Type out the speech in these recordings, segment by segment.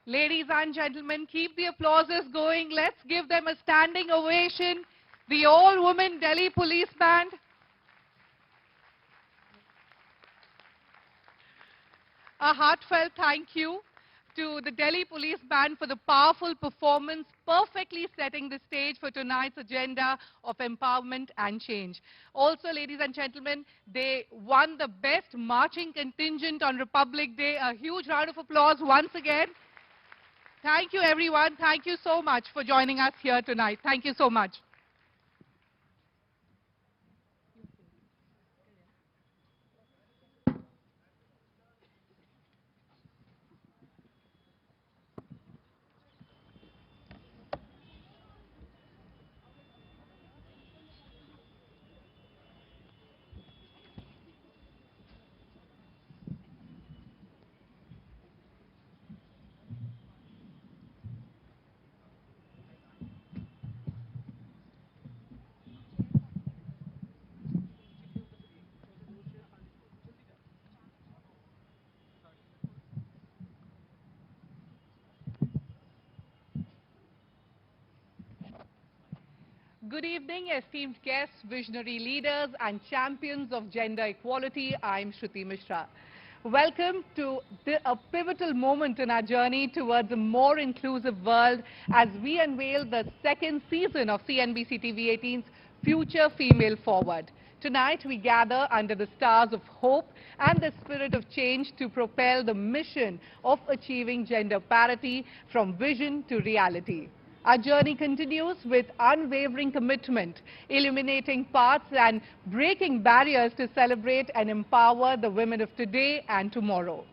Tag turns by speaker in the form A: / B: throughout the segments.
A: Ladies and gentlemen, keep the applauses going. Let's give them a standing ovation. The all-woman Delhi Police Band. A heartfelt thank you to the Delhi Police Band for the powerful performance, perfectly setting the stage for tonight's agenda of empowerment and change. Also, ladies and gentlemen, they won the best marching contingent on Republic Day. A huge round of applause once again. Thank you, everyone. Thank you so much for joining us here tonight. Thank you so much. Good evening, esteemed guests, visionary leaders and champions of gender equality. I'm Shruti Mishra. Welcome to a pivotal moment in our journey towards a more inclusive world as we unveil the second season of CNBC-TV18's Future Female Forward. Tonight we gather under the stars of hope and the spirit of change to propel the mission of achieving gender parity from vision to reality. Our journey continues with unwavering commitment, illuminating paths and breaking barriers to celebrate and empower the women of today and tomorrow.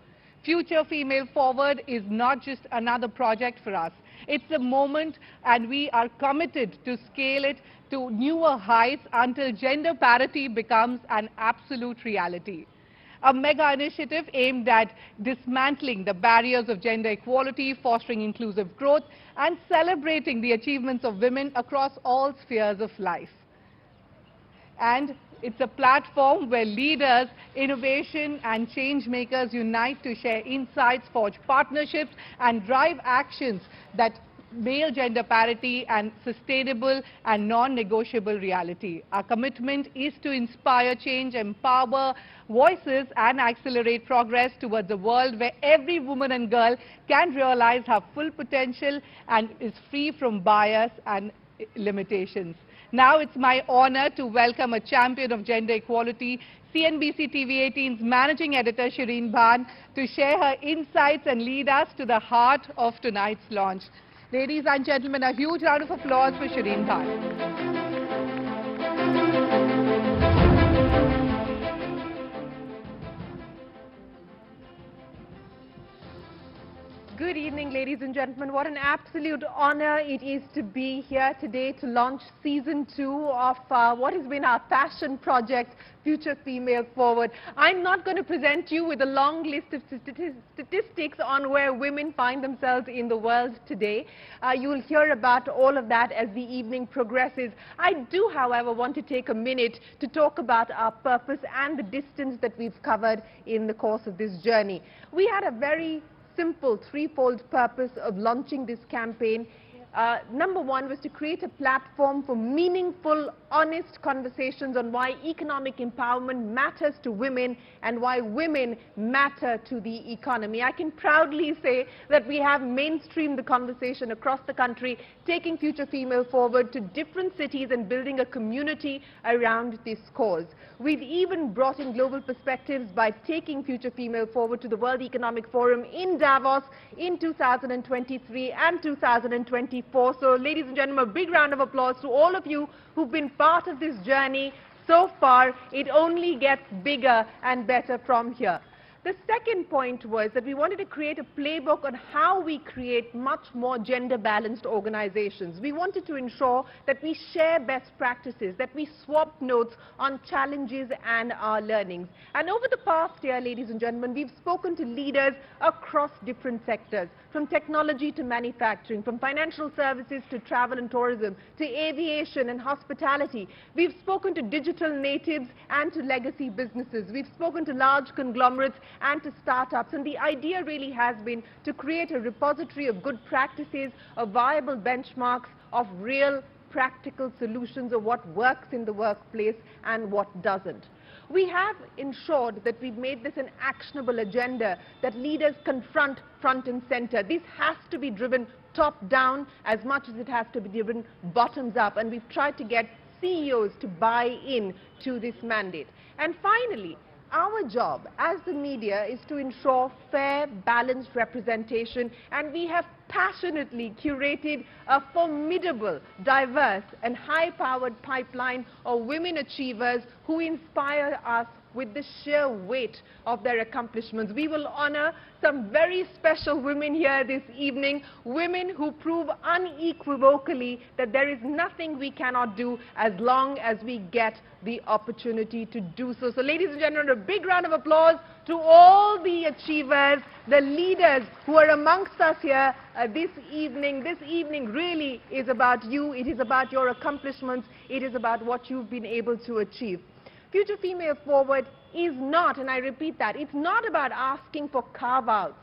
A: Future Female Forward is not just another project for us. It's a moment, and we are committed to scale it to newer heights until gender parity becomes an absolute reality. A mega initiative aimed at dismantling the barriers of gender equality, fostering inclusive growth, and celebrating the achievements of women across all spheres of life. And it's a platform where leaders, innovation, and change makers unite to share insights, forge partnerships, and drive actions that male gender parity and sustainable and non-negotiable reality. Our commitment is to inspire change, empower voices and accelerate progress towards a world where every woman and girl can realize her full potential and is free from bias and limitations. Now it's my honor to welcome a champion of gender equality, CNBC-TV18's managing editor Shaheen Malik, to share her insights and lead us to the heart of tonight's launch. Ladies and gentlemen, a huge round of applause for Shaheen Malik.
B: Good evening, ladies and gentlemen. What an absolute honor it is to be here today to launch season 2 of what has been our passion project, Future Female Forward. I'm not going to present you with a long list of statistics on where women find themselves in the world today. You will hear about all of that as the evening progresses. I do, however, want to take a minute to talk about our purpose and the distance that we've covered in the course of this journey. We had a very simple threefold purpose of launching this campaign. Number one was to create a platform for meaningful, honest conversations on why economic empowerment matters to women and why women matter to the economy. I can proudly say that we have mainstreamed the conversation across the country, taking Future Female Forward to different cities and building a community around this cause. We've even brought in global perspectives by taking Future Female Forward to the World Economic Forum in Davos in 2023 and 2024. So, ladies and gentlemen, a big round of applause to all of you who've been part of this journey so far. It only gets bigger and better from here. The second point was that we wanted to create a playbook on how we create much more gender-balanced organizations. We wanted to ensure that we share best practices, that we swap notes on challenges and our learnings. And over the past year, ladies and gentlemen, we've spoken to leaders across different sectors, from technology to manufacturing, from financial services to travel and tourism, to aviation and hospitality. We've spoken to digital natives and to legacy businesses. We've spoken to large conglomerates and to startups. And the idea really has been to create a repository of good practices, of viable benchmarks, of real practical solutions of what works in the workplace and what doesn't. We have ensured that we've made this an actionable agenda that leaders confront front and center. This has to be driven top down as much as it has to be driven bottoms up, and we've tried to get CEOs to buy in to this mandate. And finally, our job as the media is to ensure fair, balanced representation, and we have passionately curated a formidable, diverse and high-powered pipeline of women achievers who inspire us with the sheer weight of their accomplishments. We will honor some very special women here this evening, women who prove unequivocally that there is nothing we cannot do as long as we get the opportunity to do so. So ladies and gentlemen, a big round of applause to all the achievers, the leaders who are amongst us here this evening. This evening really is about you. It is about your accomplishments. It is about what you've been able to achieve. Future Female Forward is not, and I repeat that, it's not about asking for carve-outs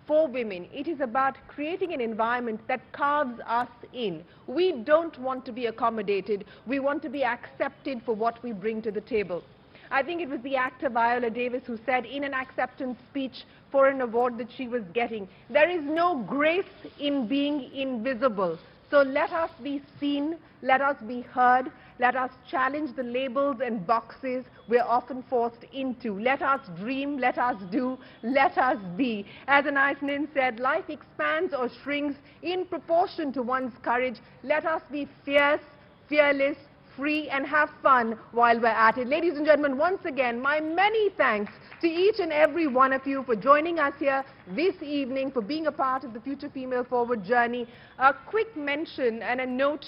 B: for women. It is about creating an environment that carves us in. We don't want to be accommodated. We want to be accepted for what we bring to the table. I think it was the actor Viola Davis who said in an acceptance speech for an award that she was getting, there is no grace in being invisible. So let us be seen, let us be heard, let us challenge the labels and boxes we're often forced into. Let us dream, let us do, let us be. As Anaisnin said, life expands or shrinks in proportion to one's courage. Let us be fierce, fearless, free and have fun while we're at it. Ladies and gentlemen, once again, my many thanks to each and every one of you for joining us here this evening, for being a part of the Future Female Forward journey. A quick mention and a note,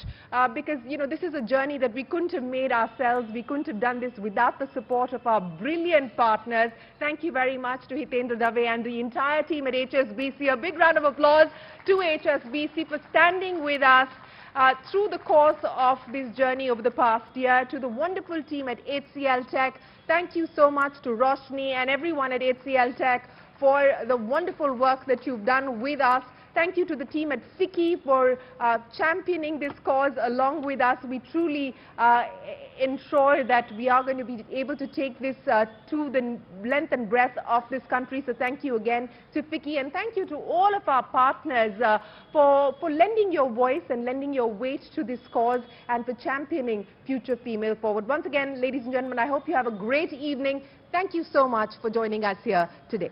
B: because, you know, this is a journey that we couldn't have made ourselves. We couldn't have done this without the support of our brilliant partners. Thank you very much to Hitendra Dave and the entire team at HSBC. A big round of applause to HSBC for standing with us through the course of this journey over the past year. To the wonderful team at HCL Tech, thank you so much to Roshni and everyone at HCL Tech for the wonderful work that you've done with us. Thank you to the team at FICCI for championing this cause along with us. We truly ensure that we are going to be able to take this to the length and breadth of this country. So thank you again to FICCI, and thank you to all of our partners for lending your voice and lending your weight to this cause and for championing Future Female Forward. Once again, ladies and gentlemen, I hope you have a great evening. Thank you so much for joining us here today.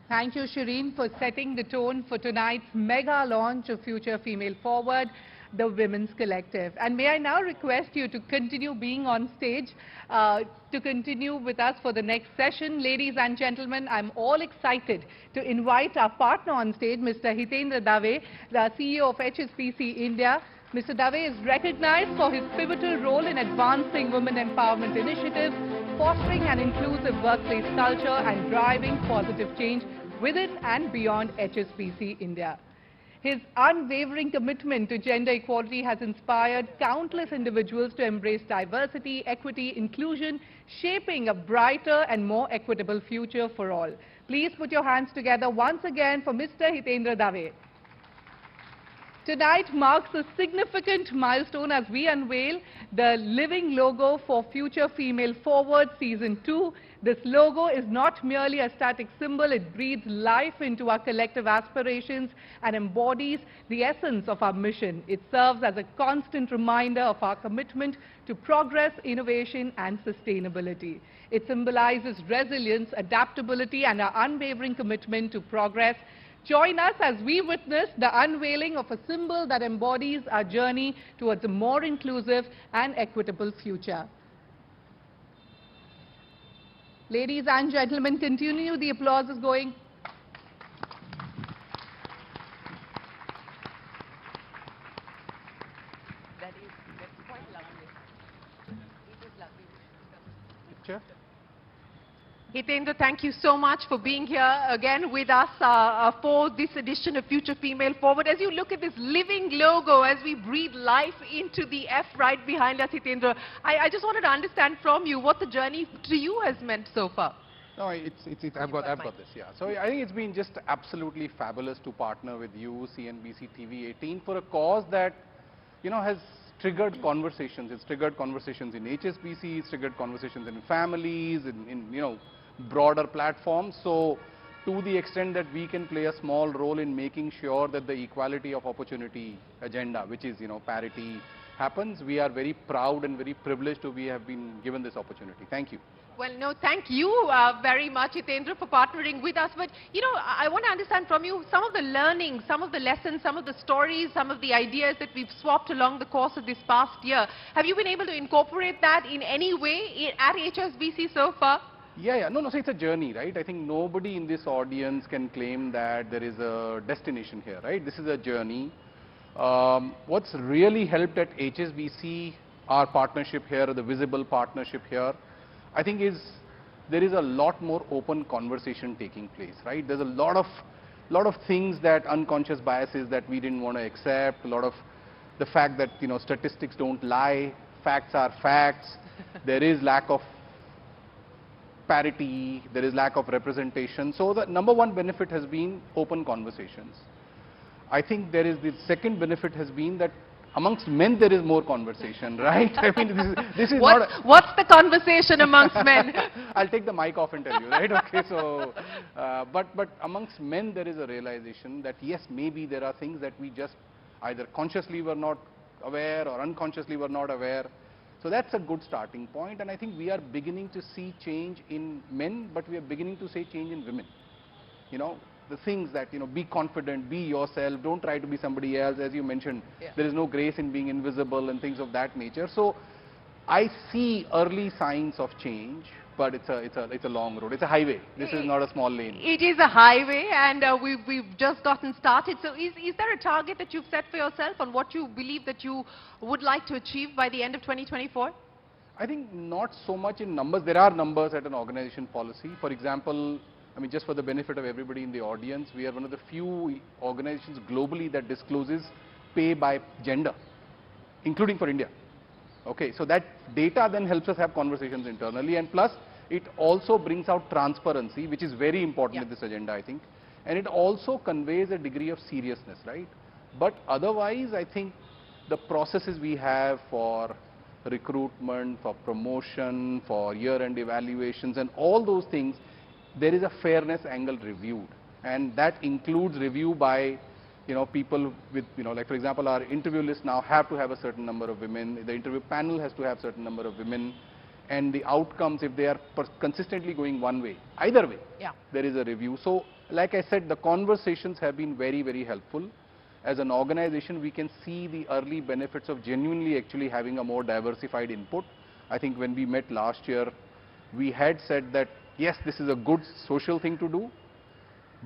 A: Thank you, Shireen, for setting the tone for tonight's mega launch of Future Female Forward, the Women's Collective. And may I now request you to continue being on stage, to continue with us for the next session. Ladies and gentlemen, I'm all excited to invite our partner on stage, Mr. Hitendra Dave, the CEO of HSBC India. Mr. Dave is recognized for his pivotal role in advancing women empowerment initiatives, fostering an inclusive workplace culture and driving positive change within and beyond HSBC India. His unwavering commitment to gender equality has inspired countless individuals to embrace diversity, equity, inclusion, shaping a brighter and more equitable future for all. Please put your hands together once again for Mr. Hitendra Dave. Tonight marks a significant milestone as we unveil the living logo for Future Female Forward Season 2. This logo is not merely a static symbol, it breathes life into our collective aspirations and embodies the essence of our mission. It serves as a constant reminder of our commitment to progress, innovation and sustainability. It symbolizes resilience, adaptability and our unwavering commitment to progress. Join us as we witness the unveiling of a symbol that embodies our journey towards a more inclusive and equitable future. Ladies and gentlemen, continue. The applause is going. That's quite lovely. It is lovely. Picture.
B: Hitendra, thank you so much for being here again with us for this edition of Future Female Forward. As you look at this living logo, as we breathe life into the F right behind us, Hitendra, I just wanted to understand from you what the journey to you has meant so far.
C: No, I've got this, yeah. So I think it's been just absolutely fabulous to partner with you, CNBC-TV18, for a cause that, you know, has triggered conversations. It's triggered conversations in HSBC, it's triggered conversations in families, in you know, broader platforms. So to the extent that we can play a small role in making sure that the equality of opportunity agenda, which is, you know, parity, happens, we are very proud and very privileged to have been given this opportunity. Thank you.
B: Well, no, thank you very much, Hitendra, for partnering with us. But, you know, I want to understand from you some of the learnings, some of the lessons, some of the stories, some of the ideas that we've swapped along the course of this past year. Have you been able to incorporate that in any way at HSBC so far?
C: Yeah. No, so it's a journey, right? I think nobody in this audience can claim that there is a destination here, right? This is a journey. What's really helped at HSBC, our partnership here, the visible partnership here, I think there is a lot more open conversation taking place, right? There's a lot of things that unconscious biases that we didn't want to accept, a lot of the fact that, you know, statistics don't lie, facts are facts, there is lack of parity, there is lack of representation. So the number one benefit has been open conversations. I think there is the second benefit has been that amongst men there is more conversation, right? I mean, this is
B: what's the conversation amongst men?
C: I'll take the mic off and tell you, right? Okay, so, but amongst men there is a realization that yes, maybe there are things that we just either consciously were not aware or unconsciously were not aware. So that's a good starting point, and I think we are beginning to see change in men, but we are beginning to see change in women. You know, the things that, you know, be confident, be yourself, don't try to be somebody else. As you mentioned, there is no grace in being invisible and things of that nature. So I see early signs of change, but it's a long road. It's a highway. This is not a small lane.
B: It is a highway, and we've just gotten started. So is there a target that you've set for yourself on what you believe that you would like to achieve by the end of 2024?
C: I think not so much in numbers. There are numbers at an organization policy. For example, I mean, just for the benefit of everybody in the audience, we are one of the few organizations globally that discloses pay by gender, including for India. Okay, so that data then helps us have conversations internally, and plus it also brings out transparency, which is very important in this agenda, I think, and it also conveys a degree of seriousness, right? But otherwise, I think the processes we have for recruitment, for promotion, for year-end evaluations and all those things, there is a fairness angle reviewed, and that includes review by, you know, people with, you know, like for example, our interview list now have to have a certain number of women, the interview panel has to have a certain number of women, and the outcomes, if they are consistently going one way, either way, there is a review. So like I said, the conversations have been very, very helpful. As an organization, we can see the early benefits of genuinely actually having a more diversified input. I think when we met last year, we had said that yes, this is a good social thing to do,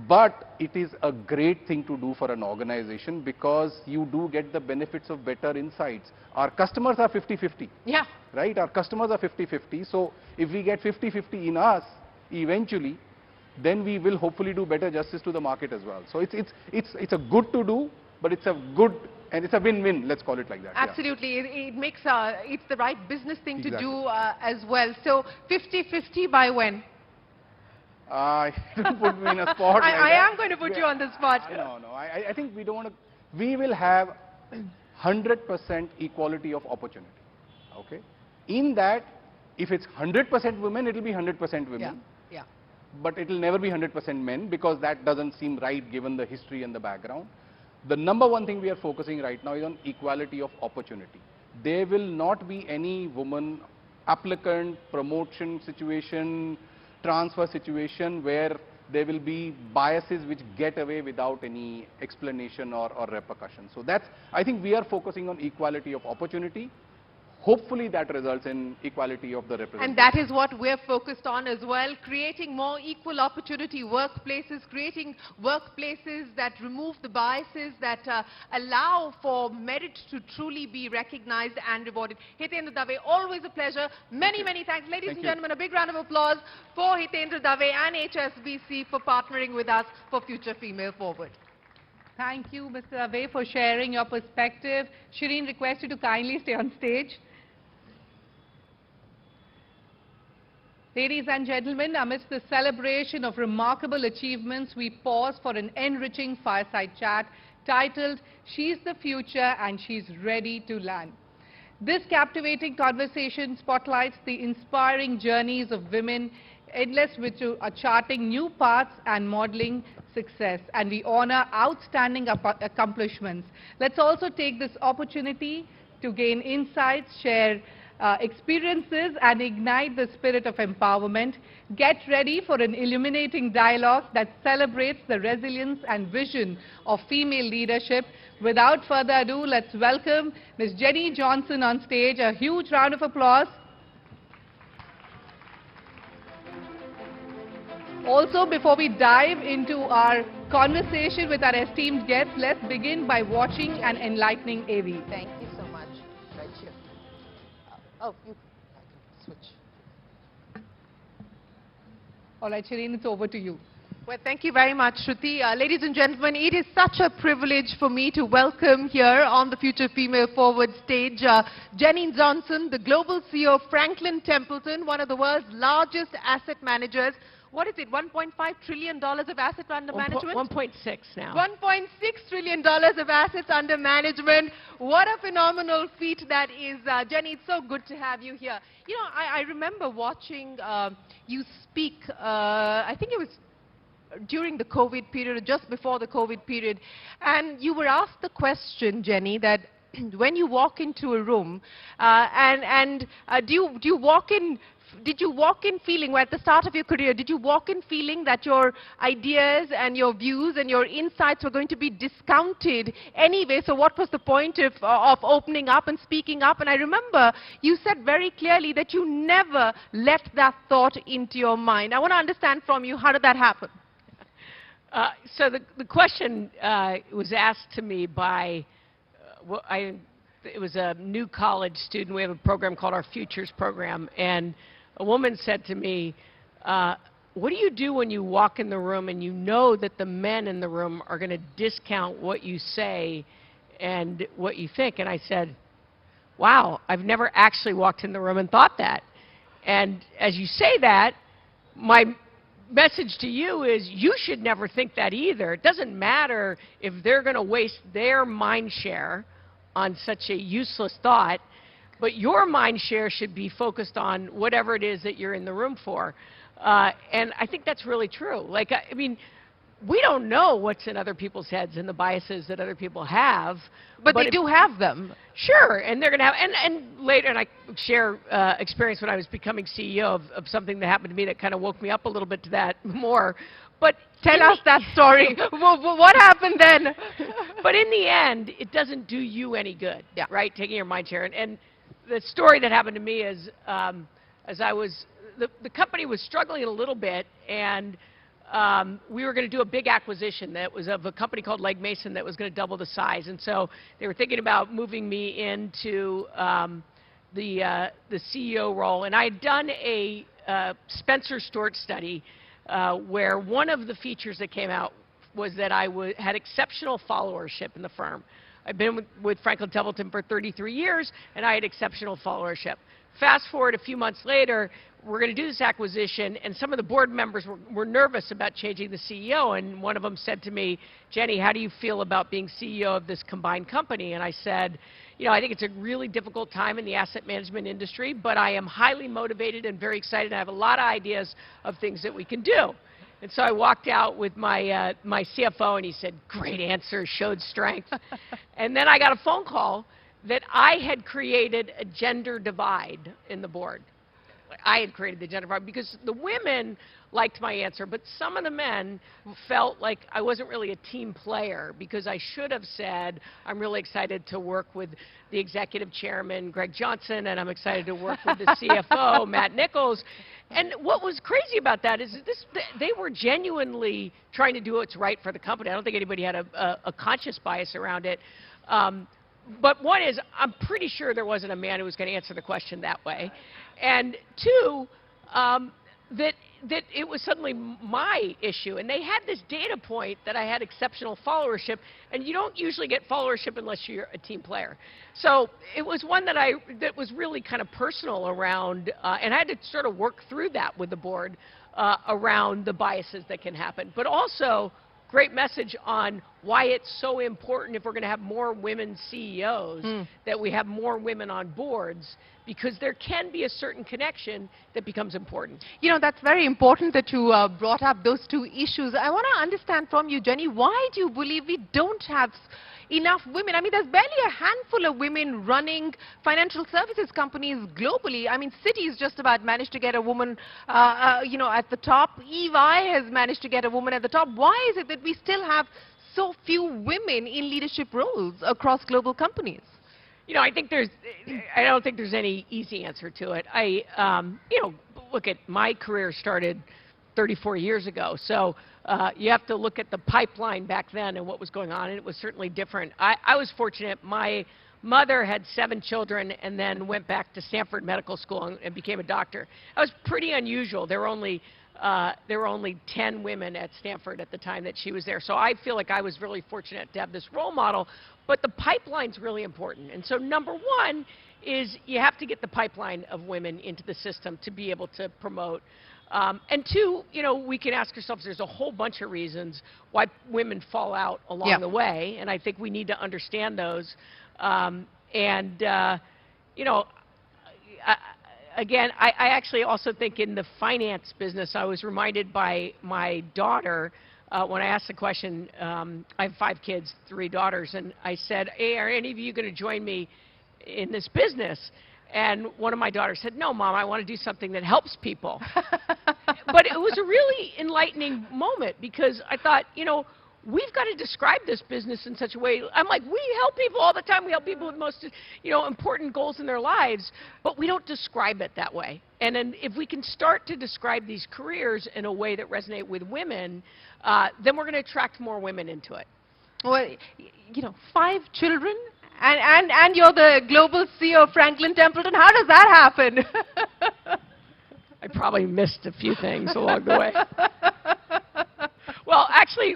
C: but it is a great thing to do for an organization because you do get the benefits of better insights. Our customers are 50-50.
B: Yeah.
C: Right? Our customers are 50-50. So if we get 50-50 in us, eventually, then we will hopefully do better justice to the market as well. So it's a good to do, but it's a good, and it's a win-win, let's call it like that.
B: Absolutely. It makes, it's the right business thing to do as well. So 50-50 by when?
C: Don't put me in a spot.
B: I am going to put you on the spot.
C: No. I think we don't want to, we will have 100% equality of opportunity. Okay? In that, if it's 100% women, it will be 100% women.
B: Yeah.
C: But it will never be 100% men because that doesn't seem right given the history and the background. The number one thing we are focusing right now is on equality of opportunity. There will not be any woman applicant, promotion situation, transfer situation where there will be biases which get away without any explanation or repercussion. So that's, I think we are focusing on equality of opportunity. hopefully that results in equality of the representation.
B: And that is what we're focused on as well, creating more equal opportunity workplaces, creating workplaces that remove the biases, that allow for merit to truly be recognized and rewarded. Hitendra Dave, always a pleasure. Many, many thanks. Ladies and gentlemen, a big round of applause for Hitendra Dave and HSBC for partnering with us for Future Female Forward.
A: Thank you, Mr. Dave, for sharing your perspective. Shireen, request you to kindly stay on stage. Ladies and gentlemen, amidst the celebration of remarkable achievements, we pause for an enriching fireside chat titled, "She's the Future and She's Ready to Land." This captivating conversation spotlights the inspiring journeys of women, endless which are charting new paths and modeling success, and we honor outstanding accomplishments. Let's also take this opportunity to gain insights, share experiences, and ignite the spirit of empowerment. Get ready for an illuminating dialogue that celebrates the resilience and vision of female leadership. Without further ado, let's welcome Ms. Jenny Johnson on stage. A huge round of applause. Also, before we dive into our conversation with our esteemed guests, let's begin by watching an enlightening AV.
B: Thank you so much. Right here. Oh, you switch.
A: All right, Shireen, it's over to you.
B: Well, thank you very much, Shruti. Ladies and gentlemen, it is such a privilege for me to welcome here on the Future Female Forward stage Jenny Johnson, the global CEO of Franklin Templeton, one of the world's largest asset managers. What is it, $1.5 trillion of assets under management?
D: 1.6 now.
B: $1.6 trillion of assets under management. What a phenomenal feat that is. Jenny, it's so good to have you here. You know, I remember watching you speak, I think it was during the COVID period, or just before the COVID period, and you were asked the question, Jenny, that when you walk into a room, do you walk in, did you walk in feeling, well, at the start of your career, did you walk in feeling that your ideas and your views and your insights were going to be discounted anyway? So what was the point of opening up and speaking up? And I remember you said very clearly that you never let that thought into your mind. I want to understand from you, how did that happen?
D: So the question was asked to me by, it was a new college student. We have a program called our Futures program, and a woman said to me, what do you do when you walk in the room and you know that the men in the room are going to discount what you say and what you think? And I said, wow, I've never actually walked in the room and thought that. And as you say that, my message to you is you should never think that either. It doesn't matter if they're going to waste their mind share on such a useless thought, but your mind share should be focused on whatever it is that you're in the room for. And I think that's really true. Like, I mean, we don't know what's in other people's heads and the biases that other people have.
B: But they do have them.
D: Sure, and they're going to have, and later, and I share experience when I was becoming CEO of something that happened to me that kind of woke me up a little bit to that more. But
B: tell us that story. What happened then?
D: But in the end, it doesn't do you any good,
B: yeah,
D: right, taking your mind share. And the story that happened to me is, as I was, the company was struggling a little bit, and we were going to do a big acquisition that was of a company called Legg Mason that was going to double the size. And so they were thinking about moving me into the CEO role. And I had done a Spencer Stuart study where one of the features that came out was that I had exceptional followership in the firm. I've been with Franklin Templeton for 33 years, and I had exceptional followership. Fast forward a few months later, we're going to do this acquisition, and some of the board members were nervous about changing the CEO, and one of them said to me, Jenny, how do you feel about being CEO of this combined company? And I said, you know, I think it's a really difficult time in the asset management industry, but I am highly motivated and very excited. I have a lot of ideas of things that we can do. And so I walked out with my CFO, and he said, great answer, showed strength. And then I got a phone call that I had created a gender divide in the board. I had created the gender problem, because the women liked my answer, but some of the men felt like I wasn't really a team player, because I should have said, I'm really excited to work with the executive chairman, Greg Johnson, and I'm excited to work with the CFO, Matt Nichols. And what was crazy about that is they were genuinely trying to do what's right for the company. I don't think anybody had a conscious bias around it. But one is, I'm pretty sure there wasn't a man who was going to answer the question that way. And two, that it was suddenly my issue. And they had this data point that I had exceptional followership, and you don't usually get followership unless you're a team player. So it was one that was really kind of personal around, and I had to sort of work through that with the board around the biases that can happen. But also, great message on why it's so important, if we're going to have more women CEOs, that we have more women on boards, because there can be a certain connection that becomes important.
B: You know, that's very important that you brought up those two issues. I want to understand from you, Jenny, why do you believe we don't have enough women? I mean, there's barely a handful of women running financial services companies globally. I mean, Citi's just about managed to get a woman, you know, at the top. EY has managed to get a woman at the top. Why is it that we still have so few women in leadership roles across global companies?
D: You know, I don't think there's any easy answer to it. You know, look at my career started 34 years ago. So you have to look at the pipeline back then and what was going on, and it was certainly different. I was fortunate. My mother had 7 children and then went back to Stanford Medical School and became a doctor. That was pretty unusual. There were only 10 women at Stanford at the time that she was there. So I feel like I was really fortunate to have this role model. But the pipeline's really important. And so number one is you have to get the pipeline of women into the system to be able to promote. And two, you know, we can ask ourselves, there's a whole bunch of reasons why women fall out along the way, and I think we need to understand those. You know, again, I actually also think in the finance business, I was reminded by my daughter when I asked the question. I have 5 kids, 3 daughters, and I said, hey, are any of you going to join me in this business? And one of my daughters said, no, Mom, I want to do something that helps people. But it was a really enlightening moment, because I thought, you know, we've got to describe this business in such a way. I'm like, we help people all the time. We help people with the most, you know, important goals in their lives, but we don't describe it that way. And then if we can start to describe these careers in a way that resonate with women, then we're going to attract more women into it.
B: Well, you know, 5 children, and you're the global CEO of Franklin Templeton. How does that happen?
D: I probably missed a few things along the way. Well, actually,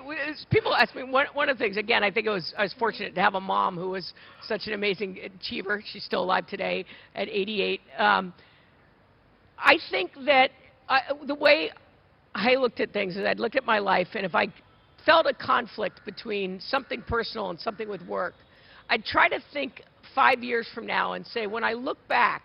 D: people ask me, one of the things, again, I think I was fortunate to have a mom who was such an amazing achiever. She's still alive today at 88. I think that the way I looked at things is I'd look at my life, and if I felt a conflict between something personal and something with work, I'd try to think 5 years from now and say, when I look back,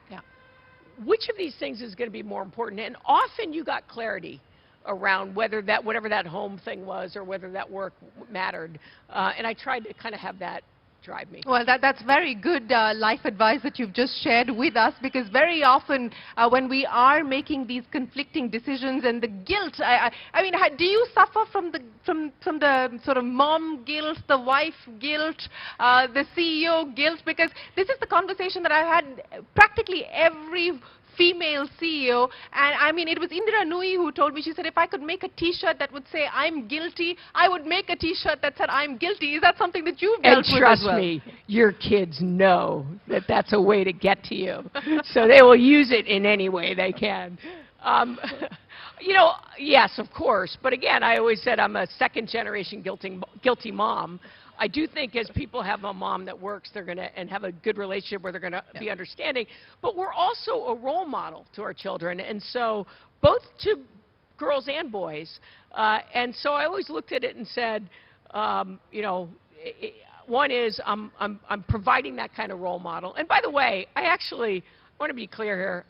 D: which of these things is going to be more important? And often you got clarity around whether that, whatever that home thing was, or whether that work mattered. And I tried to kind of have that drive me.
B: Well, that's very good life advice that you've just shared with us, because very often when we are making these conflicting decisions and the guilt, I mean, do you suffer from the sort of mom guilt, the wife guilt, the CEO guilt? Because this is the conversation that I've had practically every female CEO, and I mean, it was Indira Nui who told me, she said, if I could make a T-shirt that would say, I'm guilty, I would make a T-shirt that said, I'm guilty. Is that something that you've dealt with as well?
D: And trust me, your kids know that that's a way to get to you. So they will use it in any way they can. You know, yes, of course. But again, I always said I'm a second-generation guilty mom. I do think as people have a mom that works, they're going to, and have a good relationship where they're going to be understanding. But we're also a role model to our children, and so both to girls and boys. And so I always looked at it and said, you know, one is I'm providing that kind of role model. And by the way, I want to be clear here.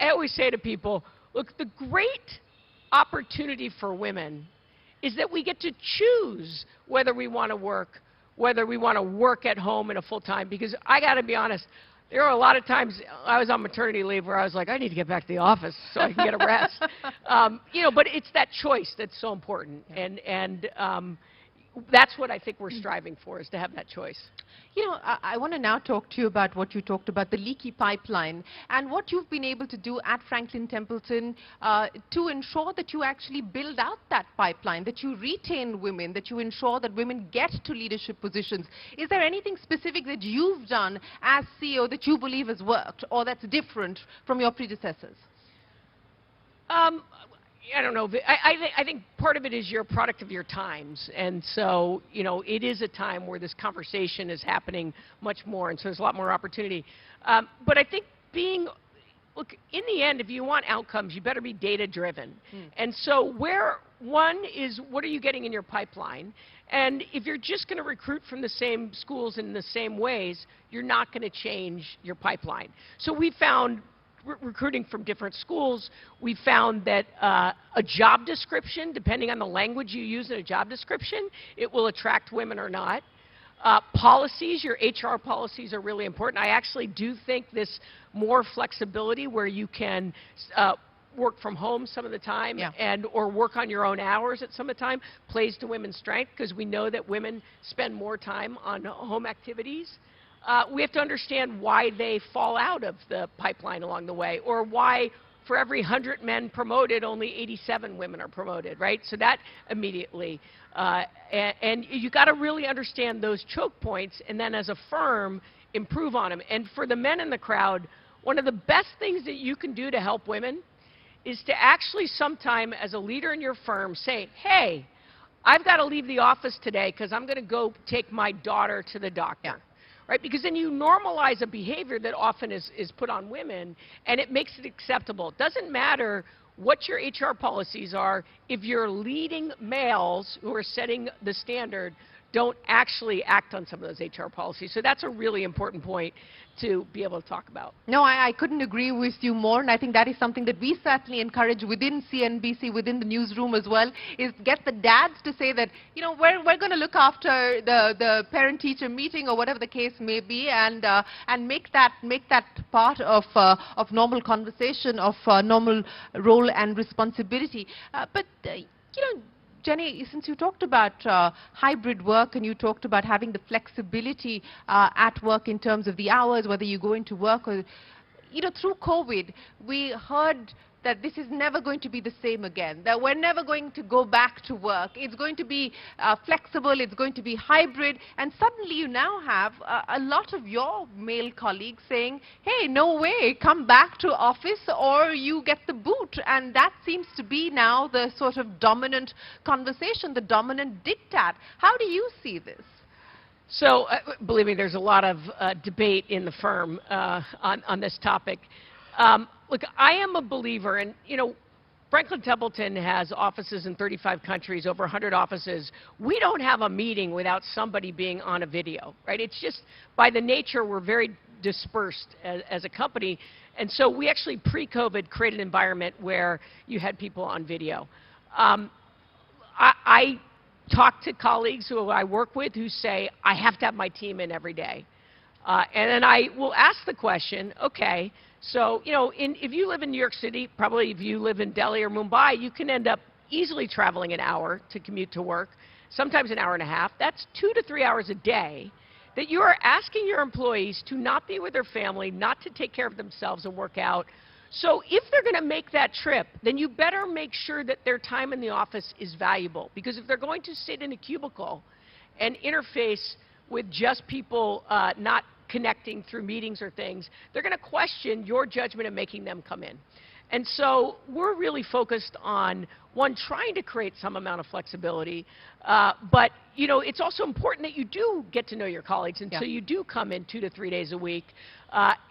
D: I always say to people, look, the great opportunity for women is that we get to choose whether we want to work at home in a full time. Because I got to be honest, There are a lot of times I was on maternity leave where I was like, I need to get back to the office so I can get a rest. You know, but it's that choice that's so important, and that's what I think we're striving for, is to have that choice.
B: You know, I want to now talk to you about what you talked about, the leaky pipeline, and what you've been able to do at Franklin Templeton to ensure that you actually build out that pipeline, that you retain women, that you ensure that women get to leadership positions. Is there anything specific that you've done as CEO that you believe has worked, or that's different from your predecessors?
D: I don't know. I think part of it is you're a product of your times. And so, you know, it is a time where this conversation is happening much more, and so there's a lot more opportunity. But I think look, in the end, if you want outcomes, you better be data-driven. And so one is, what are you getting in your pipeline? And if you're just going to recruit from the same schools in the same ways, you're not going to change your pipeline. So we found, recruiting from different schools, we found that a job description, depending on the language you use in a job description, it will attract women or not. Policies, your HR policies are really important. I actually do think this more flexibility where you can work from home some of the time or work on your own hours at some of the time plays to women's strength, because we know that women spend more time on home activities. We have to understand why they fall out of the pipeline along the way, or why for every 100 men promoted, only 87 women are promoted, right? So that immediately, and you got to really understand those choke points, and then as a firm, improve on them. And for the men in the crowd, one of the best things that you can do to help women is to actually sometime, as a leader in your firm, say, hey, I've got to leave the office today because I'm going to go take my daughter to the doctor. Right? Because then you normalize a behavior that often is put on women, and it makes it acceptable. It doesn't matter what your HR policies are if your leading males who are setting the standard don't actually act on some of those HR policies. So that's a really important point to be able to talk about. No,
B: I couldn't agree with you more, and I think that is something that we certainly encourage within CNBC, within the newsroom as well, is get the dads to say that, you know, we're going to look after the parent-teacher meeting or whatever the case may be, and make that part of normal conversation, of normal role and responsibility. But you know, Jenny, since you talked about hybrid work, and you talked about having the flexibility at work in terms of the hours, whether you go into work or, you know, through COVID, we heard that this is never going to be the same again, that we're never going to go back to work. It's going to be flexible, it's going to be hybrid, and suddenly you now have a lot of your male colleagues saying, hey, no way, come back to office or you get the boot. And that seems to be now the sort of dominant conversation, the dominant diktat. How do you see this?
D: So, believe me, there's a lot of debate in the firm on this topic. Look, I am a believer, and, you know, Franklin Templeton has offices in 35 countries, over 100 offices. We don't have a meeting without somebody being on a video, right? It's just, by the nature, we're very dispersed as a company. And so we actually, pre-COVID, created an environment where you had people on video. I talk to colleagues who I work with who say, I have to have my team in every day. And then I will ask the question, okay, so, you know, if you live in New York City, probably if you live in Delhi or Mumbai, you can end up easily traveling an hour to commute to work, sometimes an hour and a half. That's 2 to 3 hours a day that you are asking your employees to not be with their family, not to take care of themselves and work out. So if they're going to make that trip, then you better make sure that their time in the office is valuable. Because if they're going to sit in a cubicle and interface with just people not connecting through meetings or things, they're going to question your judgment of making them come in. And so we're really focused on, one, trying to create some amount of flexibility, but, you know, it's also important that you do get to know your colleagues, and so you do come in 2 to 3 days a week.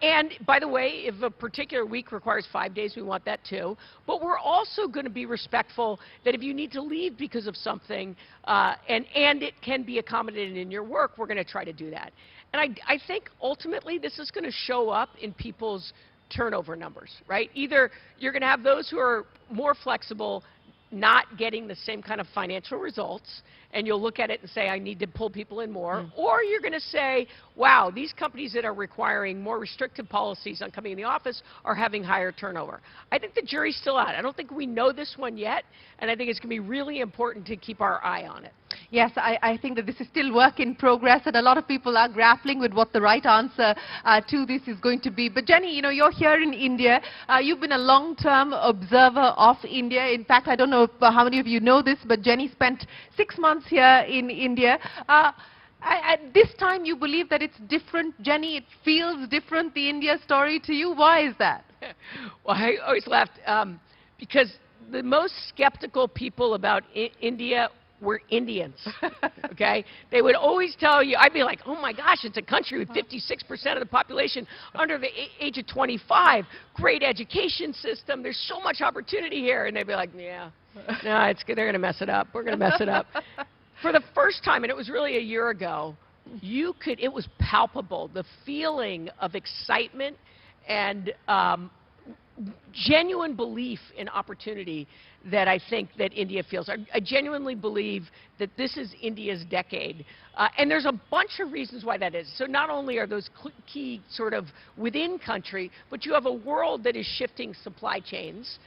D: And, by the way, if a particular week requires 5 days, we want that too. But we're also going to be respectful that if you need to leave because of something, and it can be accommodated in your work, we're going to try to do that. And I think ultimately this is going to show up in people's turnover numbers, right? Either you're going to have those who are more flexible, not getting the same kind of financial results, and you'll look at it and say, I need to pull people in more, or you're going to say, wow, these companies that are requiring more restrictive policies on coming in the office are having higher turnover. I think the jury's still out. I don't think we know this one yet, and I think it's going to be really important to keep our eye on it.
B: Yes, I think that this is still work in progress, and a lot of people are grappling with what the right answer to this is going to be. But Jenny, you know, you're here in India. You've been a long-term observer of India. In fact, I don't know if, how many of you know this, but Jenny spent 6 months here in India. At this time, you believe that it's different, Jenny? It feels different, the India story to you? Why is that?
D: Well, I always laughed because the most skeptical people about India were Indians, okay? They would always tell you, I'd be like, oh my gosh, it's a country with 56% of the population under the age of 25, great education system, there's so much opportunity here. And they'd be like, yeah, no, they're going to mess it up. We're going to mess it up. For the first time, and it was really a year ago, it was palpable, the feeling of excitement and genuine belief in opportunity that I think that India feels. I genuinely believe that this is India's decade. And there's a bunch of reasons why that is. So not only are those key sort of within country, but you have a world that is shifting supply chains.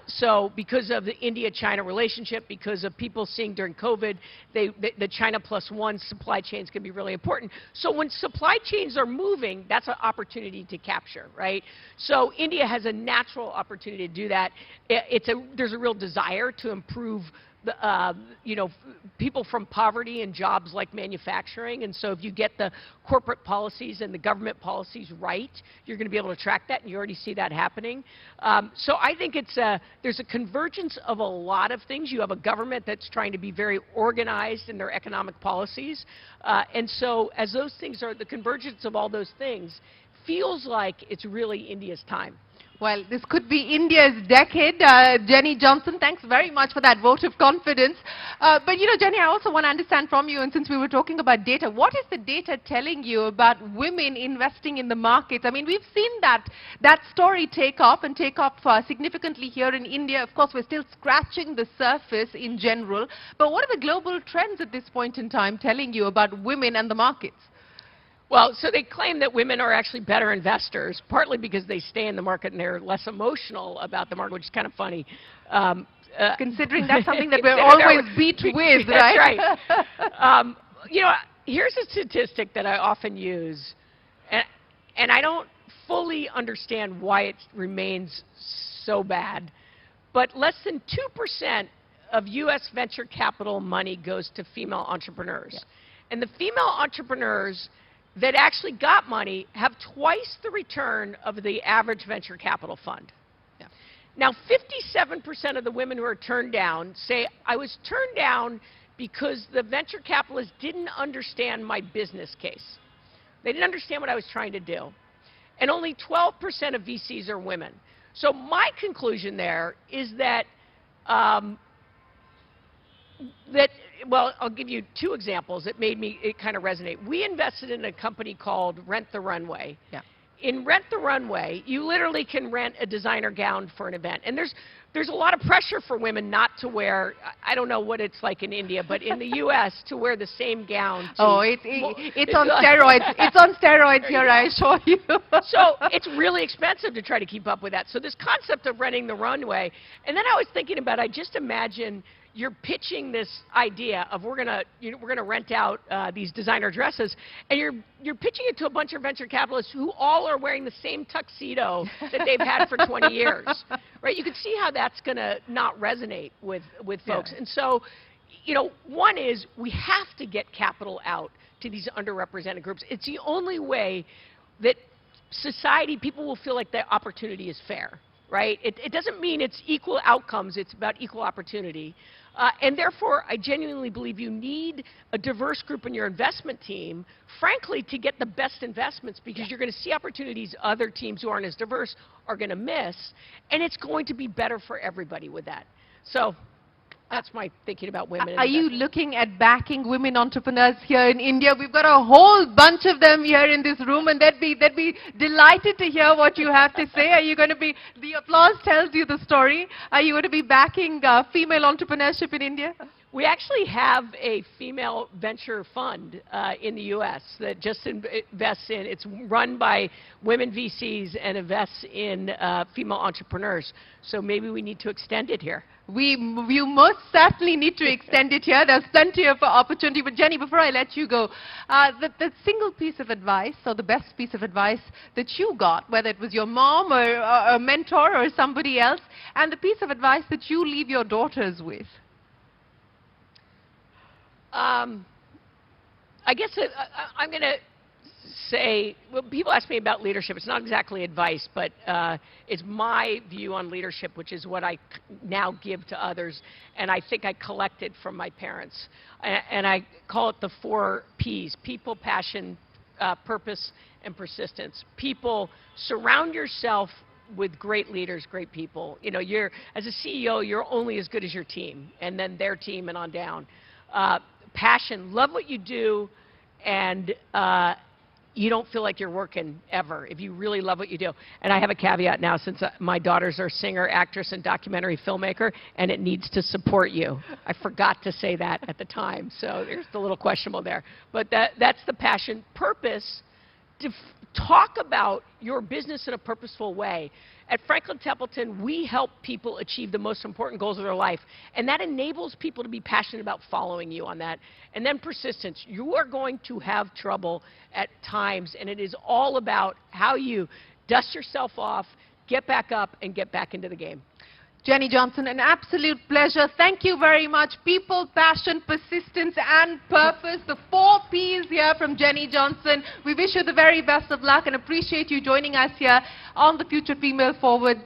D: So because of the India-China relationship, because of people seeing during COVID, the China +1 supply chains can be really important. So when supply chains are moving, that's an opportunity to capture, right? So India has a natural opportunity to do that. There's a real desire to improve people from poverty and jobs like manufacturing. And so if you get the corporate policies and the government policies right, you're going to be able to track that, and you already see that happening. So I think there's a convergence of a lot of things. You have a government that's trying to be very organized in their economic policies. And so as those things are, the convergence of all those things feels like it's really India's time.
B: Well, this could be India's decade. Jenny Johnson, thanks very much for that vote of confidence. But, you know, Jenny, I also want to understand from you, and since we were talking about data, what is the data telling you about women investing in the markets? I mean, we've seen that story take off significantly here in India. Of course, we're still scratching the surface in general. But what are the global trends at this point in time telling you about women and the markets?
D: Well, so they claim that women are actually better investors, partly because they stay in the market and they're less emotional about the market, which is kind of funny.
B: Considering that's something that we're always beat with, right?
D: That's right. You know, here's a statistic that I often use, and I don't fully understand why it remains so bad, but less than 2% of U.S. venture capital money goes to female entrepreneurs. Yeah. And the female entrepreneurs that actually got money have twice the return of the average venture capital fund. Yeah. Now, 57% of the women who are turned down say, I was turned down because the venture capitalists didn't understand my business case. They didn't understand what I was trying to do. And only 12% of VCs are women. So my conclusion there is that well, I'll give you two examples that made it kind of resonate. We invested in a company called Rent the Runway. Yeah. In Rent the Runway, you literally can rent a designer gown for an event. And there's a lot of pressure for women not to wear, I don't know what it's like in India, but in the U.S. to wear the same gown.
B: It's on steroids. It's on steroids here, I assure you.
D: So it's really expensive to try to keep up with that. So this concept of renting the runway, and then I was thinking about, I just imagine you're pitching this idea of we're gonna rent out these designer dresses, and you're pitching it to a bunch of venture capitalists who all are wearing the same tuxedo that they've had for 20 years, right? You can see how that's gonna not resonate with folks. Yeah. And so, you know, one is we have to get capital out to these underrepresented groups. It's the only way that society, people will feel like the opportunity is fair, right? It doesn't mean it's equal outcomes, it's about equal opportunity. And therefore, I genuinely believe you need a diverse group in your investment team, frankly, to get the best investments, because you're going to see opportunities other teams who aren't as diverse are going to miss, and it's going to be better for everybody with that. So that's my thinking about women.
B: Are you looking at backing women entrepreneurs here in India? We've got a whole bunch of them here in this room, and they'd be delighted to hear what you have to say. Are you going to be, the applause tells you the story, are you going to be backing female entrepreneurship in India?
D: We actually have a female venture fund in the U.S. that just invests in, it's run by women VCs and invests in female entrepreneurs. So maybe we need to extend it here.
B: You most certainly need to extend it here. There's plenty of opportunity. But Jenny, before I let you go, the single piece of advice or the best piece of advice that you got, whether it was your mom or a mentor or somebody else, and the piece of advice that you leave your daughters with.
D: I guess I'm going to say, well, people ask me about leadership. It's not exactly advice, but it's my view on leadership, which is what I now give to others, and I think I collected from my parents. And I call it the 4 Ps: people, passion, purpose, and persistence. People, surround yourself with great leaders, great people. You know, as a CEO, you're only as good as your team, and then their team and on down. Passion, love what you do, and you don't feel like you're working ever if you really love what you do. And I have a caveat now, since my daughters are singer, actress, and documentary filmmaker, and it needs to support you. I forgot to say that at the time, so there's the little questionable there. But that's the passion. Purpose, to talk about your business in a purposeful way. At Franklin Templeton, we help people achieve the most important goals of their life, and that enables people to be passionate about following you on that. And then persistence. You are going to have trouble at times, and it is all about how you dust yourself off, get back up, and get back into the game.
B: Jenny Johnson, an absolute pleasure. Thank you very much. People, passion, persistence, and purpose. The 4 Ps here from Jenny Johnson. We wish you the very best of luck and appreciate you joining us here on the Future Female Forward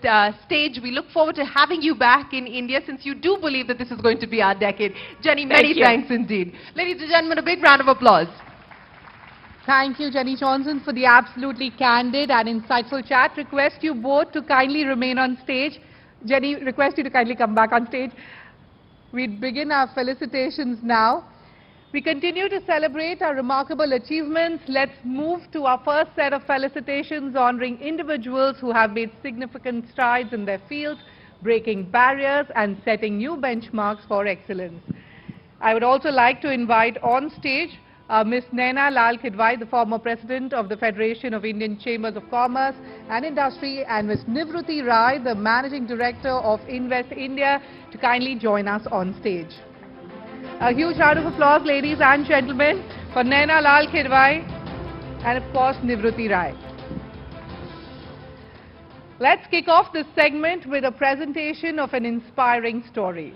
B: stage. We look forward to having you back in India, since you do believe that this is going to be our decade. Jenny, many thanks indeed. Ladies and gentlemen, a big round of applause.
A: Thank you, Jenny Johnson, for the absolutely candid and insightful chat. Request you both to kindly remain on stage. Jenny, request you to kindly come back on stage. We begin our felicitations now. We continue to celebrate our remarkable achievements. Let's move to our first set of felicitations honoring individuals who have made significant strides in their fields, breaking barriers and setting new benchmarks for excellence. I would also like to invite on stage Ms. Neha Kirpal, the former President of the Federation of Indian Chambers of Commerce and Industry, and Ms. Nivruti Rai, the Managing Director of Invest India, to kindly join us on stage. A huge round of applause, ladies and gentlemen, for Neha Kirpal and, of course, Nivruti Rai. Let's kick off this segment with a presentation of an inspiring story.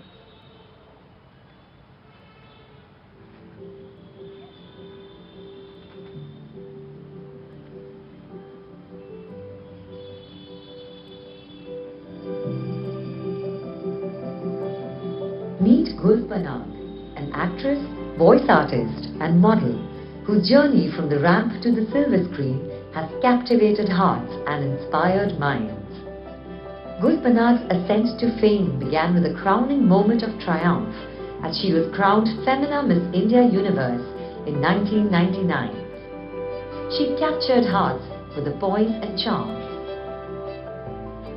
E: Meet Gul Panag, an actress, voice artist and model whose journey from the ramp to the silver screen has captivated hearts and inspired minds. Gul Panag's ascent to fame began with a crowning moment of triumph as she was crowned Femina Miss India Universe in 1999. She captured hearts with a poise and charm.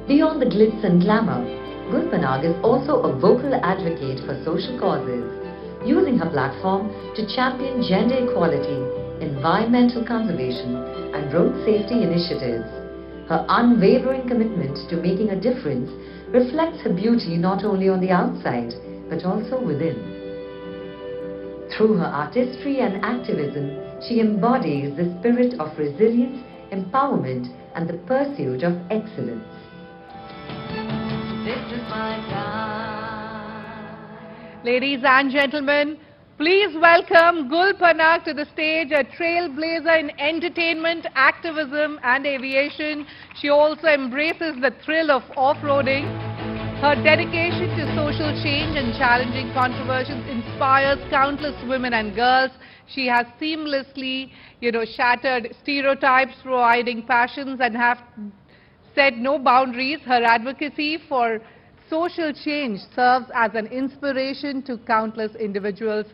E: Beyond the glitz and glamour, Gul Panag is also a vocal advocate for social causes, using her platform to champion gender equality, environmental conservation, and road safety initiatives. Her unwavering commitment to making a difference reflects her beauty not only on the outside, but also within. Through her artistry and activism, she embodies the spirit of resilience, empowerment, and the pursuit of excellence. This is my time.
A: Ladies and gentlemen, please welcome Gul Panag to the stage, a trailblazer in entertainment, activism and aviation. She also embraces the thrill of off-roading. Her dedication to social change and challenging controversies inspires countless women and girls. She has seamlessly, shattered stereotypes, providing passions and have set no boundaries. Her advocacy for social change serves as an inspiration to countless individuals.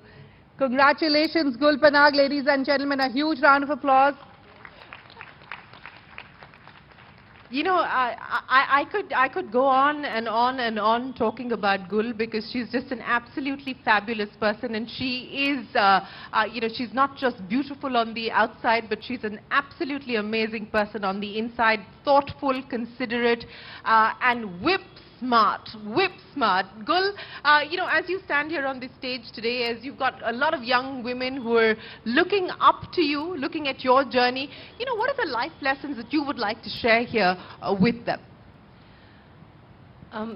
A: Congratulations, Gul Panag, ladies and gentlemen. A huge round of applause.
B: You know, I could go on and on and on talking about Gul, because she's just an absolutely fabulous person, and she is, you know, she's not just beautiful on the outside, but she's an absolutely amazing person on the inside, thoughtful, considerate, and whip smart. Gul, you know, as you stand here on this stage today, as you've got a lot of young women who are looking up to you, looking at your journey, you know, what are the life lessons that you would like to share here with them?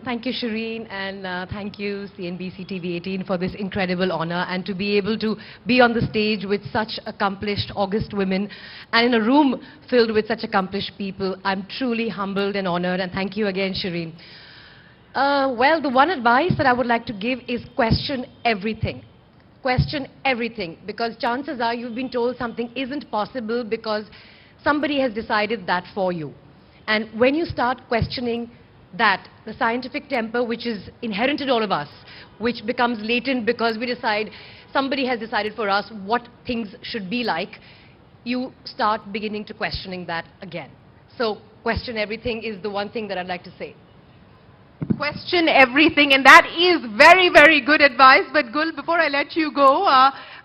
F: Thank you, Shireen, and thank you, CNBC-TV18, for this incredible honor, and to be able to be on the stage with such accomplished August women and in a room filled with such accomplished people. I'm truly humbled and honored, and thank you again, Shireen. Well, the one advice that I would like to give is question everything. Question everything, because chances are you've been told something isn't possible because somebody has decided that for you. And when you start questioning that, the scientific temper which is inherent in all of us, which becomes latent because we decide, somebody has decided for us what things should be like, you start beginning to questioning that again. So question everything is the one thing that I'd like to say.
B: Question everything, and that is very, very good advice. But Gul, before I let you go,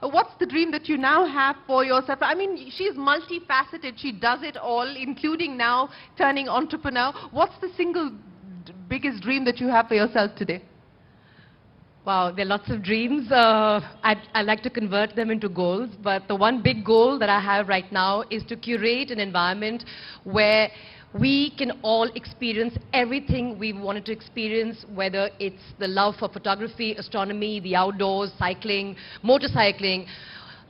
B: what's the dream that you now have for yourself? I mean, she's multifaceted. She does it all, including now turning entrepreneur. What's the single biggest dream that you have for yourself today?
F: Wow, there are lots of dreams. I'd like to convert them into goals, but the one big goal that I have right now is to curate an environment where we can all experience everything we wanted to experience, whether it's the love for photography, astronomy, the outdoors, cycling, motorcycling,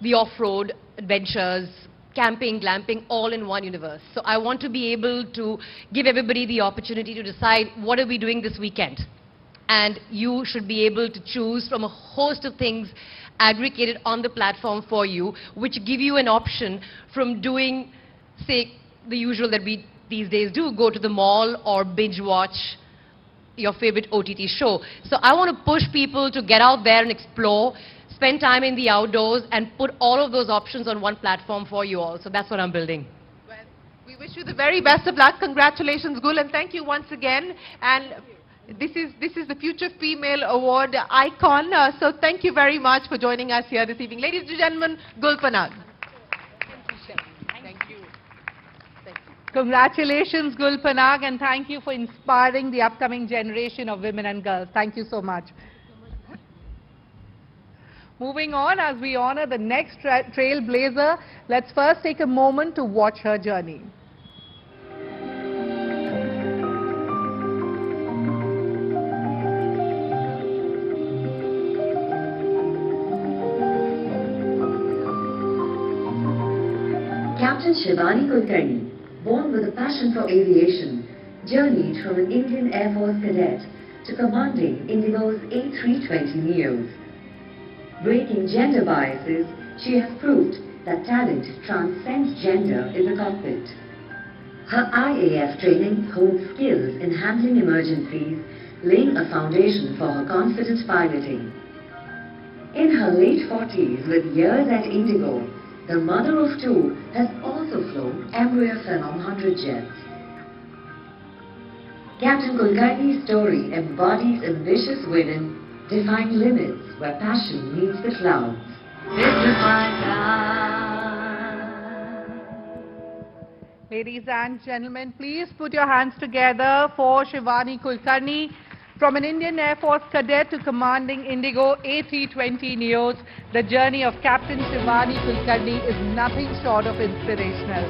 F: the off-road adventures, camping, glamping, all in one universe. So I want to be able to give everybody the opportunity to decide what are we doing this weekend. And you should be able to choose from a host of things aggregated on the platform for you, which give you an option from doing, say, the usual that we these days do, go to the mall or binge watch your favorite OTT show. So I want to push people to get out there and explore, spend time in the outdoors, and put all of those options on one platform for you all. So that's what I'm building.
B: Well, we wish you the very best of luck. Congratulations, Gul, and thank you once again. And this is the Future Female Award icon. So thank you very much for joining us here this evening. Ladies and gentlemen, Gul Panag.
A: Congratulations, Gul Panag, and thank you for inspiring the upcoming generation of women and girls. Thank you so much. Moving on, as we honor the next trailblazer, let's first take a moment to watch her journey.
E: Captain Shivani Kulkarni, born with a passion for aviation, journeyed from an Indian Air Force cadet to commanding Indigo's A320 Neos. Breaking gender biases, she has proved that talent transcends gender in the cockpit. Her IAF training holds skills in handling emergencies, laying a foundation for her confident piloting. In her late 40s with years at Indigo, the mother of two has also flown Embraer Phenom 100 jets. Captain Kulkarni's story embodies ambitious women defying limits where passion meets the clouds.
A: Ladies and gentlemen, please put your hands together for Shivani Kulkarni. From an Indian Air Force cadet to commanding Indigo A320 Neos, the journey of Captain Shivani Kulkarni is nothing short of inspirational.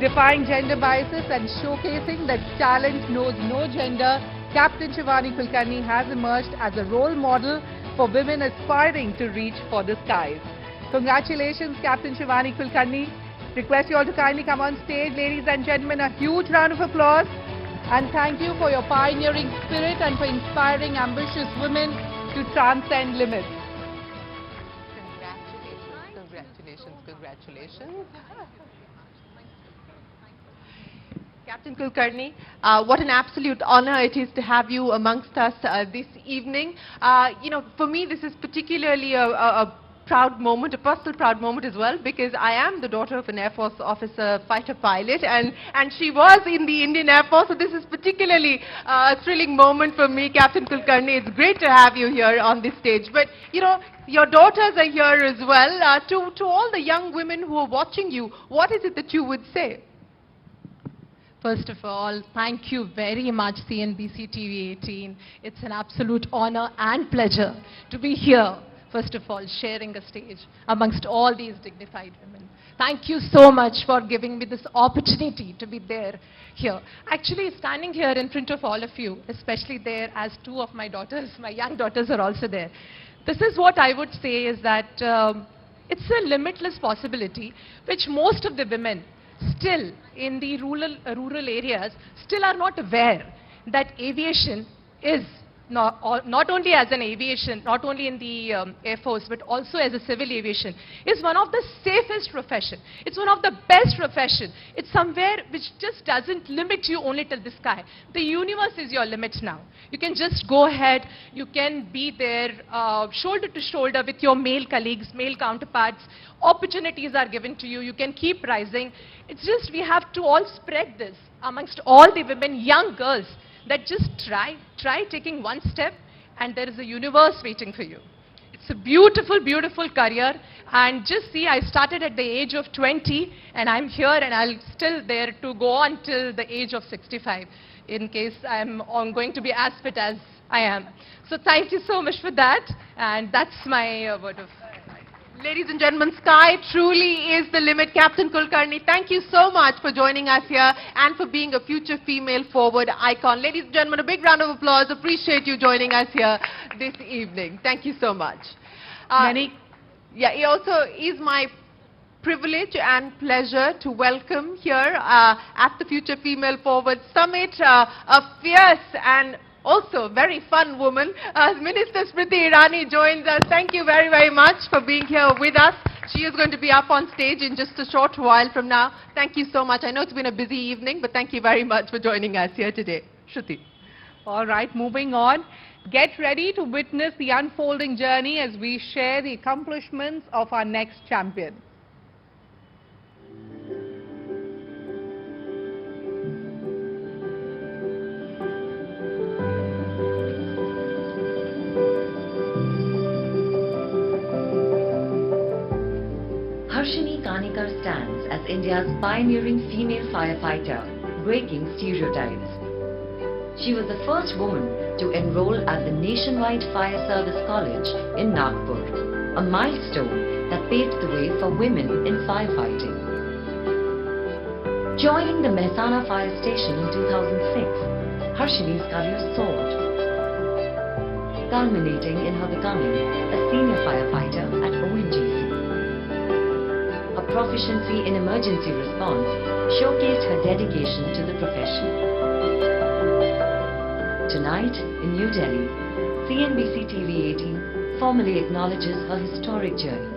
A: Defying gender biases and showcasing that talent knows no gender, Captain Shivani Kulkarni has emerged as a role model for women aspiring to reach for the skies. Congratulations, Captain Shivani Kulkarni. Request you all to kindly come on stage. Ladies and gentlemen, a huge round of applause. And thank you for your pioneering spirit and for inspiring ambitious women to transcend limits.
B: Congratulations. Captain Kulkarni, what an absolute honor it is to have you amongst us this evening. You know, for me, this is particularly a proud moment, a personal proud moment as well, because I am the daughter of an Air Force officer, fighter pilot, and she was in the Indian Air Force, so this is particularly a thrilling moment for me, Captain Kulkarni. It's great to have you here on this stage. But, you know, your daughters are here as well. To all the young women who are watching you, what is it that you would say?
F: First of all, thank you very much, CNBC-TV18. It's an absolute honor and pleasure to be here, first of all, sharing a stage amongst all these dignified women. Thank you so much for giving me this opportunity to be there here. Actually, standing here in front of all of you, especially there as two of my daughters, my young daughters are also there. This is what I would say is that it's a limitless possibility which most of the women still in the rural areas still are not aware that aviation is not only as an aviation, not only in the Air Force, but also as a civil aviation, is one of the safest profession. It's one of the best profession. It's somewhere which just doesn't limit you only till the sky. The universe is your limit now. You can just go ahead. You can be there shoulder to shoulder with your male colleagues, male counterparts. Opportunities are given to you. You can keep rising. It's just we have to all spread this amongst all the women, young girls, that just try taking one step and there is a universe waiting for you. It's a beautiful, beautiful career, and just see, I started at the age of 20 and I'm here and I'll still there to go on till the age of 65 in case I'm going to be as fit as I am. So thank you so much for that, and that's my word of...
B: Ladies and gentlemen, sky truly is the limit. Captain Kulkarni, thank you so much for joining us here and for being a future female forward icon. Ladies and gentlemen, a big round of applause. Appreciate you joining us here this evening. Thank you so much. Yeah, it also is my privilege and pleasure to welcome here at the Future Female Forward Summit a fierce and also very fun woman. Minister Smriti Irani joins us. Thank you very, very much for being here with us. She is going to be up on stage in just a short while from now. Thank you so much. I know it's been a busy evening, but thank you very much for joining us here today. Shruti.
A: All right, moving on. Get ready to witness the unfolding journey as we share the accomplishments of our next champion.
E: Harini Kikar stands as India's pioneering female firefighter, breaking stereotypes. She was the first woman to enroll at the Nationwide Fire Service College in Nagpur, a milestone that paved the way for women in firefighting. Joining the Mehsana Fire Station in 2006, Harshini's career soared, culminating in her becoming a senior firefighter at ONGC. Her proficiency in emergency response showcased her dedication to the profession. Tonight, in New Delhi, CNBC-TV18 formally acknowledges her historic journey,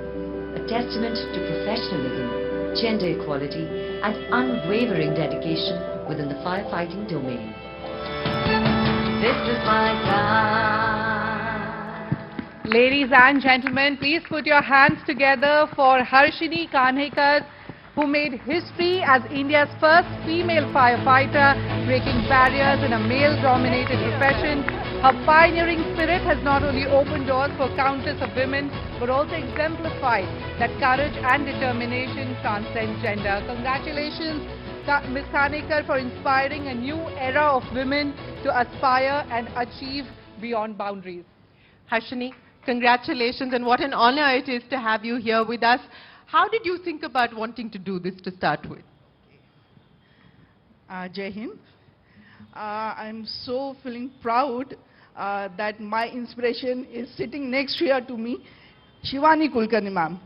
E: a testament to professionalism, gender equality, and unwavering dedication within the firefighting domain. This is my time.
A: Ladies and gentlemen, please put your hands together for Harini Kikar, who made history as India's first female firefighter, breaking barriers in a male-dominated profession. Her pioneering spirit has not only opened doors for countless of women, but also exemplified that courage and determination transcend gender. Congratulations, Ms. Kikar, for inspiring a new era of women to aspire and achieve beyond boundaries.
B: Harini, congratulations, and what an honor it is to have you here with us. How did you think about wanting to do this to start with?
G: Jai Hind. I'm so feeling proud that my inspiration is sitting next here to me, Shivani Kulkarni ma'am.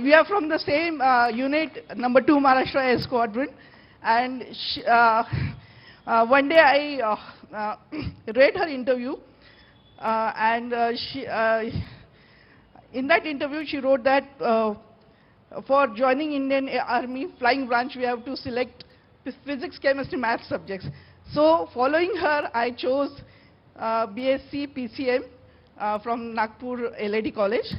G: We are from the same unit, number 2 Maharashtra Air Squadron, and one day I read her interview, and in that interview she wrote that for joining Indian Army Flying Branch we have to select physics, chemistry, math subjects. So following her I chose BSc PCM from Nagpur LAD College.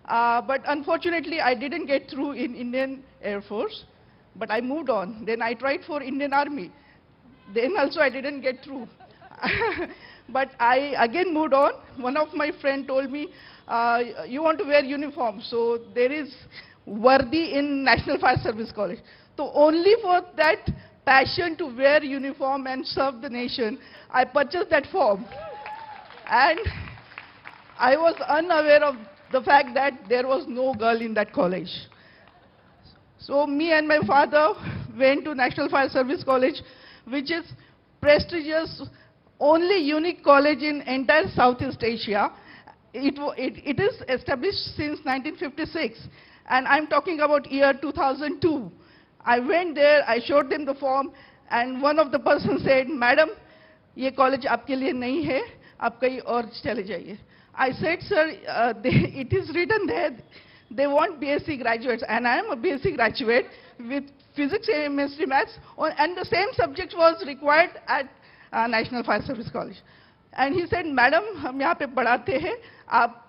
G: But unfortunately, I didn't get through in Indian Air Force. But I moved on. Then I tried for Indian Army. Then also I didn't get through. But I again moved on. One of my friends told me, you want to wear uniform. So there is Vardi in National Fire Service College. So only for that passion to wear uniform and serve the nation, I purchased that form. And I was unaware of the fact that there was no girl in that college. So me and my father went to National Fire Service College, which is prestigious, only unique college in entire Southeast Asia. It is established since 1956, and I'm talking about year 2002. I went there, I showed them the form, and one of the persons said, "Madam, ये college आपके लिए नहीं है, आप कहीं और चले जाइए." I said, "Sir, it is written there. They want BSc graduates, and I am a BSc graduate with physics, chemistry, maths, and the same subject was required at National Fire Service College." And he said, "Madam, हम यहाँ पे पढ़ाते हैं, आप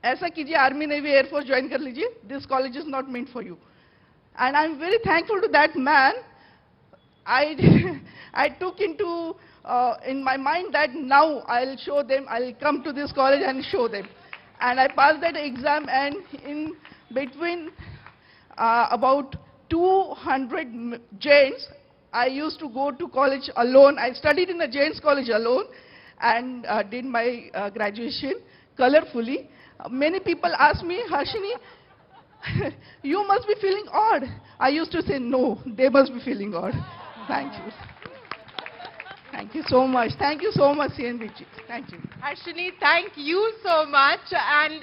G: ऐसा कीजिए, Army, Navy, Air Force join कर लीजिए. This college is not meant for you." And I'm very thankful to that man. I took into in my mind that now I'll show them, I'll come to this college and show them. And I passed that exam, and in between about 200 Jains, I used to go to college alone. I studied in a Jains college alone and did my graduation colorfully. Many people ask me, "Harini, you must be feeling odd." I used to say, "No, they must be feeling odd." Thank you. Thank you so much. Thank you so much, CNBC. Thank you.
B: Harini, thank you so much. And,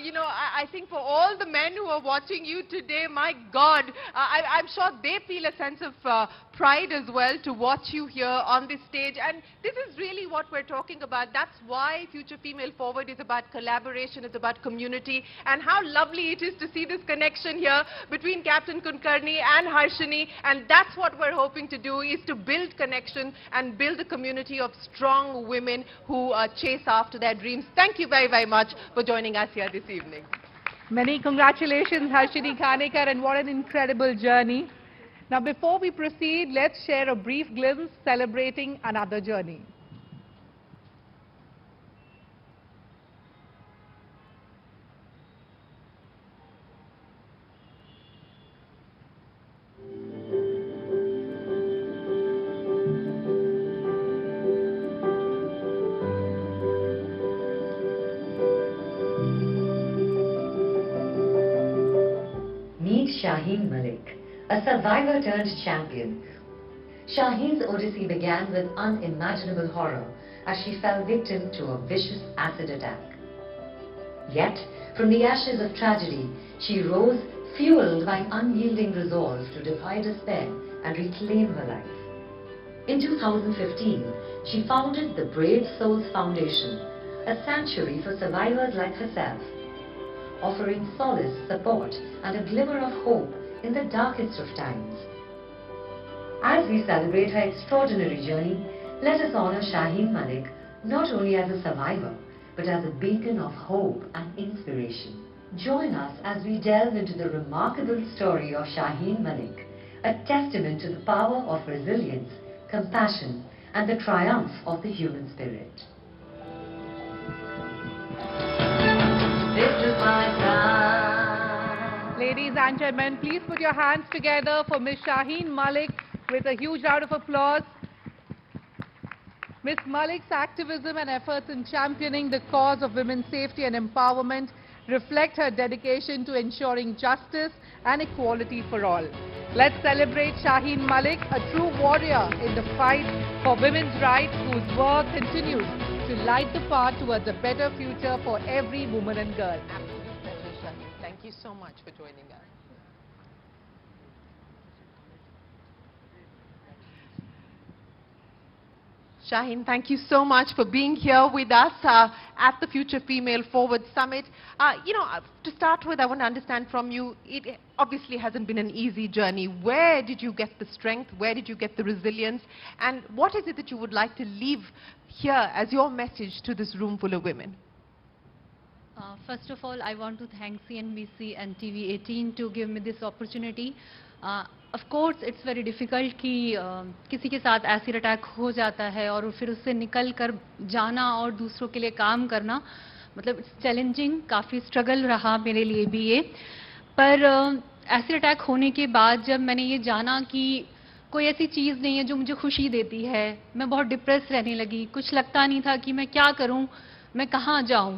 B: you know, I think for all the men who are watching you today, my God, I'm sure they feel a sense of pride as well to watch you here on this stage. And this is really what we're talking about. That's why Future Female Forward is about collaboration, it's about community. And how lovely it is to see this connection here between Captain Kulkarni and Harini. And that's what we're hoping to do, is to build connection and build a community of strong women who chase after their dreams. Thank you very, very much for joining us here this evening.
A: Many congratulations, Harini Kikar, and what an incredible journey. Now, before we proceed, let's share a brief glimpse celebrating another journey.
E: Shaheen Malik, a survivor turned champion. Shaheen's odyssey began with unimaginable horror as she fell victim to a vicious acid attack. Yet, from the ashes of tragedy, she rose fueled by unyielding resolve to defy despair and reclaim her life. In 2015, she founded the Brave Souls Foundation, a sanctuary for survivors like herself, offering solace, support, and a glimmer of hope in the darkest of times. As we celebrate her extraordinary journey, let us honor Shaheen Malik not only as a survivor, but as a beacon of hope and inspiration. Join us as we delve into the remarkable story of Shaheen Malik, a testament to the power of resilience, compassion, and the triumph of the human spirit. This is my time.
A: Ladies and gentlemen, please put your hands together for Ms. Shaheen Malik with a huge round of applause. Ms. Malik's activism and efforts in championing the cause of women's safety and empowerment reflect her dedication to ensuring justice and equality for all. Let's celebrate Shaheen Malik, a true warrior in the fight for women's rights, whose work continues to light the path towards a better future for every woman and girl.
B: Absolute pleasure, Shaheen. Thank you so much for joining us. Shaheen, thank you so much for being here with us at the Future Female Forward Summit. To start with, I want to understand from you, it obviously hasn't been an easy journey. Where did you get the strength? Where did you get the resilience? And what is it that you would like to leave here as your message to this room full of women?
H: First of all, I want to thank CNBC and TV18 to give me this opportunity. Of course, it's very difficult कि किसी के साथ acid attack हो जाता है और फिर उससे निकल कर जाना और दूसरों के लिए काम करना, मतलब इट्स चैलेंजिंग, काफ़ी स्ट्रगल रहा मेरे लिए भी ये. पर एसिड अटैक होने के बाद जब मैंने ये जाना कि कोई ऐसी चीज़ नहीं है जो मुझे खुशी देती है, मैं बहुत डिप्रेस रहने लगी, कुछ लगता नहीं था कि मैं क्या करूं, मैं कहाँ जाऊं.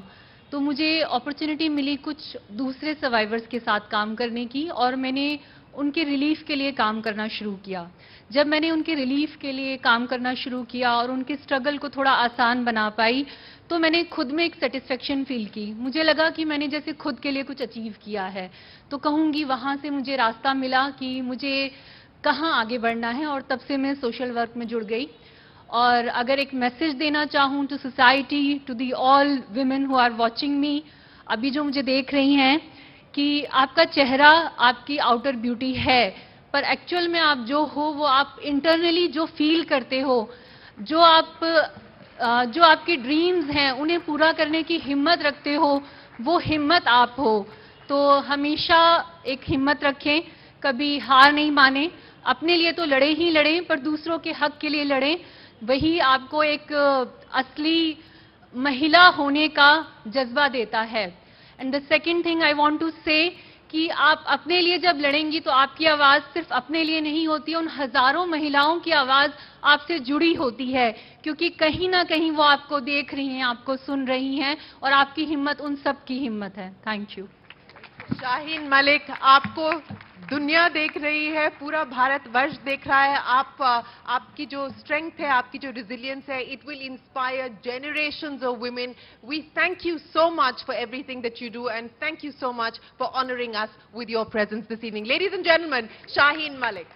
H: तो मुझे अपॉर्चुनिटी मिली कुछ दूसरे सर्वाइवर्स के साथ काम करने की और मैंने उनके रिलीफ के लिए काम करना शुरू किया. जब मैंने उनके रिलीफ के लिए काम करना शुरू किया और उनके स्ट्रगल को थोड़ा आसान बना पाई, तो मैंने खुद में एक सेटिस्फेक्शन फील की. मुझे लगा कि मैंने जैसे खुद के लिए कुछ अचीव किया है. तो कहूँगी वहाँ से मुझे रास्ता मिला कि मुझे कहाँ आगे बढ़ना है और तब से मैं सोशल वर्क में जुड़ गई. और अगर एक मैसेज देना चाहूँ to society, to the all women who are watching me, अभी जो मुझे देख रही हैं, कि आपका चेहरा आपकी आउटर ब्यूटी है, पर एक्चुअल में आप जो हो वो आप इंटरनली जो फील करते हो, जो आपके ड्रीम्स हैं उन्हें पूरा करने की हिम्मत रखते हो, वो हिम्मत आप हो. तो हमेशा एक हिम्मत रखें, कभी हार नहीं माने, अपने लिए तो लड़े ही लड़ें पर दूसरों के हक के लिए लड़ें. वही आपको एक असली महिला होने का जज्बा देता है. And the second thing I want to say कि आप अपने लिए जब लड़ेंगी तो आपकी आवाज़ सिर्फ अपने लिए नहीं होती, उन हजारों महिलाओं की आवाज़ आपसे जुड़ी होती है, क्योंकि कहीं ना कहीं वो आपको देख रही हैं, आपको सुन रही हैं और आपकी हिम्मत उन सब की हिम्मत है. Thank you.
B: शाहीन मलिक, आपको दुनिया देख रही है, पूरा भारतवर्ष देख रहा है. आपकी जो स्ट्रेंथ है, आपकी जो रिजिलियंस है, it will inspire generations of women. We thank you so much for everything that you do, and thank you so much for honoring us with your presence this evening. Ladies and gentlemen, Shaheen Malik.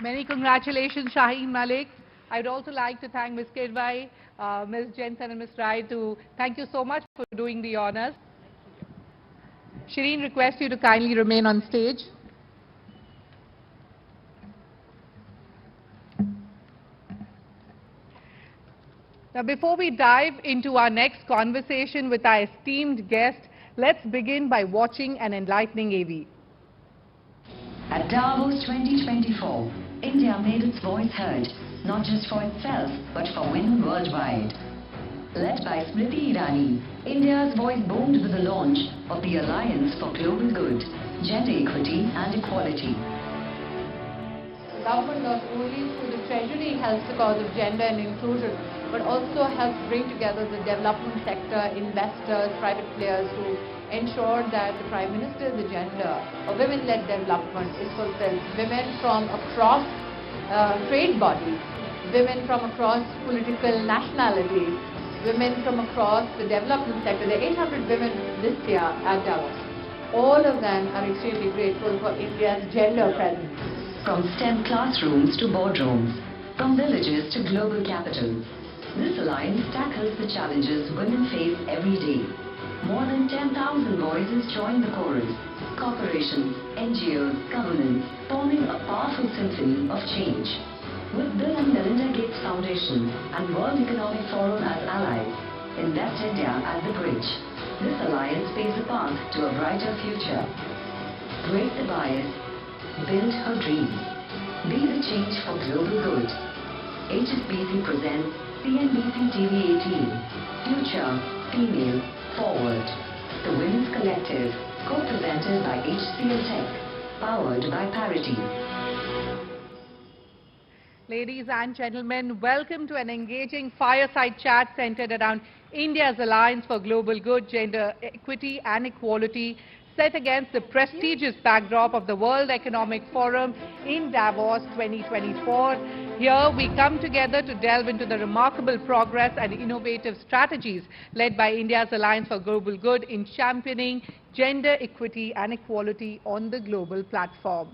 A: Many congratulations, Shaheen Malik. I'd also like to thank Ms. Kirpai, Ms. Jensen and Ms. Rai to thank you so much for doing the honors. Shireen, request you to kindly remain on stage. Now, before we dive into our next conversation with our esteemed guest, let's begin by watching an enlightening AV.
E: At Davos 2024, India made its voice heard, not just for itself, but for women worldwide. Led by Smriti Irani, India's voice boomed with the launch of the Alliance for Global Good, Gender Equity and Equality.
H: The government not only through the treasury helps the cause of gender and inclusion, but also helps bring together the development sector, investors, private players to ensure that the Prime Minister's agenda of women-led development is fulfilled. Women from across trade bodies, women from across political nationalities, women from across the development sector. There are 800 women this year at Davos. All of them are extremely grateful for India's gender presence.
E: From STEM classrooms to boardrooms, from villages to global capitals, this alliance tackles the challenges women face every day. More than 10,000 voices join the chorus. Corporations, NGOs, governments, forming a powerful symphony of change. With Bill and Melinda Gates Foundation and World Economic Forum as allies, Invest India at the bridge. This alliance paves a path to a brighter future. Break the bias, build her dreams. Be the change for global good. HSBC presents CNBC-TV18 Future, Female, Forward. The Women's Collective, co-presented by HCL Tech, powered by Parity.
A: Ladies and gentlemen, welcome to an engaging fireside chat centered around India's Alliance for Global Good, Gender Equity and Equality, set against the prestigious backdrop of the World Economic Forum in Davos 2024. Here we come together to delve into the remarkable progress and innovative strategies led by India's Alliance for Global Good in championing gender equity and equality on the global platform.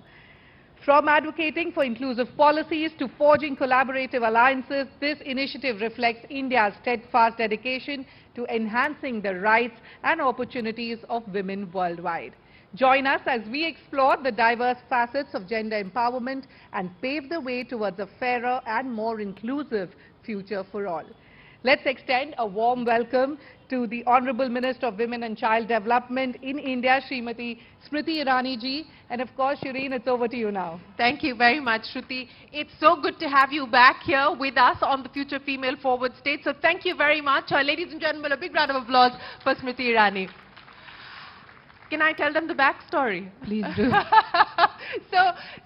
A: From advocating for inclusive policies to forging collaborative alliances, this initiative reflects India's steadfast dedication to enhancing the rights and opportunities of women worldwide. Join us as we explore the diverse facets of gender empowerment and pave the way towards a fairer and more inclusive future for all. Let's extend a warm welcome to the Honorable Minister of Women and Child Development in India, Srimati Smriti Irani ji. And of course, Shireen, it's over to you now.
B: Thank you very much, Shruti. It's so good to have you back here with us on the Future Female Forward stage. So thank you very much. Ladies and gentlemen, a big round of applause for Smriti Irani. Can I tell them the backstory?
H: Please do.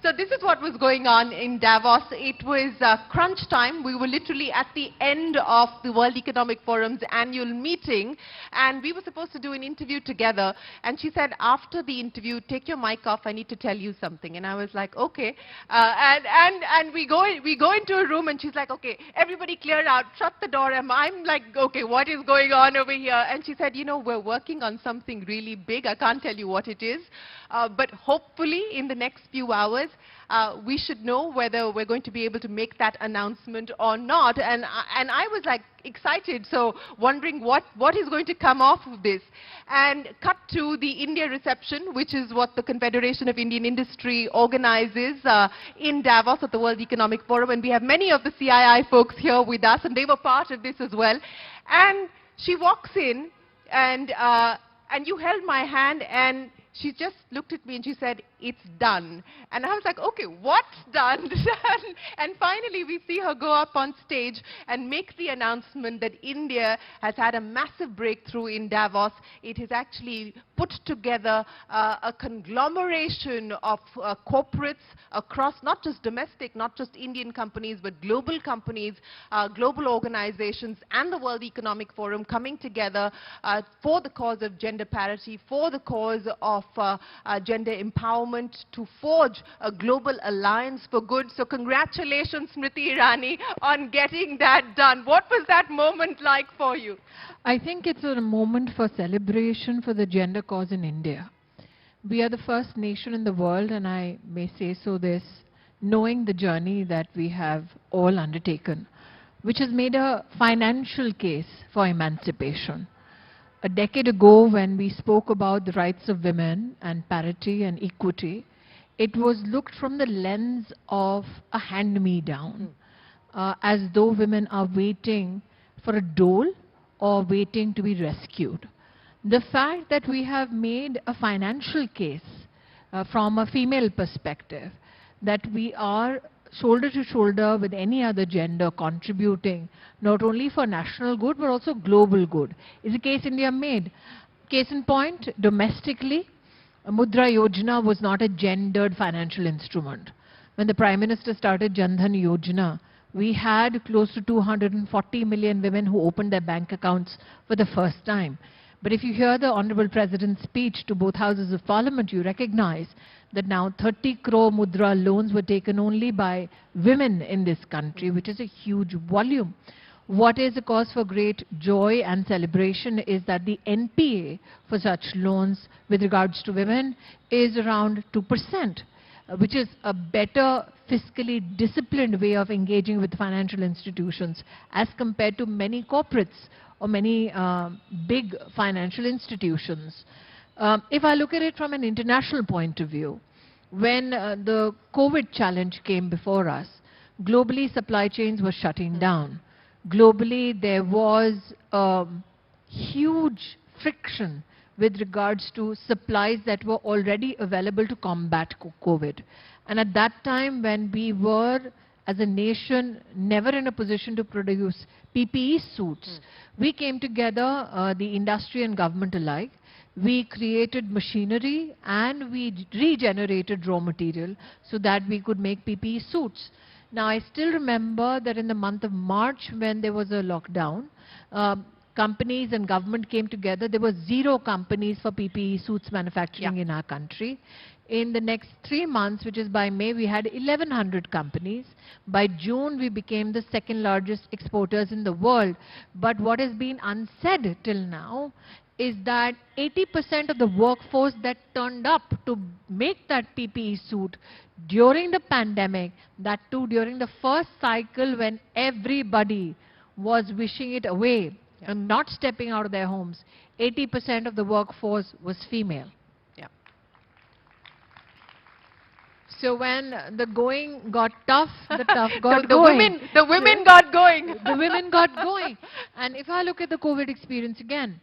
B: So this is what was going on in Davos. It was crunch time. We were literally at the end of the World Economic Forum's annual meeting, and we were supposed to do an interview together. And she said, after the interview, take your mic off. I need to tell you something. And I was like, okay. And we go into a room, and she's like, okay, everybody clear out, shut the door. And I'm like, okay, what is going on over here? And she said, you know, we're working on something really big. I can't tell you what it is, but hopefully in the next few hours we should know whether we're going to be able to make that announcement or not. And I was like excited, so wondering what is going to come off of this. And cut to the India reception, which is what the Confederation of Indian Industry organizes in Davos at the World Economic Forum, and we have many of the CII folks here with us, and they were part of this as well. And she walks in, and you held my hand, and she just looked at me and she said, it's done. And I was like, okay, what's done? And finally we see her go up on stage and make the announcement that India has had a massive breakthrough in Davos. It has actually put together a conglomeration of corporates across not just domestic, not just Indian companies, but global companies, global organizations, and the World Economic Forum coming together for the cause of gender parity, for the cause of gender empowerment, to forge a global alliance for good. So congratulations, Smriti Irani, on getting that done. What was that moment like for you?
H: I think it's a moment for celebration for the gender cause in India. We are the first nation in the world, and I may say so this, knowing the journey that we have all undertaken, which has made a financial case for emancipation. A decade ago, when we spoke about the rights of women and parity and equity, it was looked from the lens of a hand-me-down, as though women are waiting for a dole or waiting to be rescued. The fact that we have made a financial case from a female perspective, that we are shoulder to shoulder with any other gender contributing not only for national good but also global good, is a case India made. Case in point, domestically, Mudra Yojana was not a gendered financial instrument. When the Prime Minister started Jan Dhan Yojana, we had close to 240 million women who opened their bank accounts for the first time. But if you hear the Honorable President's speech to both Houses of Parliament, you recognize that now 30 crore Mudra loans were taken only by women in this country, which is a huge volume. What is a cause for great joy and celebration is that the NPA for such loans with regards to women is around 2%, which is a better fiscally disciplined way of engaging with financial institutions as compared to many corporates or many big financial institutions. If I look at it from an international point of view, when the COVID challenge came before us, globally supply chains were shutting down. Globally, there was huge friction with regards to supplies that were already available to combat COVID. And at that time, when we were, as a nation, never in a position to produce PPE suits, we came together, the industry and government alike. We created machinery and we regenerated raw material so that we could make PPE suits. Now, I still remember that in the month of March, when there was a lockdown, companies and government came together. There were 0 companies for PPE suits manufacturing in our country. In the next 3 months, which is by May, we had 1,100 companies. By June, we became the second largest exporters in the world. But what has been unsaid till now is that 80% of the workforce that turned up to make that PPE suit during the pandemic, that too during the first cycle when everybody was wishing it away and not stepping out of their homes, 80% of the workforce was female.
B: So when the going got tough, the tough got going.
F: The women got going.
B: The women got going. And if I look at the COVID experience again,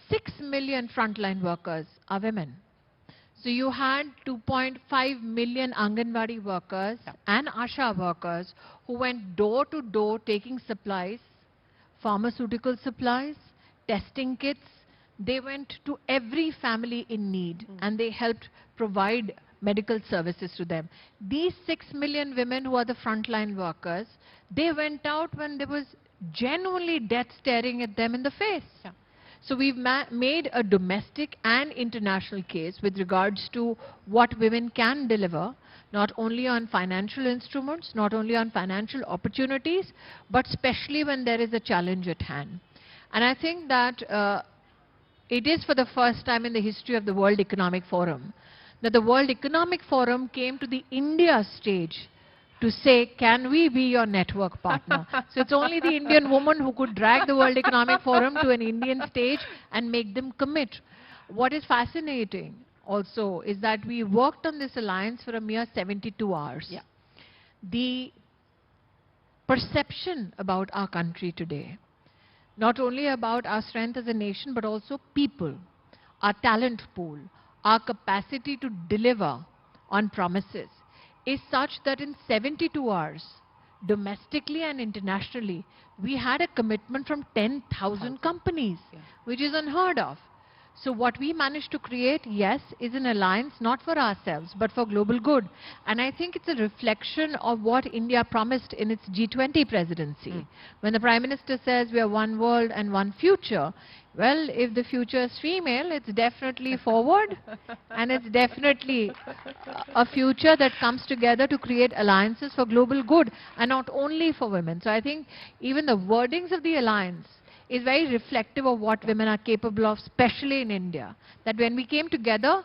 B: 6 million frontline workers are women. So you had 2.5 million Anganwadi workers and Asha workers who went door to door taking supplies, pharmaceutical supplies, testing kits. They went to every family in need and they helped provide medical services to them. These 6 million women who are the frontline workers, they went out when there was genuinely death staring at them in the face. So we've made a domestic and international case with regards to what women can deliver, not only on financial instruments, not only on financial opportunities, but especially when there is a challenge at hand. And I think that it is for the first time in the history of the World Economic Forum that the World Economic Forum came to the India stage to say, can we be your network partner? So it's only the Indian woman who could drag the World Economic Forum to an Indian stage and make them commit. What is fascinating also is that we worked on this alliance for a mere 72 hours. The perception about our country today, not only about our strength as a nation, but also people, our talent pool, our capacity to deliver on promises, is such that in 72 hours, domestically and internationally, we had a commitment from 10,000 companies, which is unheard of. So what we managed to create, yes, is an alliance not for ourselves, but for global good. And I think it's a reflection of what India promised in its G20 presidency. When the Prime Minister says we are one world and one future, well, if the future is female, it's definitely forward and it's definitely a future that comes together to create alliances for global good and not only for women. So I think even the wordings of the alliance is very reflective of what women are capable of, especially in India. That when we came together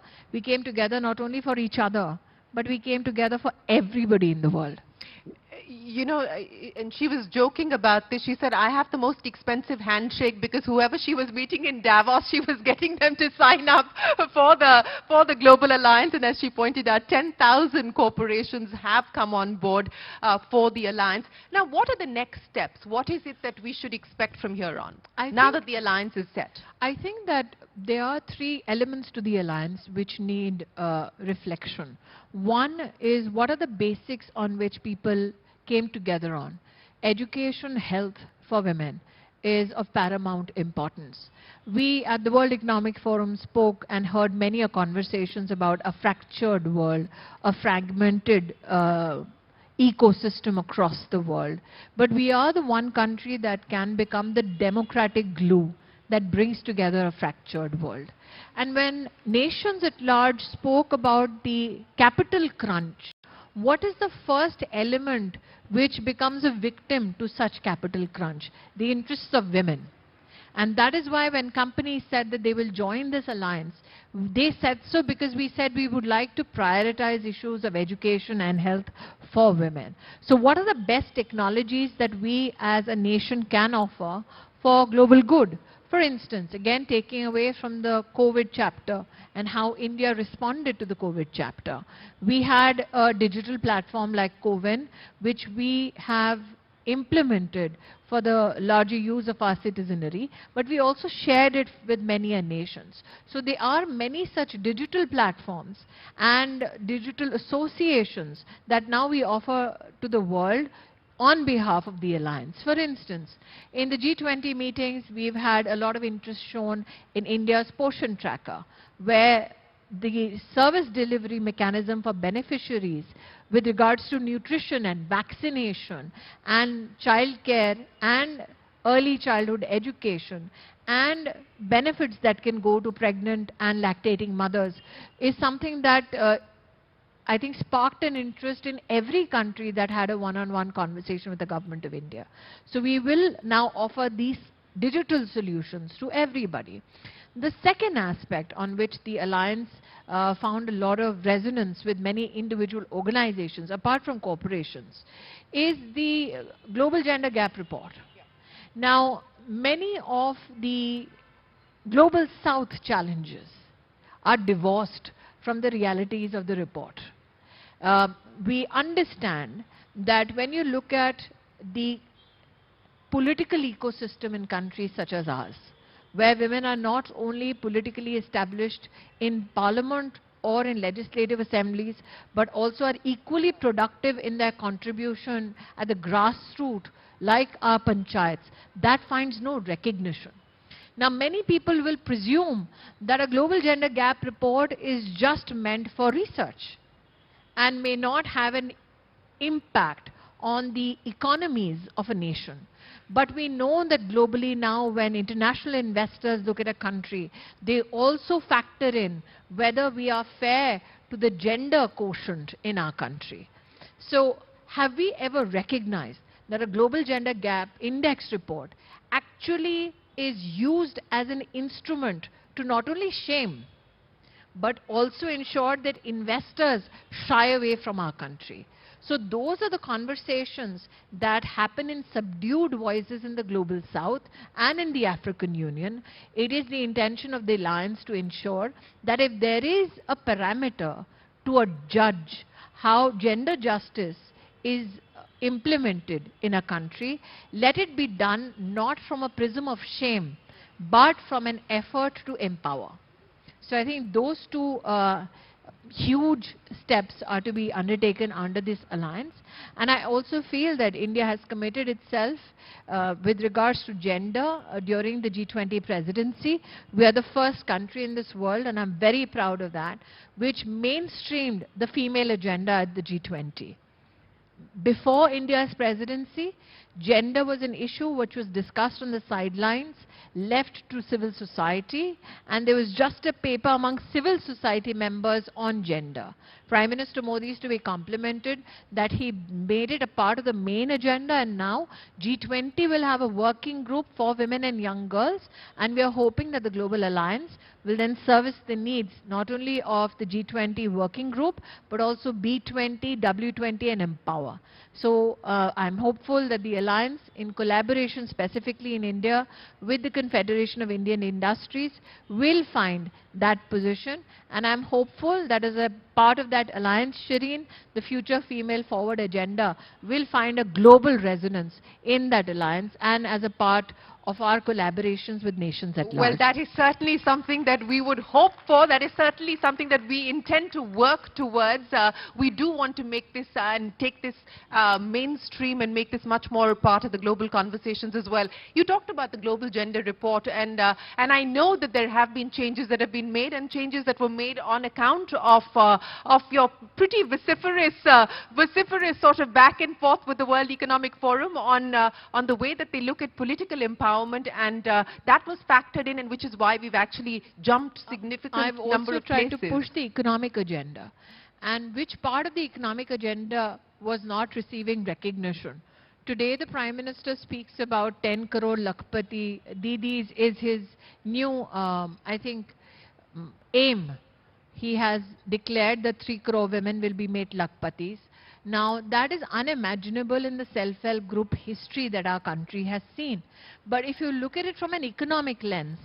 B: not only for each other, but we came together for everybody in the world.
F: You know, and she was joking about this. She said, I have the most expensive handshake because whoever she was meeting in Davos, she was getting them to sign up for the Global Alliance. And as she pointed out, 10,000 corporations have come on board for the alliance. Now, what are the next steps? What is it that we should expect from here on, now that the alliance is set?
B: I think that there are 3 elements to the alliance which need reflection. One is, what are the basics on which people came together on? Education, health for women is of paramount importance. We at the World Economic Forum spoke and heard many conversations about a fractured world, a fragmented ecosystem across the world. But we are the one country that can become the democratic glue that brings together a fractured world. And when nations at large spoke about the capital crunch, what is the first element which becomes a victim to such capital crunch? The interests of women. And that is why when companies said that they will join this alliance, they said so because we said we would like to prioritize issues of education and health for women. So what are the best technologies that we as a nation can offer for global good? For instance, again taking away from the COVID chapter and how India responded to the COVID chapter. We had a digital platform like CoWIN, which we have implemented for the larger use of our citizenry, but we also shared it with many nations. So there are many such digital platforms and digital associations that now we offer to the world on behalf of the alliance. For instance, in the G20 meetings, we've had a lot of interest shown in India's Poshan Tracker, where the service delivery mechanism for beneficiaries with regards to nutrition and vaccination and childcare and early childhood education and benefits that can go to pregnant and lactating mothers is something that I think sparked an interest in every country that had a one-on-one conversation with the government of India. So we will now offer these digital solutions to everybody. The second aspect on which the alliance found a lot of resonance with many individual organizations, apart from corporations, is the Global Gender Gap Report. Now, many of the Global South challenges are divorced from the realities of the report.
I: we understand that when you look at the political ecosystem in countries such as ours, where women are not only politically established in parliament or in legislative assemblies, but also are equally productive in their contribution at the grassroots, like our panchayats, that finds no recognition. Now, many people will presume that a global gender gap report is just meant for research and may not have an impact on the economies of a nation. But we know that globally now, when international investors look at a country, they also factor in whether we are fair to the gender quotient in our country. So, have we ever recognized that a global gender gap index report actually is used as an instrument to not only shame, but also ensure that investors shy away from our country? So those are the conversations that happen in subdued voices in the Global South and in the African Union. It is the intention of the alliance to ensure that if there is a parameter to judge how gender justice is implemented in a country, let it be done not from a prism of shame, but from an effort to empower. So I think those two huge steps are to be undertaken under this alliance. And I also feel that India has committed itself with regards to gender during the G20 presidency. We are the first country in this world, and I'm very proud of that, which mainstreamed the female agenda at the G20. Before India's presidency, gender was an issue which was discussed on the sidelines, left to civil society, and there was just a paper among civil society members on gender. Prime Minister Modi is to be complimented that he made it a part of the main agenda, and now G20 will have a working group for women and young girls, and we are hoping that the Global Alliance will then service the needs not only of the G20 working group, but also B20, W20 and Empower. So I'm hopeful that the alliance, in collaboration specifically in India with the Confederation of Indian Industries, will find that position, and I'm hopeful that as a part of that alliance, Shireen, the Future Female Forward agenda will find a global resonance in that alliance and as a part of our collaborations with nations at large.
B: Well, that is certainly something that we would hope for. That is certainly something that we intend to work towards. We do want to make this and take this mainstream and make this much more a part of the global conversations as well. You talked about the Global Gender Report, and I know that there have been changes that have been made, and changes that were made on account of your pretty vociferous sort of back and forth with the World Economic Forum on the way that they look at political empowerment, and that was factored in, and which is why we've actually jumped significant number of places.
I: I've also tried to push the economic agenda, and which part of the economic agenda was not receiving recognition. Today the Prime Minister speaks about 10 crore Lakpati Didis is his new, I think, aim. He has declared that 3 crore women will be made Lakpatis. Now, that is unimaginable in the self-help group history that our country has seen. But if you look at it from an economic lens,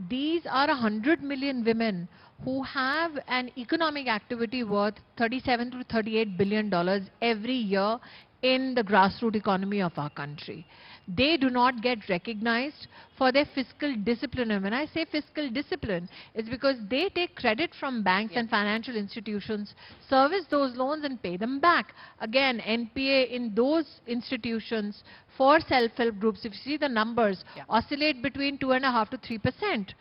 I: these are 100 million women who have an economic activity worth $37 to $38 billion every year in the grassroots economy of our country. They do not get recognized for their fiscal discipline. And when I say fiscal discipline, it's because they take credit from banks and financial institutions, service those loans and pay them back. Again, NPA in those institutions for self-help groups, if you see the numbers, oscillate between 2.5% to 3%.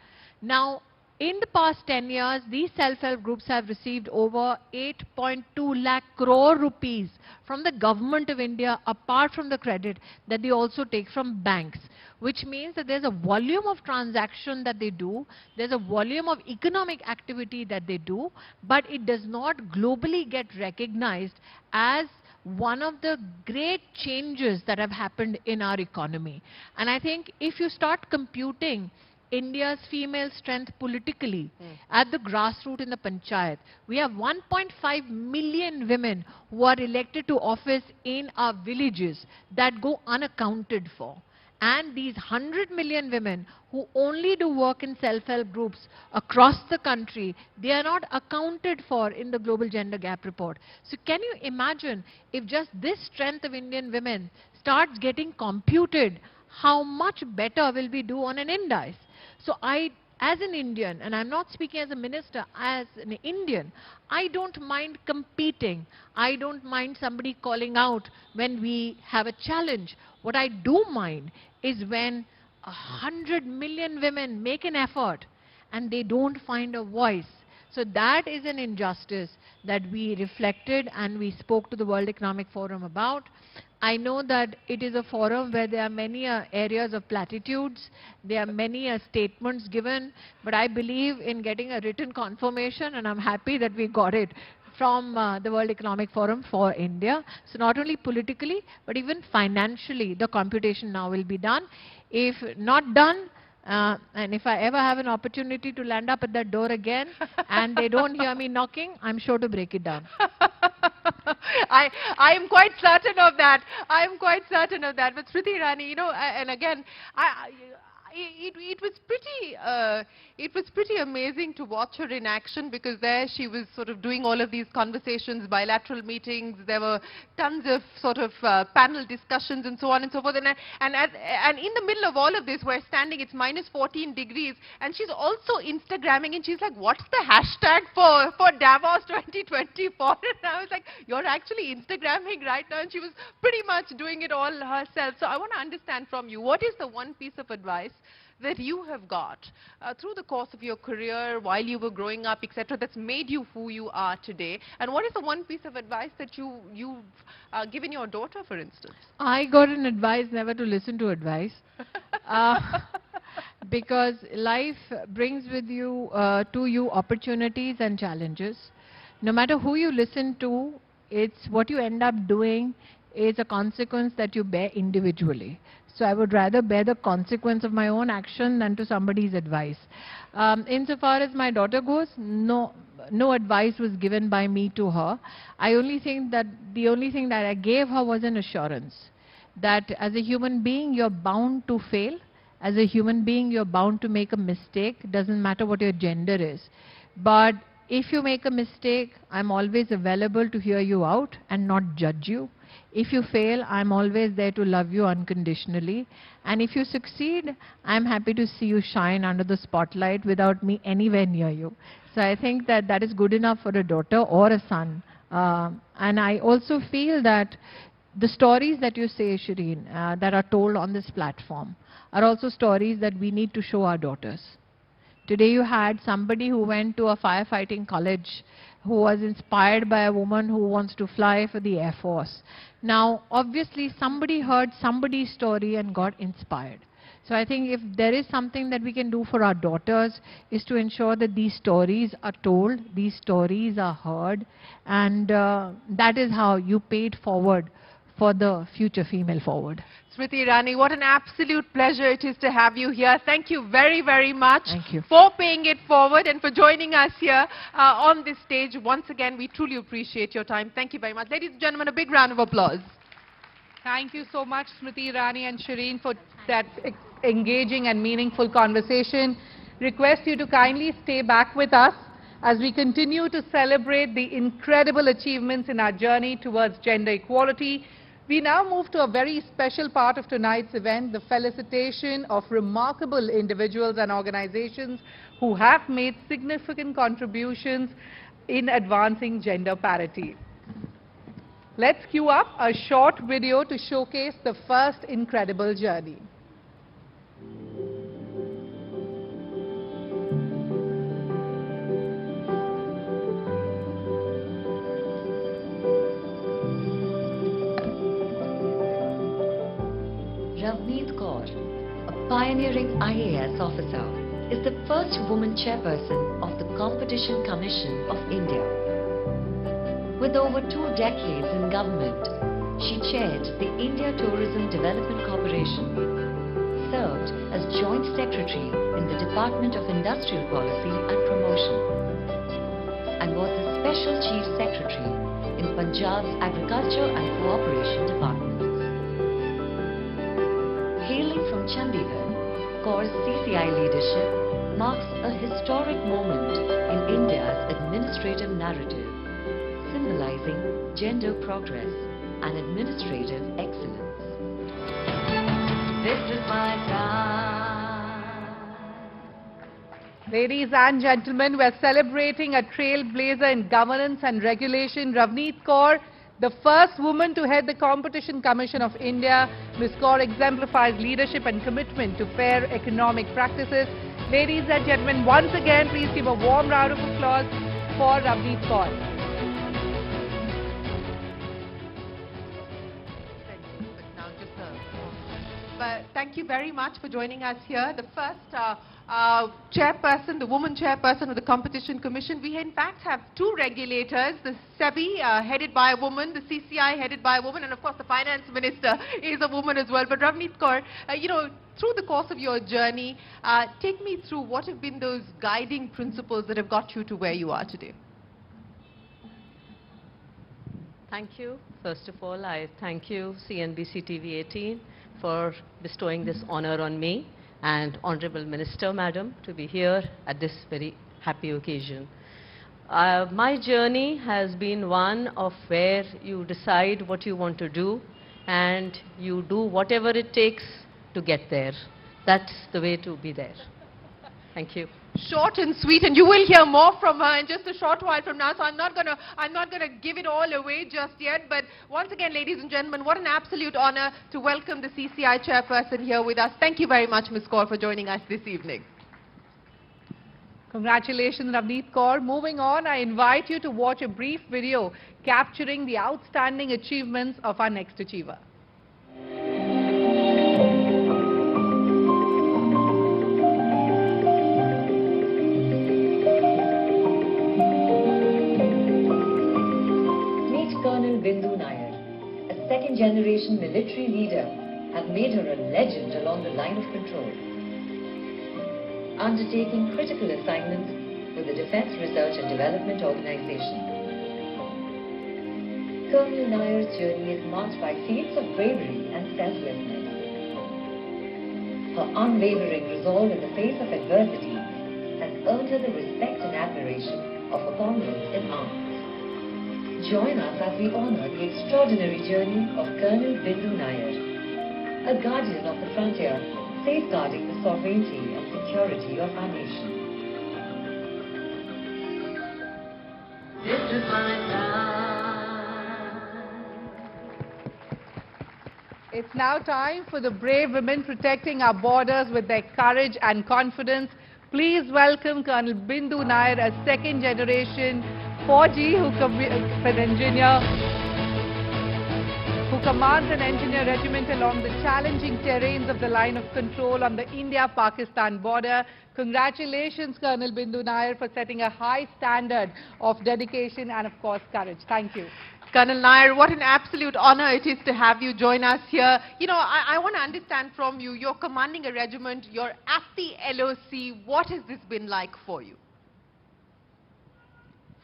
I: Now, in the past 10 years, these self-help groups have received over 8.2 lakh crore rupees from the government of India, apart from the credit that they also take from banks, which means that there's a volume of transaction that they do, there's a volume of economic activity that they do, but it does not globally get recognized as one of the great changes that have happened in our economy. And I think if you start computing India's female strength politically at the grassroots in the panchayat, we have 1.5 million women who are elected to office in our villages that go unaccounted for. And these 100 million women who only do work in self-help groups across the country, they are not accounted for in the Global Gender Gap Report. So can you imagine if just this strength of Indian women starts getting computed, how much better will we do on an indice? So as an Indian, and I'm not speaking as a minister, as an Indian, I don't mind competing. I don't mind somebody calling out when we have a challenge. What I do mind is when 100 million women make an effort and they don't find a voice. So that is an injustice that we reflected and we spoke to the World Economic Forum about. I know that it is a forum where there are many areas of platitudes, there are many statements given, but I believe in getting a written confirmation, and I'm happy that we got it from the World Economic Forum for India. So not only politically, but even financially, the computation now will be done. If not done, and if I ever have an opportunity to land up at that door again and they don't hear me knocking, I'm sure to break it down.
B: I am quite certain of that. I am quite certain of that. But Smriti Irani, you know, and again, it was pretty amazing to watch her in action, because there she was sort of doing all of these conversations, bilateral meetings. There were tons of sort of panel discussions and so on and so forth. And in the middle of all of this, we're standing, it's minus 14 degrees, and she's also Instagramming, and she's like, what's the hashtag for Davos 2024? And I was like, you're actually Instagramming right now? And she was pretty much doing it all herself. So I want to understand from you, what is the one piece of advice that you have got through the course of your career, while you were growing up, etc., that's made you who you are today? And what is the one piece of advice that you've given your daughter, for instance?
I: I got an advice never to listen to advice. Because life brings with you, to you opportunities and challenges. No matter who you listen to, it's what you end up doing is a consequence that you bear individually. So I would rather bear the consequence of my own action than to somebody's advice. Insofar as my daughter goes, no advice was given by me to her. I only think that the only thing that I gave her was an assurance that as a human being, you're bound to fail. As a human being, you're bound to make a mistake. Doesn't matter what your gender is. But if you make a mistake, I'm always available to hear you out and not judge you. If you fail, I'm always there to love you unconditionally. And if you succeed, I'm happy to see you shine under the spotlight without me anywhere near you. So I think that that is good enough for a daughter or a son. And I also feel that the stories that you say, Shireen, that are told on this platform are also stories that we need to show our daughters. Today you had somebody who went to a firefighting college, who was inspired by a woman who wants to fly for the Air Force. Now, obviously, somebody heard somebody's story and got inspired. So I think if there is something that we can do for our daughters, is to ensure that these stories are told, these stories are heard, and that is how you pay it forward for the future female forward.
B: Smriti Irani, what an absolute pleasure it is to have you here. Thank you very, very much
I: for
B: paying it forward and for joining us here on this stage. Once again, we truly appreciate your time. Thank you very much. Ladies and gentlemen, a big round of applause.
A: Thank you so much, Smriti Irani and Shireen, for that engaging and meaningful conversation. Request you to kindly stay back with us as we continue to celebrate the incredible achievements in our journey towards gender equality. We now move to a very special part of tonight's event, the felicitation of remarkable individuals and organizations who have made significant contributions in advancing gender parity. Let's cue up a short video to showcase the first incredible journey.
E: Ravneet Kaur, a pioneering IAS officer, is the first woman chairperson of the Competition Commission of India. With over 2 decades in government, she chaired the India Tourism Development Corporation, served as Joint Secretary in the Department of Industrial Policy and Promotion, and was the Special Chief Secretary in Punjab's Agriculture and Cooperation Department. Hailing from Chandigarh, Kaur's CCI leadership marks a historic moment in India's administrative narrative, symbolizing gender progress and administrative excellence. This is my time.
A: Ladies and gentlemen, we're celebrating a trailblazer in governance and regulation, Ravneet Kaur, the first woman to head the Competition Commission of India. Ms. Kaur exemplifies leadership and commitment to fair economic practices. Ladies and gentlemen, once again, please give a warm round of applause for Ravneet Kaur.
B: But thank you very much for joining us here. The first chairperson, the woman chairperson of the Competition Commission. We in fact have two regulators, the SEBI headed by a woman, the CCI headed by a woman, and of course the finance minister is a woman as well. But Ravneet Kaur, through the course of your journey, take me through what have been those guiding principles that have got you to where you are today.
J: Thank you. First of all, I thank you CNBC-TV18 for bestowing this honor on me and Honorable Minister, Madam, to be here at this very happy occasion. My journey has been one of where you decide what you want to do and you do whatever it takes to get there. That's the way to be there. Thank you.
B: Short and sweet, and you will hear more from her in just a short while from now, so I'm not gonna give it all away just yet. But once again, ladies and gentlemen, what an absolute honor to welcome the CCI chairperson here with us. Thank you very much, Ms. Kaur, for joining us this evening.
A: Congratulations, Ravneet Kaur. Moving on, I invite you to watch a brief video capturing the outstanding achievements of our next achiever.
E: Bindu, a second-generation military leader, have made her a legend along the line of control. Undertaking critical assignments with the Defence Research and Development Organization. Colonel Nair's journey is marked by feats of bravery and selflessness. Her unwavering resolve in the face of adversity has earned her the respect and admiration of her comrades in arms. Join us as we honor the extraordinary journey of Colonel Bindu Nair, a guardian of the frontier, safeguarding the sovereignty and security of our nation. This is my time.
A: It's now time for the brave women protecting our borders with their courage and confidence. Please welcome Colonel Bindu Nair, a second-generation 4G who commands an engineer regiment along the challenging terrains of the line of control on the India-Pakistan border. Congratulations, Colonel Bindu Nair, for setting a high standard of dedication and, of course, courage. Thank you.
B: Colonel Nair, what an absolute honor it is to have you join us here. I want to understand from you, you're commanding a regiment, you're at the LOC. What has this been like for you?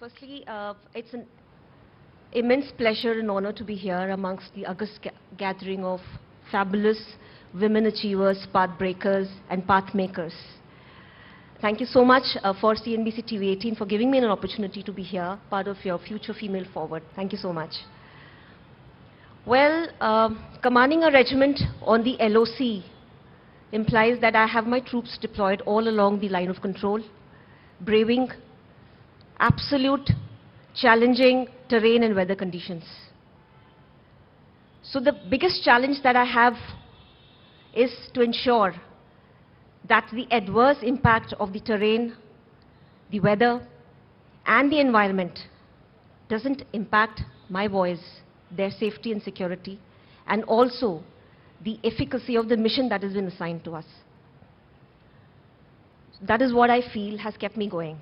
K: Firstly, it's an immense pleasure and honor to be here amongst the august gathering of fabulous women achievers, path breakers and path makers. Thank you so much for CNBC-TV18 for giving me an opportunity to be here, part of your Future Female Forward. Thank you so much. Well, commanding a regiment on the LOC implies that I have my troops deployed all along the line of control, braving absolute challenging terrain and weather conditions. So the biggest challenge that I have is to ensure that the adverse impact of the terrain, the weather and the environment doesn't impact my boys, their safety and security, and also the efficacy of the mission that has been assigned to us. That is what I feel has kept me going.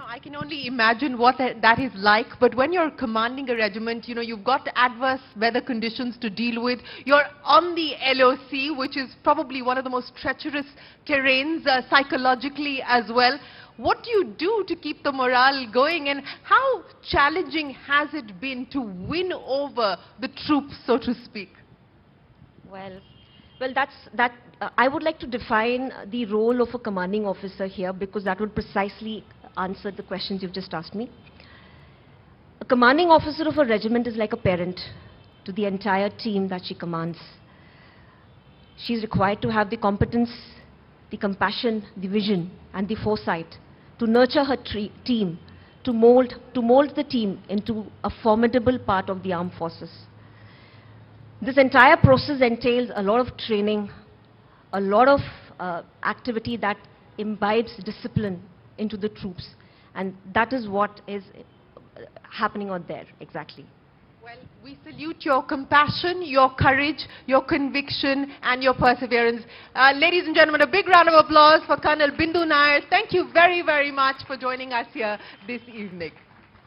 B: I can only imagine what that is like, but when you're commanding a regiment, you've got adverse weather conditions to deal with. You're on the LOC, which is probably one of the most treacherous terrains psychologically as well. What do you do to keep the morale going, and how challenging has it been to win over the troops, so to speak?
K: Well, Well, I would like to define the role of a commanding officer here, because that would precisely answer the questions you've just asked me. A commanding officer of a regiment is like a parent to the entire team that she commands. She's required to have the competence, the compassion, the vision, and the foresight to nurture her team, to mold the team into a formidable part of the armed forces. This entire process entails a lot of training, a lot of activity that imbibes discipline into the troops, and that is what is happening out there exactly.
B: Well, we salute your compassion, your courage, your conviction, and your perseverance. Ladies and gentlemen, a big round of applause for Colonel Bindu Nair. Thank you very, very much for joining us here this evening.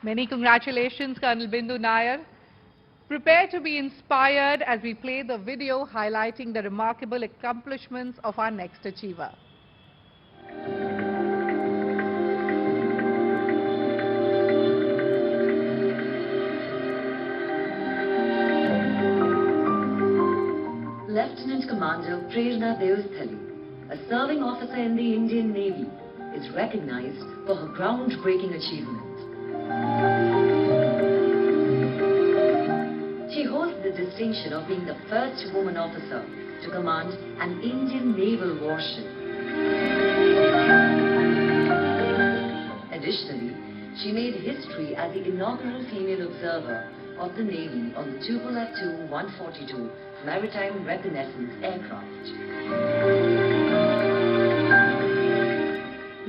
A: Many congratulations, Colonel Bindu Nair. Prepare to be inspired as we play the video highlighting the remarkable accomplishments of our next achiever.
E: Lieutenant Commander Prerna Devasthali, a serving officer in the Indian Navy, is recognized for her groundbreaking achievement. She holds the distinction of being the first woman officer to command an Indian naval warship. Additionally, she made history as the inaugural female observer of the Navy on the Tupolev Tu-142 maritime reconnaissance aircraft.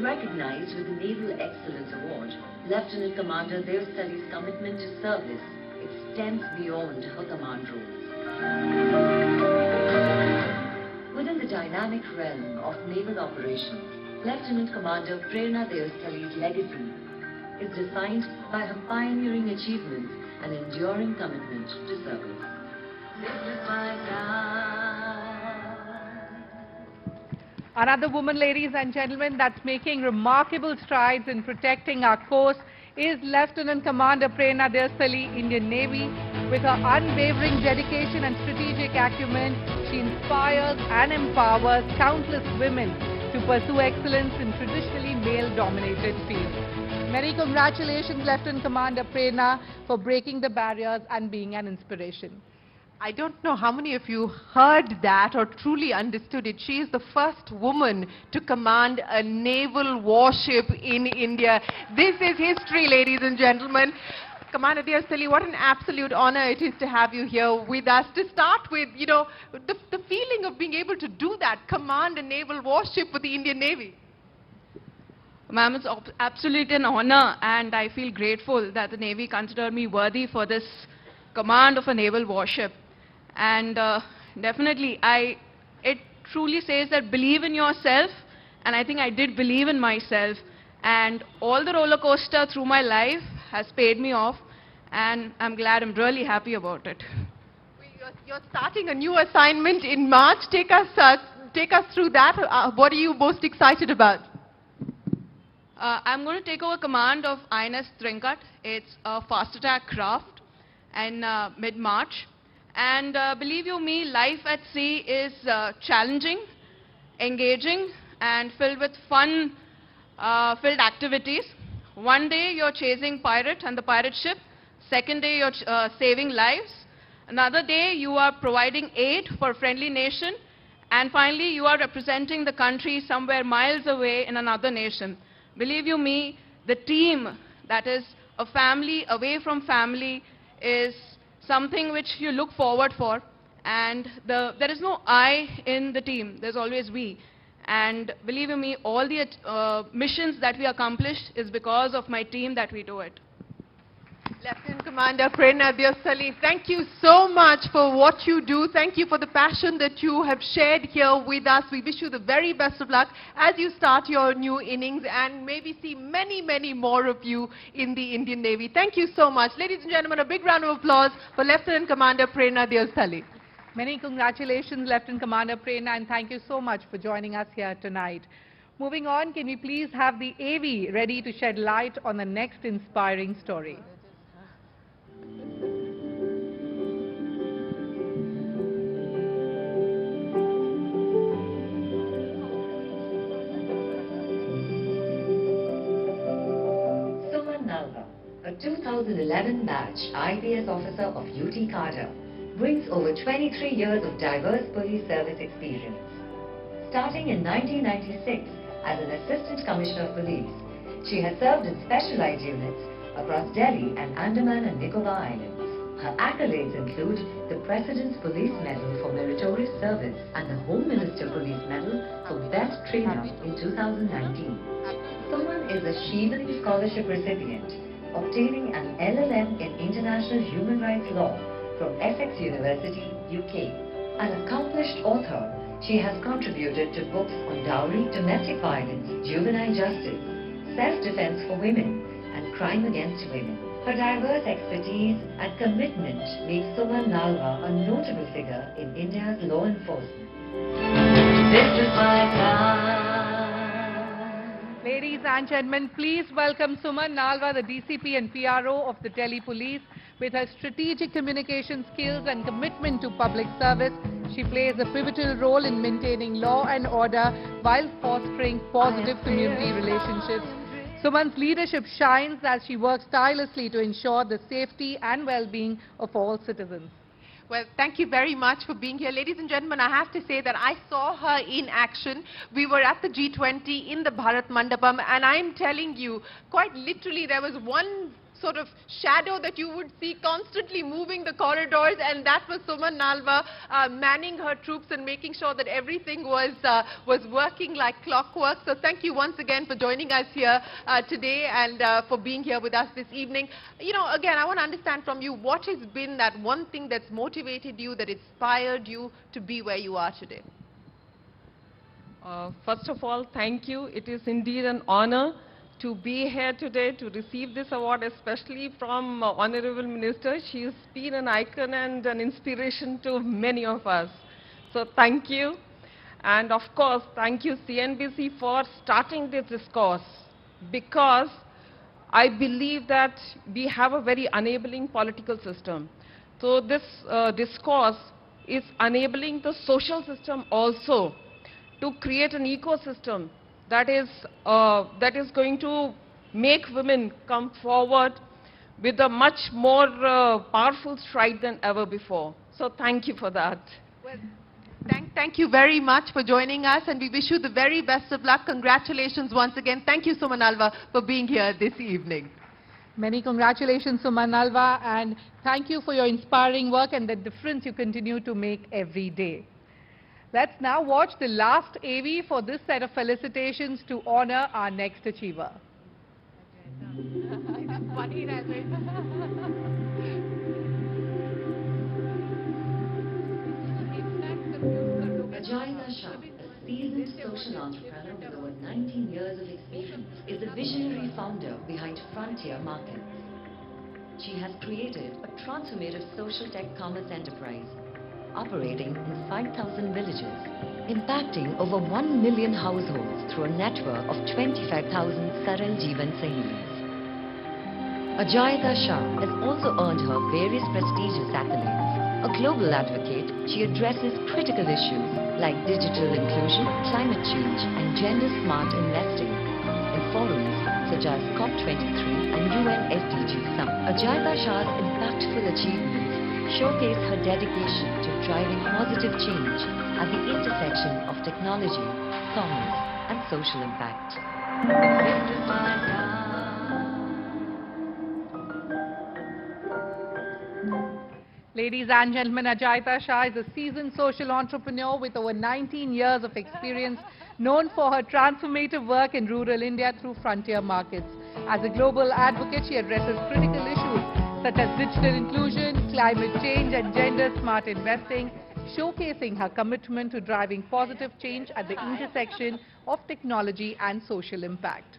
E: Recognized with the Naval Excellence Award, Lieutenant Commander Devasthali's commitment to service extends beyond her command roles. Within the dynamic realm of naval operations, Lieutenant Commander Prerna Devasthali's legacy is defined by her pioneering achievements and enduring commitment to service. This is my
A: Another woman, ladies and gentlemen, that's making remarkable strides in protecting our coast is Lieutenant Commander Prerna Devasthali, Indian Navy. With her unwavering dedication and strategic acumen, she inspires and empowers countless women to pursue excellence in traditionally male-dominated fields. Many congratulations, Lieutenant Commander Prerna, for breaking the barriers and being an inspiration.
B: I don't know how many of you heard that or truly understood it. She is the first woman to command a naval warship in India. This is history, ladies and gentlemen. Commander Devasthali, what an absolute honor it is to have you here with us. To start with, you know, the feeling of being able to do that, command a naval warship for the Indian Navy.
L: Ma'am, it's absolutely an honor, and I feel grateful that the Navy considered me worthy for this command of a naval warship. And definitely, it truly says that believe in yourself, and I think I did believe in myself. And all the roller coaster through my life has paid me off, and I'm glad, I'm really happy about it.
B: You're starting a new assignment in March. Take us through that. What are you most excited about?
L: I'm going to take over command of INS Trincut. It's a fast attack craft in mid-March. And believe you me, life at sea is challenging, engaging, and filled with fun-filled activities. One day you're chasing pirate and the pirate ship. Second day you're saving lives. Another day you are providing aid for a friendly nation. And finally you are representing the country somewhere miles away in another nation. Believe you me, the team, that is a family away from family, is something which you look forward for, and there is no I in the team, there's always we. And believe you me, all the missions that we accomplish is because of my team that we do it.
B: Lieutenant Commander Prerna Devasthali, thank you so much for what you do. Thank you for the passion that you have shared here with us. We wish you the very best of luck as you start your new innings and maybe see many, many more of you in the Indian Navy. Thank you so much. Ladies and gentlemen, a big round of applause for Lieutenant Commander Prerna Devasthali.
A: Many congratulations, Lieutenant Commander Prerna, and thank you so much for joining us here tonight. Moving on, can we please have the AV ready to shed light on the next inspiring story?
E: 2011 batch IPS officer of UT Carter, brings over 23 years of diverse police service experience. Starting in 1996 as an Assistant Commissioner of Police, she has served in specialized units across Delhi and Andaman and Nicobar Islands. Her accolades include the President's Police Medal for Meritorious Service and the Home Minister Police Medal for Best Trainer in 2019. Suman is a Shivani Scholarship recipient, obtaining an LLM in International Human Rights Law from Essex University, UK. An accomplished author, she has contributed to books on dowry, domestic violence, juvenile justice, self-defense for women, and crime against women. Her diverse expertise and commitment make Suman Nalva a notable figure in India's law enforcement. This is my time.
A: Ladies and gentlemen, please welcome Suman Nalva, the DCP and PRO of the Delhi Police. With her strategic communication skills and commitment to public service, she plays a pivotal role in maintaining law and order while fostering positive community relationships. Suman's leadership shines as she works tirelessly to ensure the safety and well-being of all citizens.
B: Well, thank you very much for being here. Ladies and gentlemen, I have to say that I saw her in action. We were at the G20 in the Bharat Mandapam, and I'm telling you, quite literally, there was one sort of shadow that you would see constantly moving the corridors, and that was Suman Nalva manning her troops and making sure that everything was working like clockwork. So thank you once again for joining us here today and for being here with us this evening. You know, again, I want to understand from you, what has been that one thing that's motivated you, that inspired you to be where you are today?
M: First of all, thank you. It is indeed an honor to be here today to receive this award, especially from Honorable Minister. She has been an icon and an inspiration to many of us. So thank you. And of course, thank you CNBC for starting this discourse, because I believe that we have a very enabling political system. So this discourse is enabling the social system also to create an ecosystem that is going to make women come forward with a much more powerful stride than ever before. So thank you for that.
B: Well, thank you very much for joining us, and we wish you the very best of luck. Congratulations once again. Thank you, Suman Nalva, for being here this evening.
A: Many congratulations, Suman Nalva, and thank you for your inspiring work and the difference you continue to make every day. Let's now watch the last AV for this set of felicitations to honor our next achiever.
E: Aaya Sha, a seasoned social entrepreneur with over 19 years of experience, is the visionary founder behind Frontier Markets. She has created a transformative social tech commerce enterprise operating in 5,000 villages, impacting over 1 million households through a network of 25,000 Saral Jeevan Sahelis. Aaya Sha has also earned her various prestigious accolades. A global advocate, she addresses critical issues like digital inclusion, climate change, and gender-smart investing in forums such as COP23 and UN SDG Summit. Aaya Sha's impactful achievements showcase her dedication to driving positive change at the intersection of technology, commerce, and social impact.
A: Ladies and gentlemen, Aaya Sha is a seasoned social entrepreneur with over 19 years of experience, known for her transformative work in rural India through Frontier Markets. As a global advocate, she addresses critical issues such as digital inclusion, climate change, and gender-smart investing, showcasing her commitment to driving positive change at the intersection of technology and social impact.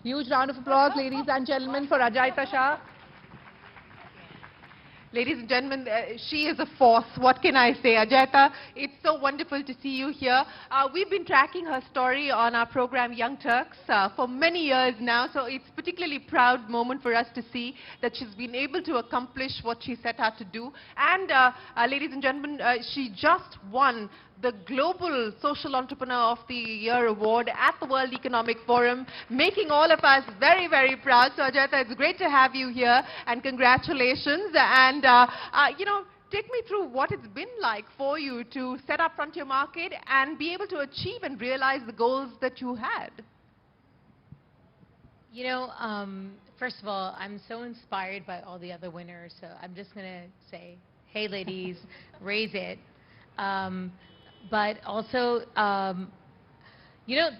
A: Huge round of applause, ladies and gentlemen, for Aaya Sha.
B: Ladies and gentlemen, she is a force. What can I say? Aaya, it's so wonderful to see you here. We've been tracking her story on our program Young Turks for many years now, so it's a particularly proud moment for us to see that she's been able to accomplish what she set out to do. And ladies and gentlemen, she just won the Global Social Entrepreneur of the Year award at the World Economic Forum, making all of us very, very proud. So Ajayata, it's great to have you here, and congratulations. And, you know, take me through what it's been like for you to set up Frontier Market and be able to achieve and realize the goals that you had.
F: You know, first of all, I'm so inspired by all the other winners, so I'm just going to say, hey, ladies, raise it. But also, you know,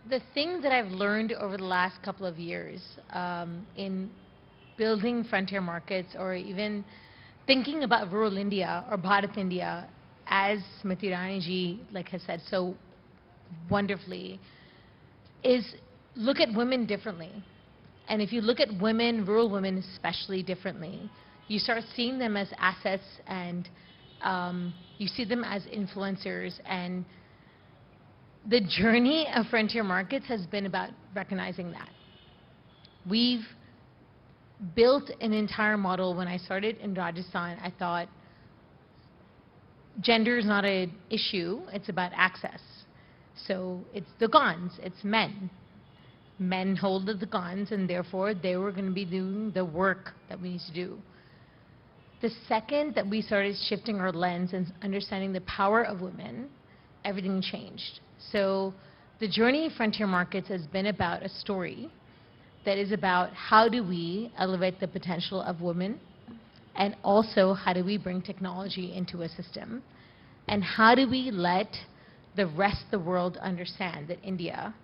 F: the thing that I've learned over the last couple of years in building frontier markets, or even thinking about rural India or Bharat India, as Smriti Irani ji has said so wonderfully, is look at women differently. And if you look at women, rural women especially, differently, you start seeing them as assets, and you see them as influencers. And the journey of frontier markets has been about recognizing that. We've built an entire model. When I started in Rajasthan, I thought gender is not an issue, it's about access. So it's the guns, it's men. Men hold the guns, and therefore they were going to be doing the work that we need to do. The second that we started shifting our lens and understanding the power of women, everything changed. So the journey of frontier markets has been about a story that is about how do we elevate the potential of women, and also how do we bring technology into a system, and how do we let the rest of the world understand that India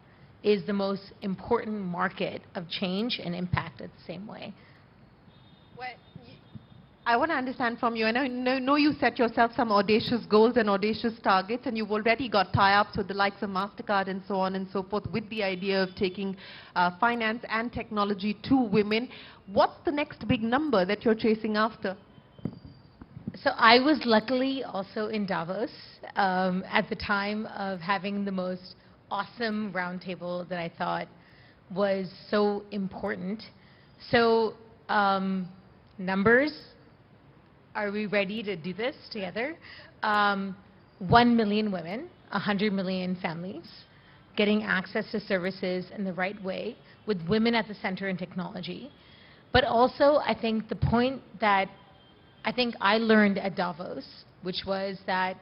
F: is the most important market of change and impact at the same way.
B: Well, I want to understand from you, and I know you set yourself some audacious goals and audacious targets, and you've already got tie-ups with the likes of MasterCard and so on and so forth, with the idea of taking finance and technology to women. What's the next big number that you're chasing after?
F: So I was luckily also in Davos at the time of having the most awesome roundtable that I thought was so important. So numbers, are we ready to do this together? 1 million women, 100 million families, getting access to services in the right way, with women at the center in technology. But also, I think the point that I think I learned at Davos, which was that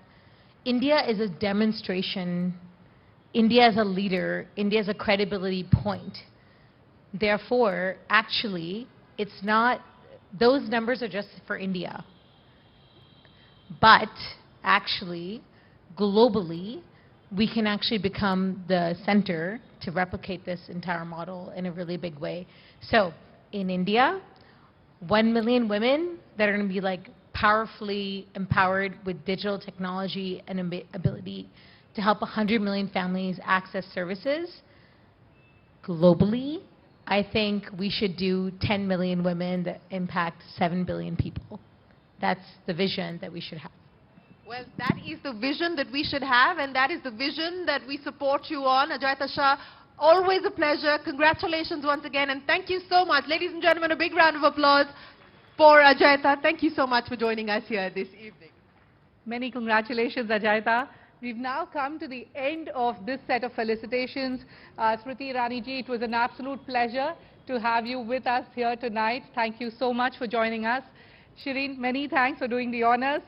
F: India is a demonstration. India is a leader. India is a credibility point. Therefore, actually, it's not, those numbers are just for India. But actually, globally, we can actually become the center to replicate this entire model in a really big way. So in India, 1 million women that are going to be like powerfully empowered with digital technology and ability to help 100 million families access services. Globally, I think we should do 10 million women that impact 7 billion people. That's the vision that we should have.
B: Well, that is the vision that we should have, and that is the vision that we support you on. Ajayata Shah, always a pleasure. Congratulations once again, and thank you so much. Ladies and gentlemen, a big round of applause for Ajayata. Thank you so much for joining us here this evening.
A: Many congratulations, Ajayata. We've now come to the end of this set of felicitations. Smriti Irani ji, it was an absolute pleasure to have you with us here tonight. Thank you so much for joining us. Shireen, many thanks for doing the honors.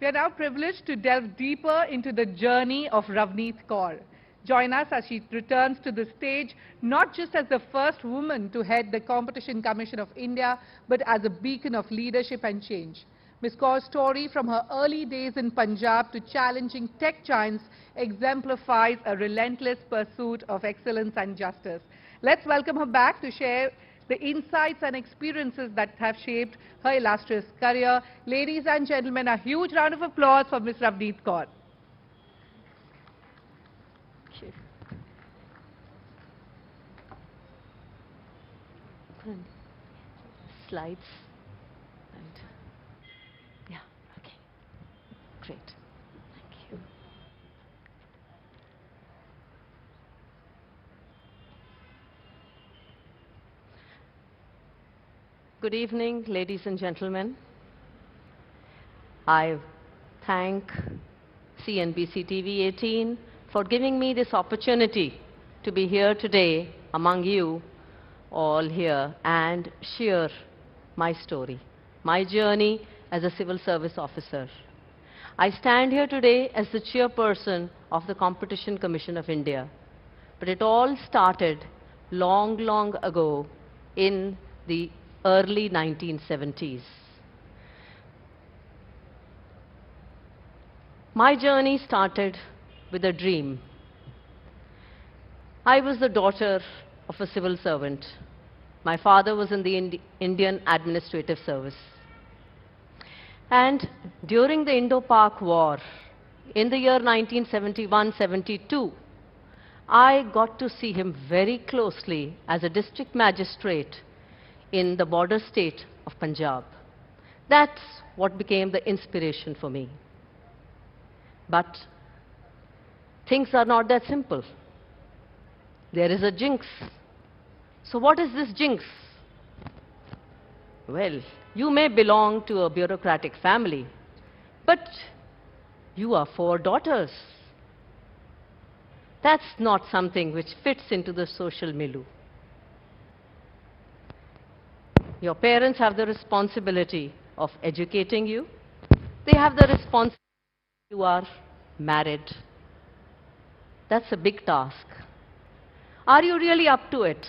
A: We are now privileged to delve deeper into the journey of Ravneet Kaur. Join us as she returns to the stage, not just as the first woman to head the Competition Commission of India, but as a beacon of leadership and change. Ms. Kaur's story from her early days in Punjab to challenging tech giants exemplifies a relentless pursuit of excellence and justice. Let's welcome her back to share the insights and experiences that have shaped her illustrious career. Ladies and gentlemen, a huge round of applause for Ms. Ravneet Kaur.
J: Slides. And yeah, okay. Great. Thank you. Good evening, ladies and gentlemen. I thank CNBC-TV18 for giving me this opportunity to be here today among you all here and share my story, my journey as a civil service officer. I stand here today as the chairperson of the Competition Commission of India. But it all started long, long ago in the early 1970s. My journey started with a dream. I was the daughter of a civil servant. My father was in the Indian Administrative Service. And during the Indo-Pak War, in the year 1971-72, I got to see him very closely as a district magistrate in the border state of Punjab. That's what became the inspiration for me. But things are not that simple. There is a jinx. So what is this jinx? Well, you may belong to a bureaucratic family, but you are 4 daughters. That's not something which fits into the social milieu. Your parents have the responsibility of educating you. They have the responsibility you are married. That's a big task. Are you really up to it?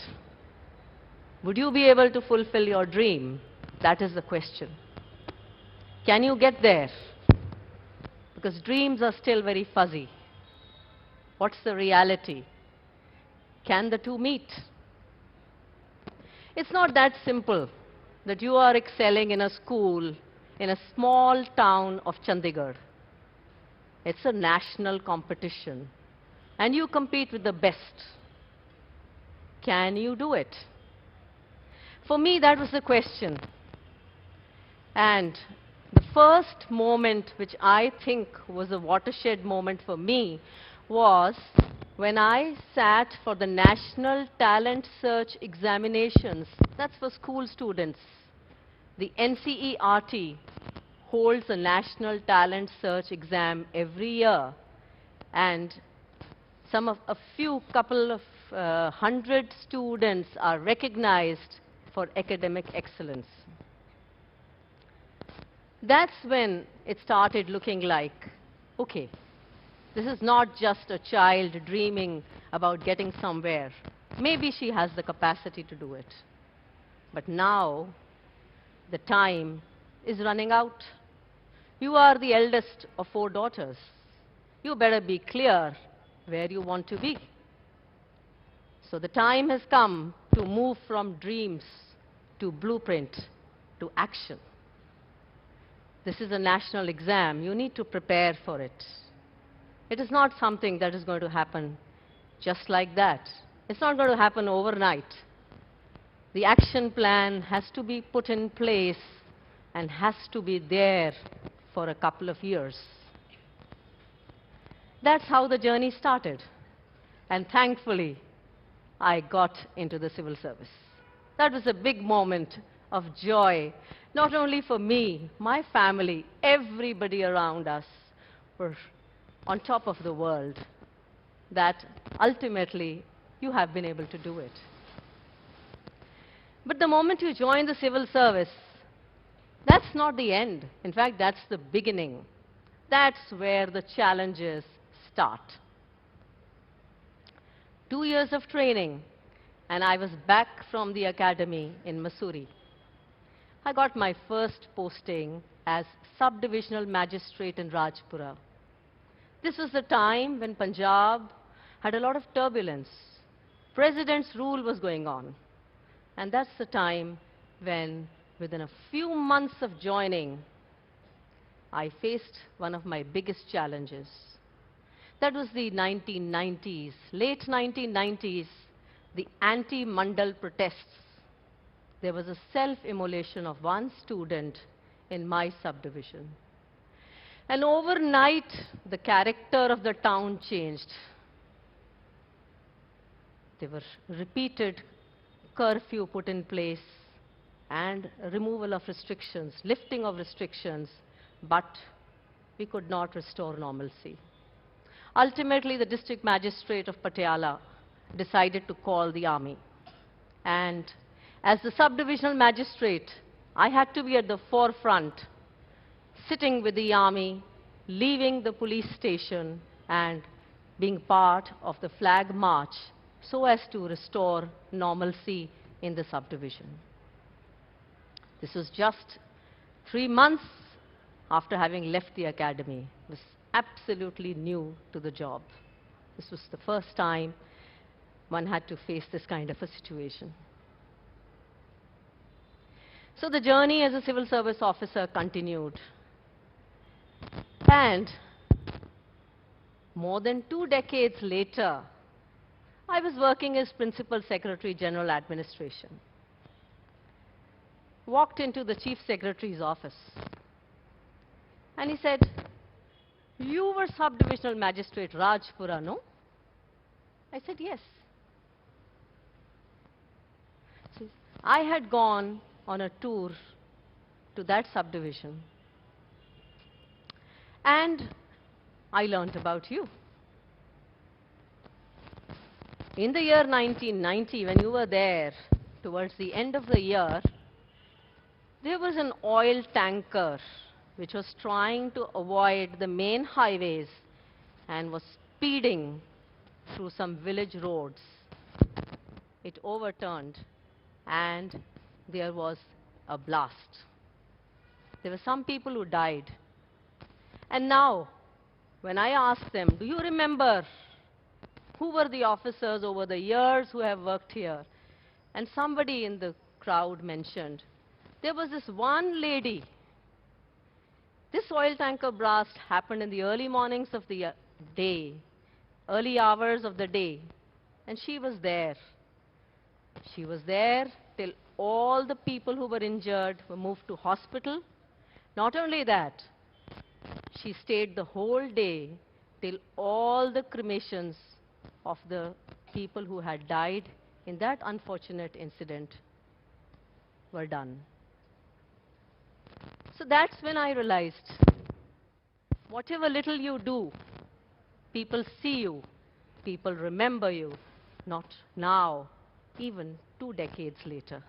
J: Would you be able to fulfill your dream? That is the question. Can you get there? Because dreams are still very fuzzy. What's the reality? Can the two meet? It's not that simple that you are excelling in a school in a small town of Chandigarh. It's a national competition, and you compete with the best. Can you do it? For me, that was the question. And the first moment which I think was a watershed moment for me was when I sat for the National Talent Search Examinations. That's for school students. The NCERT holds a National Talent Search exam every year. And a few couple of 100 students are recognized for academic excellence. That's when it started looking like, okay, this is not just a child dreaming about getting somewhere. Maybe she has the capacity to do it. But now, the time is running out. You are the eldest of 4 daughters. You better be clear where you want to be. So the time has come to move from dreams to blueprint to action. This is a national exam. You need to prepare for it. It is not something that is going to happen just like that. It's not going to happen overnight. The action plan has to be put in place and has to be there for a couple of years. That's how the journey started. And thankfully, I got into the civil service. That was a big moment of joy, not only for me, my family, everybody around us were on top of the world, that ultimately you have been able to do it. But the moment you join the civil service, that's not the end. In fact, that's the beginning. That's where the challenges start. 2 years of training, and I was back from the academy in Mussoorie. I got my first posting as sub-divisional magistrate in Rajpura. This was the time when Punjab had a lot of turbulence. President's rule was going on. And that's the time when, within a few months of joining, I faced one of my biggest challenges. That was the 1990s, late 1990s, the anti-Mandal protests. There was a self-immolation of one student in my subdivision. And overnight, the character of the town changed. There were repeated curfew put in place and removal of restrictions, lifting of restrictions, but we could not restore normalcy. Ultimately, the district magistrate of Patiala decided to call the army. And as the subdivisional magistrate, I had to be at the forefront, sitting with the army, leaving the police station, and being part of the flag march so as to restore normalcy in the subdivision. This was just 3 months after having left the academy. I was absolutely new to the job. This was the first time one had to face this kind of a situation. So the journey as a civil service officer continued. And more than 2 decades later, I was working as Principal Secretary General Administration. Walked into the Chief Secretary's office. And he said, "You were Subdivisional Magistrate Rajpura, no?" I said, "Yes." So I had gone on a tour to that subdivision. And I learnt about you. In the year 1990, when you were there, towards the end of the year, there was an oil tanker which was trying to avoid the main highways and was speeding through some village roads. It overturned and there was a blast. There were some people who died. And now, when I asked them, "Do you remember who were the officers over the years who have worked here?" And somebody in the crowd mentioned, there was this one lady. This oil tanker blast happened in the early mornings of the day, early hours of the day, and she was there. She was there till all the people who were injured were moved to hospital. Not only that, she stayed the whole day till all the cremations of the people who had died in that unfortunate incident were done. So that's when I realized, whatever little you do, people see you, people remember you, not now, even 2 decades later.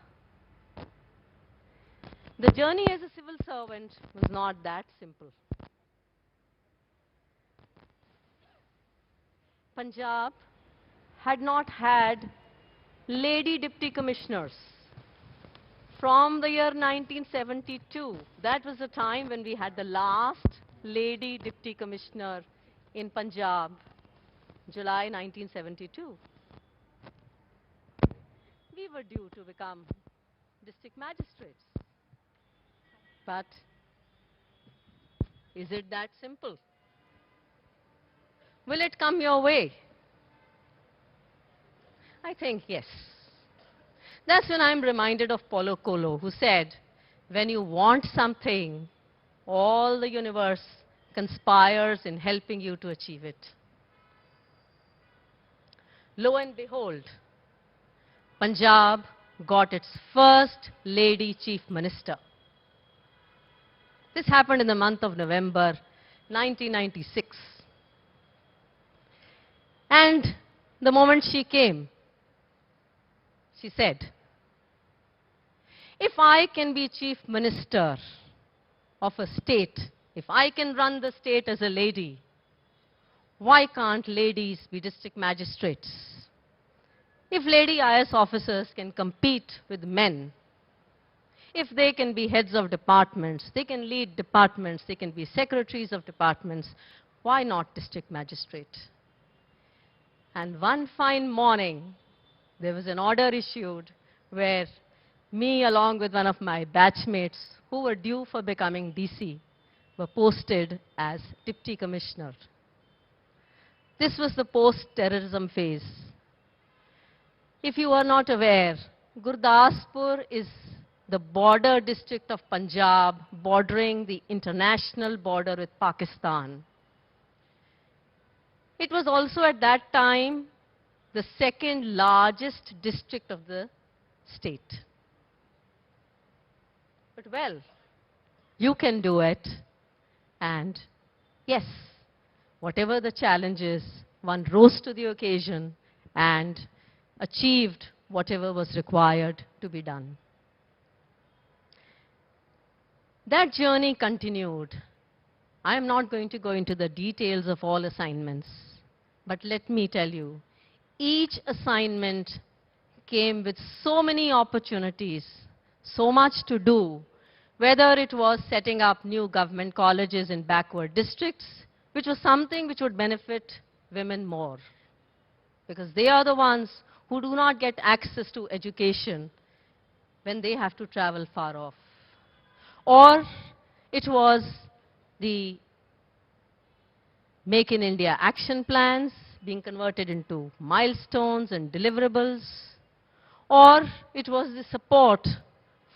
J: The journey as a civil servant was not that simple. Punjab had not had lady deputy commissioners from the year 1972. That was the time when we had the last lady deputy commissioner in Punjab, July 1972. We were due to become district magistrates. But is it that simple? Will it come your way? I think yes. That's when I'm reminded of Paulo Coelho, who said, when you want something, all the universe conspires in helping you to achieve it. Lo and behold, Punjab got its first lady chief minister. This happened in the month of November 1996. And the moment she came, she said, "If I can be chief minister of a state, if I can run the state as a lady, why can't ladies be district magistrates? If lady IS officers can compete with men, if they can be heads of departments, they can lead departments, they can be secretaries of departments, why not district magistrate?" And one fine morning, there was an order issued where me, along with one of my batchmates who were due for becoming DC, were posted as deputy commissioner. This was the post-terrorism phase. If you are not aware, Gurdaspur is the border district of Punjab, bordering the international border with Pakistan. It was also at that time the second largest district of the state. But well, you can do it, and Yes, whatever the challenges, one rose to the occasion and achieved whatever was required to be done. That journey continued. I am not going to go into the details of all assignments, but let me tell you, each assignment came with so many opportunities, so much to do, whether it was setting up new government colleges in backward districts, which was something which would benefit women more, because they are the ones who do not get access to education when they have to travel far off. Or it was the Make in India action plans being converted into milestones and deliverables, or it was the support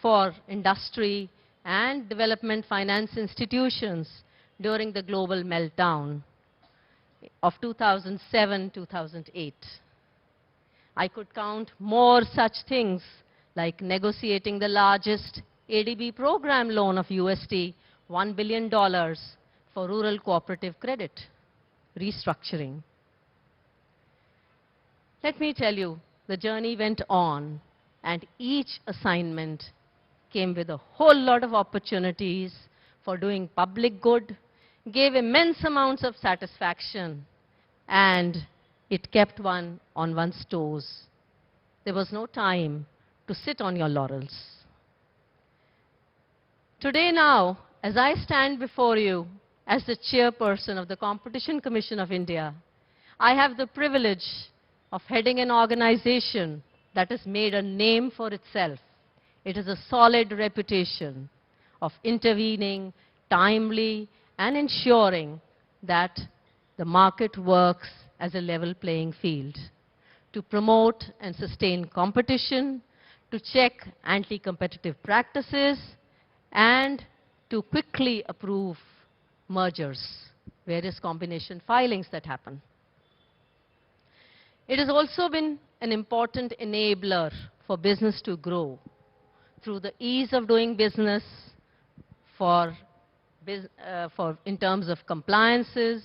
J: for industry and development finance institutions during the global meltdown of 2007-2008. I could count more such things like negotiating the largest ADB program loan of USD $1 billion for rural cooperative credit restructuring. Let me tell you, the journey went on, and each assignment came with a whole lot of opportunities for doing public good, gave immense amounts of satisfaction, and it kept one on one's toes. There was no time to sit on your laurels. Today now, as I stand before you as the chairperson of the Competition Commission of India, I have the privilege of heading an organization that has made a name for itself. It has a solid reputation of intervening timely and ensuring that the market works as a level playing field, to promote and sustain competition, to check anti-competitive practices, and to quickly approve mergers, various combination filings that happen. It has also been an important enabler for business to grow through the ease of doing business in terms of compliances,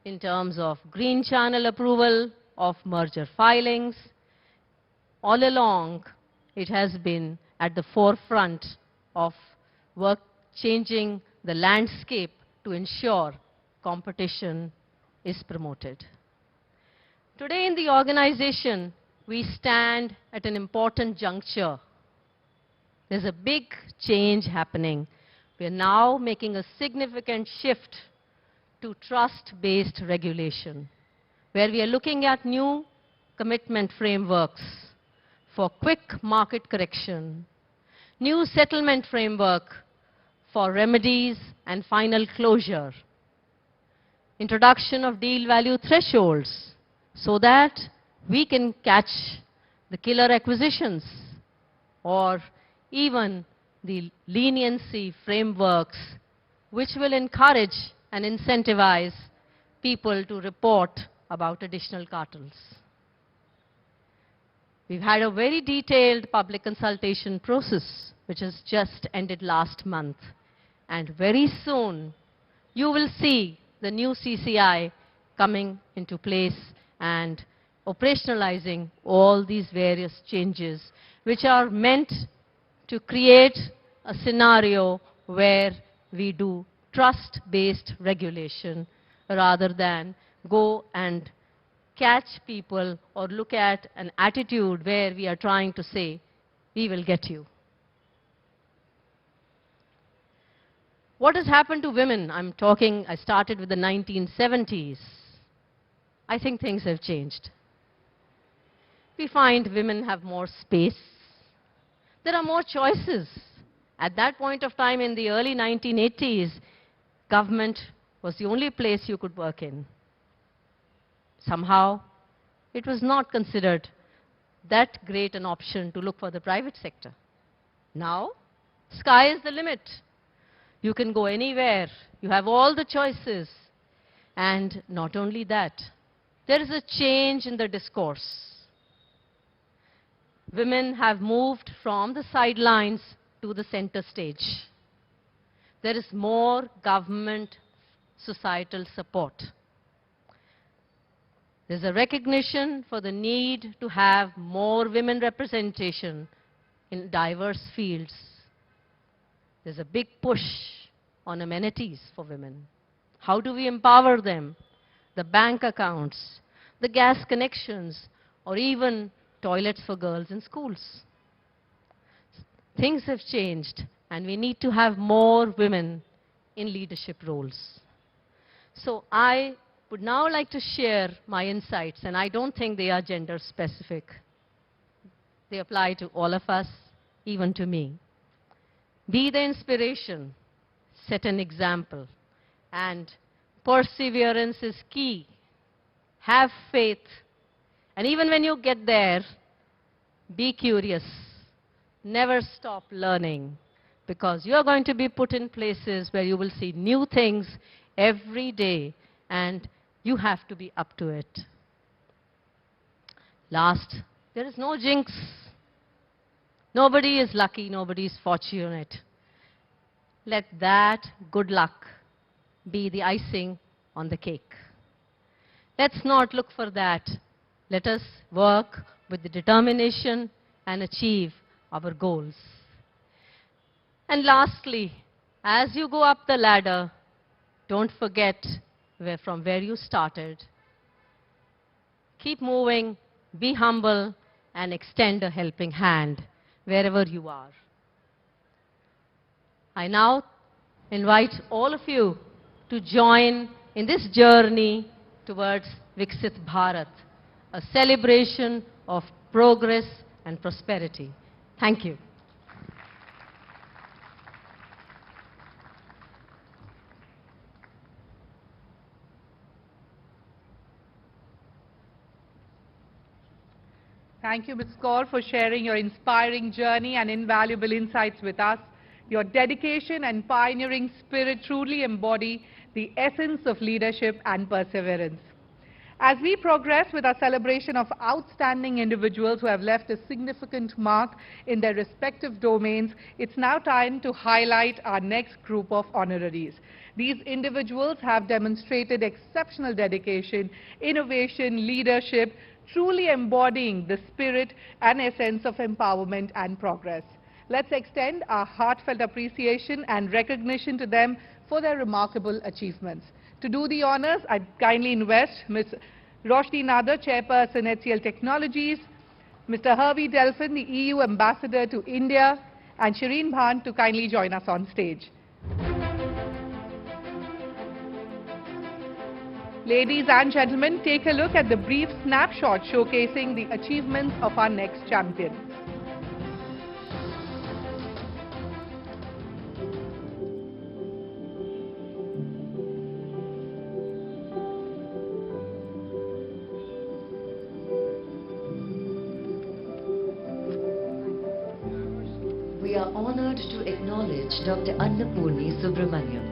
J: in terms of green channel approval of merger filings. All along, it has been at the forefront of work changing the landscape to ensure competition is promoted. Today in the organization, we stand at an important juncture. There's a big change happening. We are now making a significant shift to trust-based regulation, where we are looking at new commitment frameworks for quick market correction, new settlement framework for remedies and final closure, introduction of deal value thresholds so that we can catch the killer acquisitions, or even the leniency frameworks which will encourage and incentivize people to report about additional cartels. We've had a very detailed public consultation process which has just ended last month, and very soon you will see the new CCI coming into place and operationalizing all these various changes which are meant to create a scenario where we do trust-based regulation rather than go and catch people or look at an attitude where we are trying to say, we will get you. What has happened to women? I started with the 1970s. I think things have changed. We find women have more space. There are more choices. At that point of time in the early 1980s, government was the only place you could work in. Somehow, it was not considered that great an option to look for the private sector. Now, sky is the limit. You can go anywhere. You have all the choices. And not only that, there is a change in the discourse. Women have moved from the sidelines to the center stage. There is more government societal support. There's a recognition for the need to have more women representation in diverse fields. There's a big push on amenities for women. How do we empower them? The bank accounts, the gas connections, or even toilets for girls in schools. Things have changed, and we need to have more women in leadership roles. So I would now like to share my insights, and I don't think they are gender specific. They apply to all of us, even to me. Be the inspiration, set an example, and perseverance is key. Have faith, and even when you get there, be curious. Never stop learning, because you are going to be put in places where you will see new things every day, and you have to be up to it. Last, there is no jinx. Nobody is lucky, nobody is fortunate. Let that good luck be the icing on the cake. Let's not look for that. Let us work with the determination and achieve our goals. And lastly, as you go up the ladder, don't forget from where you started. Keep moving, be humble, and extend a helping hand wherever you are. I now invite all of you to join in this journey towards Viksit Bharat, a celebration of progress and prosperity. Thank you.
A: Thank you, Ms. Kaur, for sharing your inspiring journey and invaluable insights with us. Your dedication and pioneering spirit truly embody the essence of leadership and perseverance. As we progress with our celebration of outstanding individuals who have left a significant mark in their respective domains, it's now time to highlight our next group of honoraries. These individuals have demonstrated exceptional dedication, innovation, leadership, truly embodying the spirit and essence of empowerment and progress. Let's extend our heartfelt appreciation and recognition to them for their remarkable achievements. To do the honors, I kindly invite Ms. Roshni Nadar, Chairperson HCL Technologies, Mr. Hervey Delphin, the EU Ambassador to India, and Shireen Bhan to kindly join us on stage. Ladies and gentlemen, take a look at the brief snapshot showcasing the achievements of our next champion.
E: We are honored to acknowledge Dr. Annapurni Subramanyam,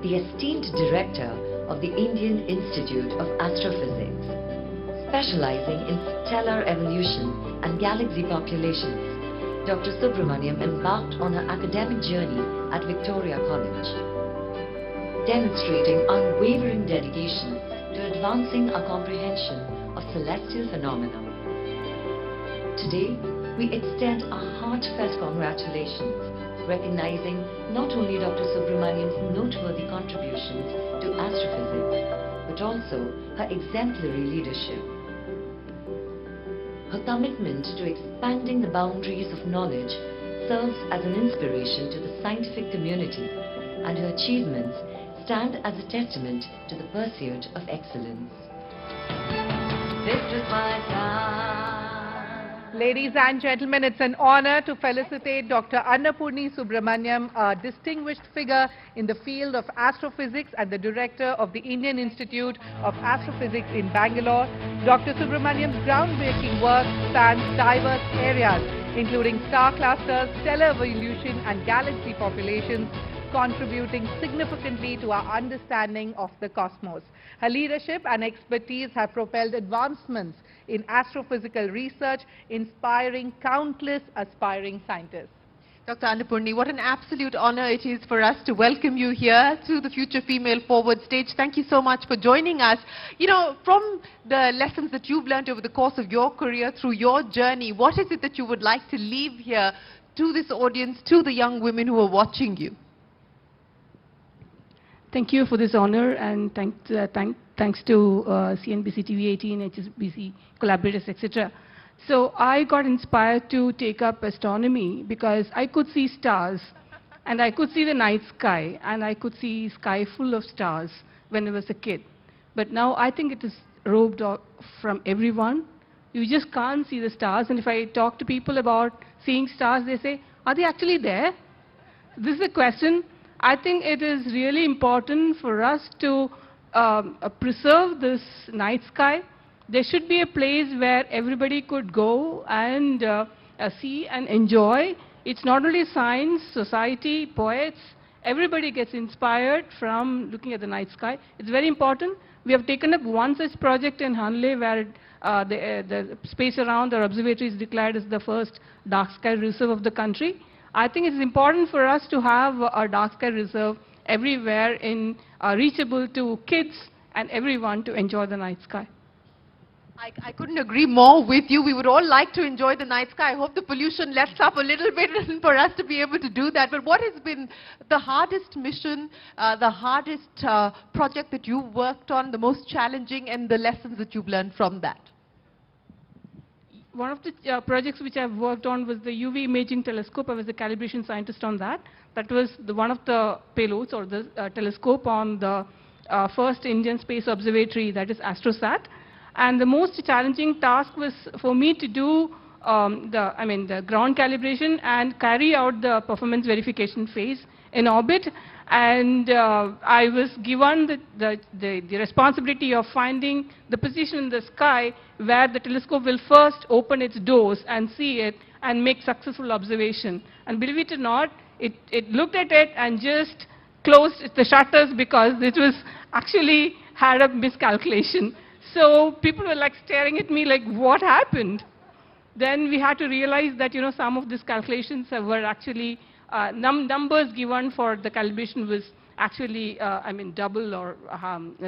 E: the esteemed director of the Indian Institute of Astrophysics, specializing in stellar evolution and galaxy populations. Dr. Subramanyam embarked on her academic journey at Victoria College, demonstrating unwavering dedication to advancing our comprehension of celestial phenomena. Today, we extend our heartfelt congratulations, recognizing not only Dr. Subramanyam's noteworthy contributions to astrophysics, but also her exemplary leadership. Her commitment to expanding the boundaries of knowledge serves as an inspiration to the scientific community, and her achievements stand as a testament to the pursuit of excellence. This is my time.
A: Ladies and gentlemen, it's an honor to felicitate Dr. Annapurni Subramanyam, a distinguished figure in the field of astrophysics and the director of the Indian Institute of Astrophysics in Bangalore. Dr. Subramanyam's groundbreaking work spans diverse areas, including star clusters, stellar evolution, and galaxy populations, contributing significantly to our understanding of the cosmos. Her leadership and expertise have propelled advancements in astrophysical research, inspiring countless aspiring scientists.
B: Dr. Annapurni, what an absolute honor it is for us to welcome you here to the Future Female Forward stage. Thank you so much for joining us. You know, from the lessons that you've learned over the course of your career, through your journey, what is it that you would like to leave here to this audience, to the young women who are watching you?
N: Thank you for this honor, and thanks to CNBC-TV18, HSBC collaborators, etc. So I got inspired to take up astronomy because I could see stars, and I could see the night sky, and I could see sky full of stars when I was a kid. But now I think it is robbed off from everyone. You just can't see the stars, and if I talk to people about seeing stars, they say, are they actually there? This is a question. I think it is really important for us to preserve this night sky. There should be a place where everybody could go and see and enjoy. It's not only science, society, poets, everybody gets inspired from looking at the night sky. It's very important. We have taken up one such project in Hanle where the space around our observatory is declared as the first dark sky reserve of the country. I think it's important for us to have a dark sky reserve everywhere reachable to kids and everyone to enjoy the night sky.
B: I couldn't agree more with you. We would all like to enjoy the night sky. I hope the pollution lets up a little bit for us to be able to do that. But what has been the hardest mission, the hardest project that you've worked on, the most challenging, and the lessons that you've learned from that?
N: One of the projects which I've worked on was the UV imaging telescope. I was a calibration scientist on that. That was one of the payloads or the telescope on the first Indian space observatory, that is AstroSat. And the most challenging task was for me to do the ground calibration and carry out the performance verification phase in orbit. And I was given the responsibility of finding the position in the sky where the telescope will first open its doors and see it and make successful observation. And believe it or not, it looked at it and just closed the shutters because it was actually had a miscalculation. So people were like staring at me like, what happened? Then we had to realize that, you know, some of these calculations were actually numbers given for the calibration was actually, double or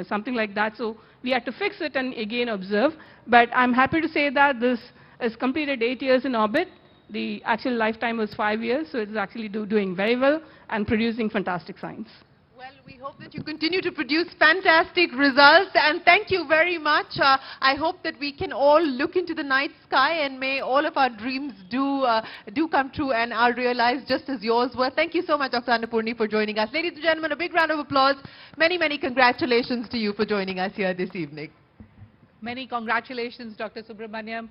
N: something like that. So we had to fix it and again observe. But I'm happy to say that this is completed 8 years in orbit. The actual lifetime was 5 years, so it's actually doing very well and producing fantastic science.
B: Well, we hope that you continue to produce fantastic results, and thank you very much. I hope that we can all look into the night sky, and may all of our dreams do come true and are realized just as yours were. Thank you so much, Dr. Annapurni, for joining us. Ladies and gentlemen, a big round of applause. Many, many congratulations to you for joining us here this evening.
A: Many congratulations, Dr. Subramanyam.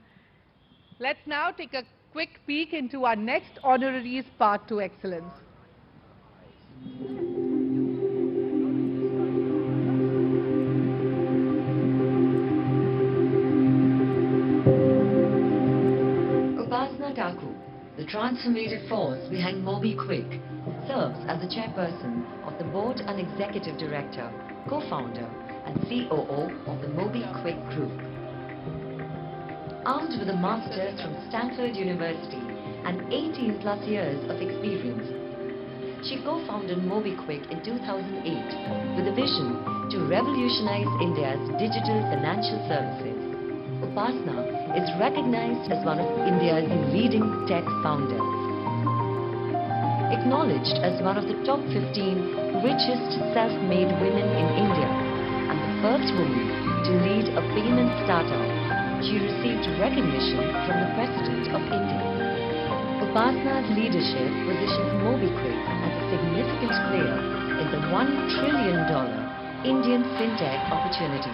A: Let's now take a quick peek into our next honoraries path to excellence.
E: Upasna Taku, the transformative force behind MobiKwik, serves as the chairperson of the board and executive director, co-founder and COO of the MobiKwik Group. Armed with a master's from Stanford University and 18+ years of experience, she co-founded MobiKwik in 2008 with a vision to revolutionize India's digital financial services. Upasna is recognized as one of India's leading tech founders. Acknowledged as one of the top 15 richest self-made women in India and the first woman to lead a payment startup, she received recognition from the President of India. Upasna's leadership positions MobiKwik as a significant player in the $1 trillion Indian fintech opportunity,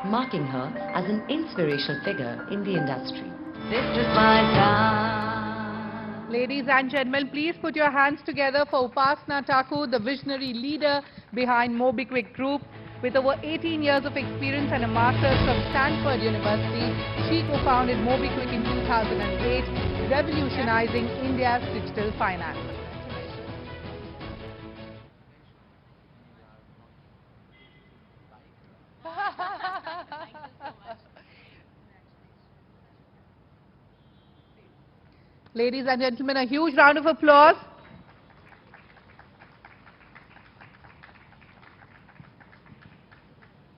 E: marking her as an inspirational figure in the industry. This is my time.
A: Ladies and gentlemen, please put your hands together for Upasna Taku, the visionary leader behind MobiKwik Group. With over 18 years of experience and a master's from Stanford University, she co-founded MobiKwik in 2008, revolutionizing India's digital finance. Ladies and gentlemen, a huge round of applause.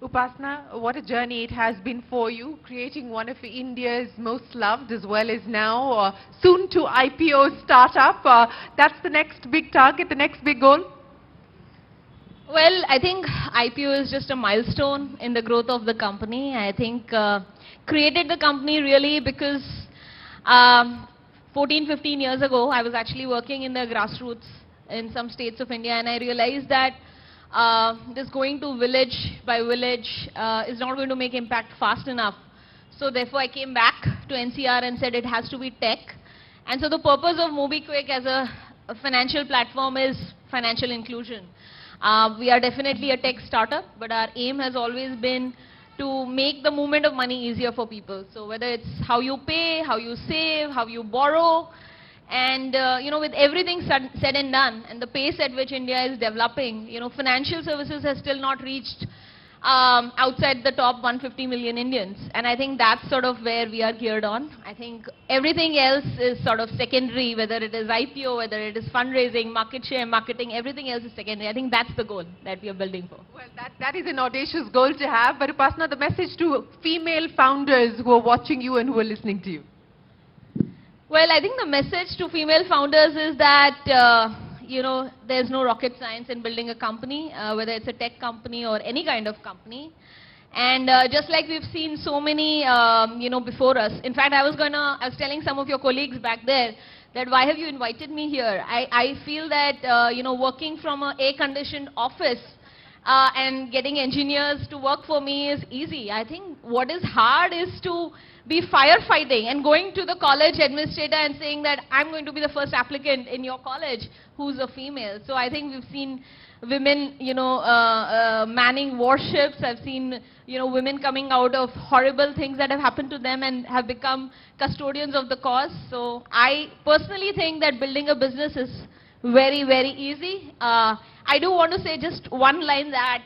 B: Upasna, what a journey it has been for you, creating one of India's most loved as well as now soon to IPO startup. That's the next big target, the next big goal?
O: Well, I think IPO is just a milestone in the growth of the company. I think created the company really because 14, 15 years ago, I was actually working in the grassroots in some states of India, and I realized that this going to village by village is not going to make impact fast enough. So therefore, I came back to NCR and said it has to be tech. And so the purpose of MobiKwik as a financial platform is financial inclusion. We are definitely a tech startup, but our aim has always been to make the movement of money easier for people. So whether it's how you pay, how you save, how you borrow, and you know, with everything said and done, and the pace at which India is developing, you know, financial services has still not reached outside the top 150 million Indians. And I think that's sort of where we are geared on. I think everything else is sort of secondary, whether it is IPO, whether it is fundraising, market share, marketing, everything else is secondary. I think that's the goal that we are building for.
B: Well, that is an audacious goal to have. But Upasna, the message to female founders who are watching you and who are listening to you.
O: Well, I think the message to female founders is that you know, there's no rocket science in building a company, whether it's a tech company or any kind of company. And just like we've seen so many, you know, before us. In fact, I was telling some of your colleagues back there that why have you invited me here? I feel that, you know, working from an air-conditioned office and getting engineers to work for me is easy. I think what is hard is to be firefighting and going to the college administrator and saying that I'm going to be the first applicant in your college who's a female. So I think we've seen women, you know, manning warships. I've seen, you know, women coming out of horrible things that have happened to them and have become custodians of the cause. So I personally think that building a business is very, very easy. I do want to say just one line that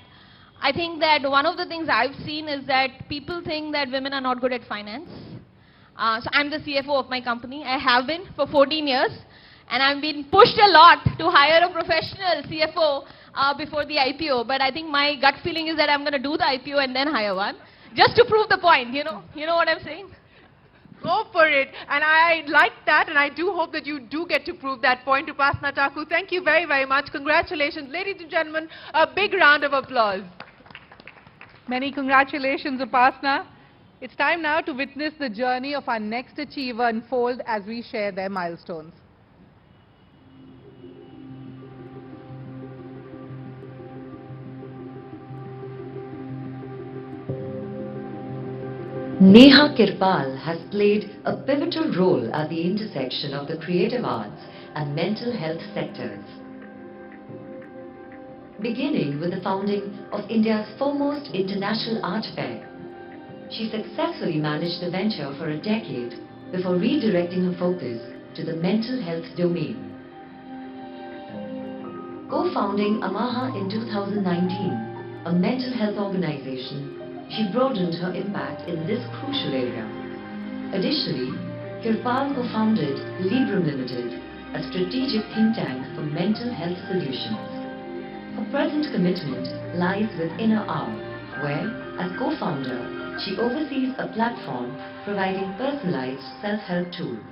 O: I think that one of the things I've seen is that people think that women are not good at finance. So I'm the CFO of my company. I have been for 14 years. And I've been pushed a lot to hire a professional CFO before the IPO. But I think my gut feeling is that I'm going to do the IPO and then hire one. Just to prove the point, you know what I'm saying?
B: Go for it. And I like that, and I do hope that you do get to prove that point. Upasna Taku, thank you very, very much. Congratulations. Ladies and gentlemen, a big round of applause.
A: Many congratulations, Upasna. It's time now to witness the journey of our next achiever unfold as we share their milestones.
E: Neha Kirpal has played a pivotal role at the intersection of the creative arts and mental health sectors. Beginning with the founding of India's foremost international art fair, she successfully managed the venture for a decade before redirecting her focus to the mental health domain. Co-founding Amaha in 2019, a mental health organization, she broadened her impact in this crucial area. Additionally, Kirpal co-founded Librum Limited, a strategic think tank for mental health solutions. Her present commitment lies with Inner Hour, where, as co-founder, she oversees a platform providing personalized self-help tools.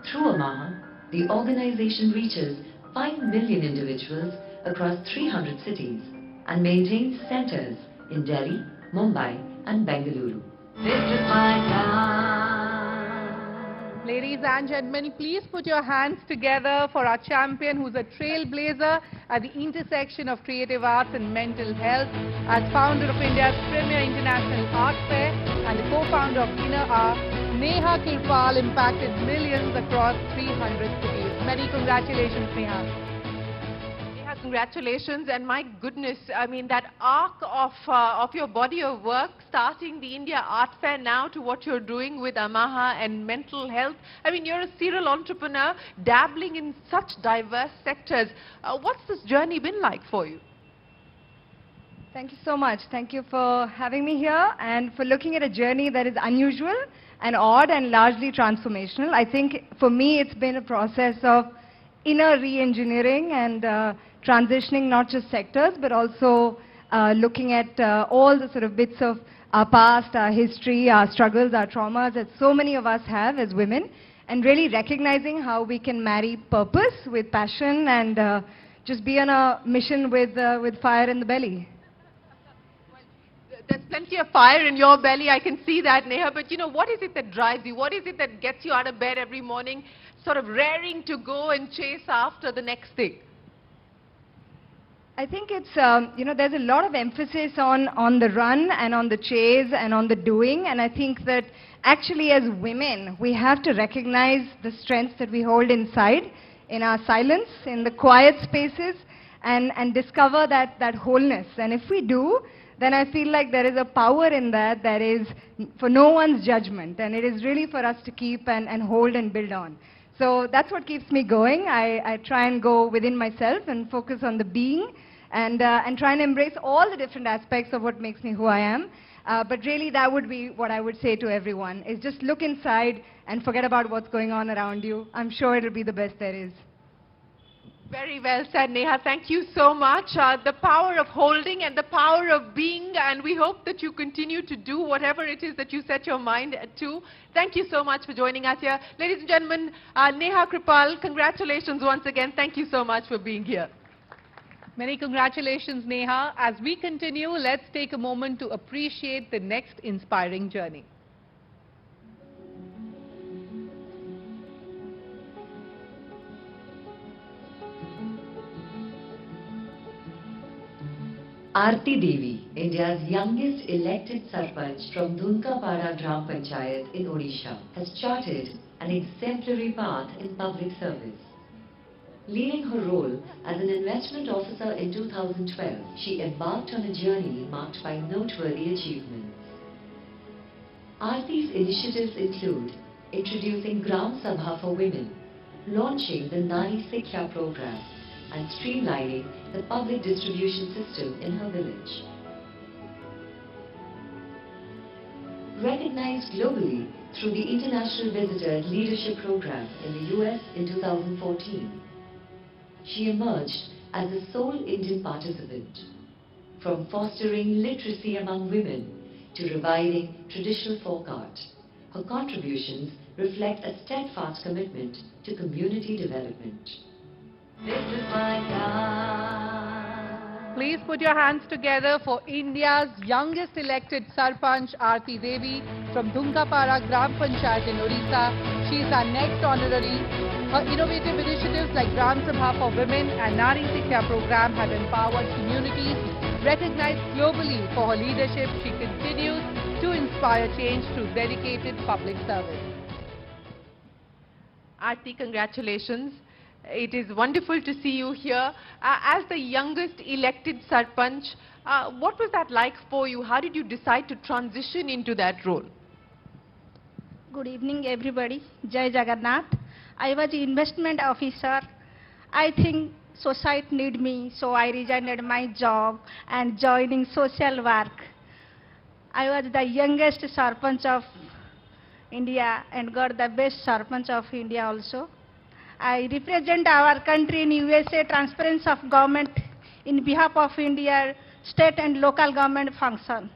E: Through Amaha, the organization reaches 5 million individuals across 300 cities and maintains centers in Delhi, Mumbai and Bengaluru. This is my time.
A: Ladies and gentlemen, please put your hands together for our champion who's a trailblazer at the intersection of creative arts and mental health. As founder of India's premier international art fair and the co-founder of Inner Hour, Neha Kirpal impacted millions across 300 cities. Many congratulations, Neha.
B: Congratulations, and my goodness, I mean, that arc of your body of work, starting the India Art Fair now to what you're doing with Amaha and mental health. I mean, you're a serial entrepreneur dabbling in such diverse sectors. What's this journey been like for you?
P: Thank you so much. Thank you for having me here and for looking at a journey that is unusual and odd and largely transformational. I think for me it's been a process of inner re-engineering and transitioning not just sectors but also looking at all the sort of bits of our past, our history, our struggles, our traumas that so many of us have as women, and really recognizing how we can marry purpose with passion and just be on a mission with fire in the belly.
B: There's plenty of fire in your belly, I can see that, Neha, but you know, what is it that drives you? What is it that gets you out of bed every morning, sort of raring to go and chase after the next thing?
P: I think it's, you know, there's a lot of emphasis on the run and on the chase and on the doing, and I think that actually as women, we have to recognize the strengths that we hold inside, in our silence, in the quiet spaces, and discover that wholeness. And if we do, then I feel like there is a power in that that is for no one's judgment, and it is really for us to keep and hold and build on. So that's what keeps me going. I try and go within myself and focus on the being and try and embrace all the different aspects of what makes me who I am. But really that would be what I would say to everyone, is just look inside and forget about what's going on around you. I'm sure it'll be the best there is.
B: Very well said, Neha. Thank you so much. The power of holding and the power of being, and we hope that you continue to do whatever it is that you set your mind to. Thank you so much for joining us here. Ladies and gentlemen, Neha Kirpal, congratulations once again. Thank you so much for being here.
A: Many congratulations, Neha. As we continue, let's take a moment to appreciate the next inspiring journey.
E: Arti Devi, India's youngest elected Sarpanch from Dhunkapara Gram Panchayat in Odisha, has charted an exemplary path in public service. Leaving her role as an investment officer in 2012, she embarked on a journey marked by noteworthy achievements. Arti's initiatives include introducing Gram Sabha for women, launching the Nari Sikhya program, and streamlining the public distribution system in her village. Recognized globally through the International Visitors Leadership Program in the US in 2014, she emerged as the sole Indian participant. From fostering literacy among women to reviving traditional folk art, her contributions reflect a steadfast commitment to community development. This is my time.
A: Please put your hands together for India's youngest elected Sarpanch, Arti Devi from Dhunkapara Gram Panchayat in Odisha. She is our next honorary. Her innovative initiatives like Gram Sabha for Women and Nari Sikhya program have empowered communities. Recognized globally for her leadership, she continues to inspire change through dedicated public service.
B: Arti, congratulations. It is wonderful to see you here. As the youngest elected Sarpanch, what was that like for you? How did you decide to transition into that role?
Q: Good evening, everybody. Jai Jagannath. I was investment officer. I think society need me, so I resigned my job and joining social work. I was the youngest Sarpanch of India and got the best Sarpanch of India also. I represent our country in USA, transparency of government in behalf of India, state and local government function.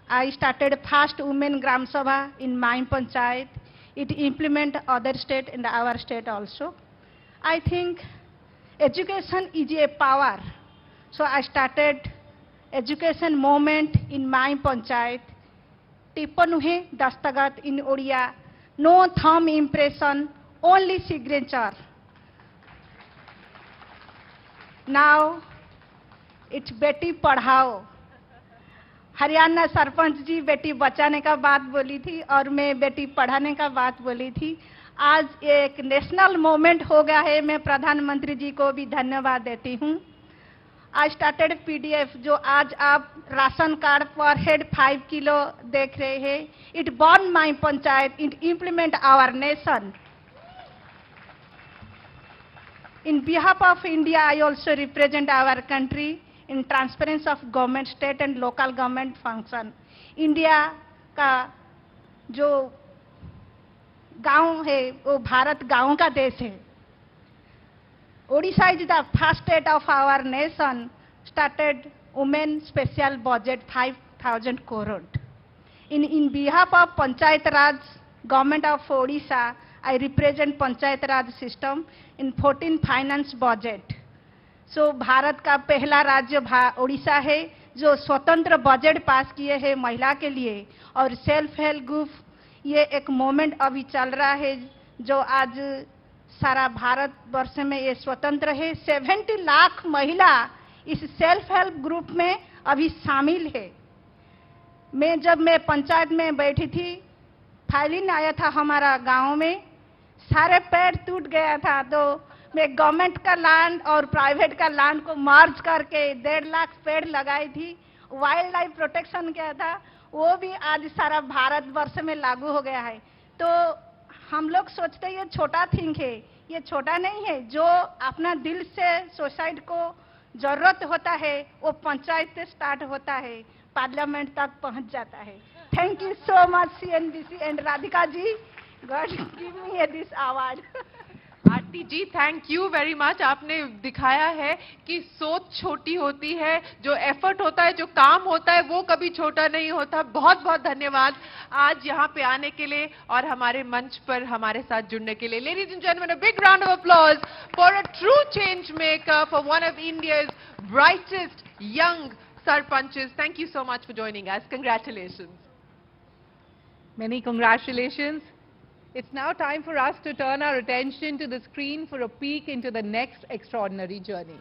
Q: I started first Women Gram Sabha in my panchayat. It implement other state and our state also. I think education is a power. So I started education movement in my panchayat. Tippanuhe Dastagat in Odia. No thumb impression, only signature. Now, it's Beti Padhao. Haryana sarpanch ji बेटी बचाने का बात बोली थी और मैं बेटी पढ़ाने का बात बोली थी. आज एक नेशनल मूवमेंट हो गया है. मैं प्रधानमंत्री जी को भी धन्यवाद देती हूँ. आई स्टार्टेड पीडीएफ जो आज आप राशन कार्ड पर हेड 5 किलो देख रहे हैं. It born my panchayat, it implement our nation. In behalf of India, I also represent our country in transparency of government, state and local government function. India का जो गांव है वो भारत गांव का देश है. Odisha is the first state of our nation started women special budget 5,000 crore. In behalf of Panchayat Raj government of Odisha, I represent Panchayat Raj system in 14 finance budget. So Bharat का पहला राज्य ओडिशा है जो स्वतंत्र बजट पास किए हैं महिला के लिए. और सेल्फ हेल्प ग्रुप ये एक मोमेंट अभी चल रहा है जो आज सारा भारत वर्ष में ये स्वतंत्र है. 70 लाख महिला इस सेल्फ हेल्प ग्रुप में अभी शामिल है. जब मैं पंचायत में बैठी थी, फाइलिंग आया था हमारा गांव में, सारे पेड़ टूट गया था, तो मैं गवर्नमेंट का लैंड और प्राइवेट का लैंड को मर्ज करके 1.5 लाख पेड़ लगाई थी. वाइल्ड लाइफ प्रोटेक्शन किया था, वो भी आज सारा भारत वर्ष में लागू हो गया है. तो हम लोग सोचते हैं ये छोटा थिंग है, ये छोटा नहीं है. जो अपना दिल से सोसाइटी को जरूरत होता है वो पंचायत से स्टार्ट होता है, पार्लियामेंट तक पहुंच जाता है. Thank you so much CNBC and Radhika ji. God give me this award.
I: Aarti ji, thank you very much. आपने दिखाया है कि सोच छोटी होती है, जो एफर्ट होता है, जो काम होता है, वो कभी छोटा नहीं होता. बहुत बहुत धन्यवाद आज यहाँ पे आने के लिए और हमारे मंच पर हमारे साथ जुड़ने के लिए. Ladies and gentleman, a big round of applause for a true change maker, for one of India's brightest young sarpanches. Thank you so much for joining us. Congratulations.
A: Many congratulations. It's now time for us to turn our attention to the screen for a peek into the next extraordinary journey.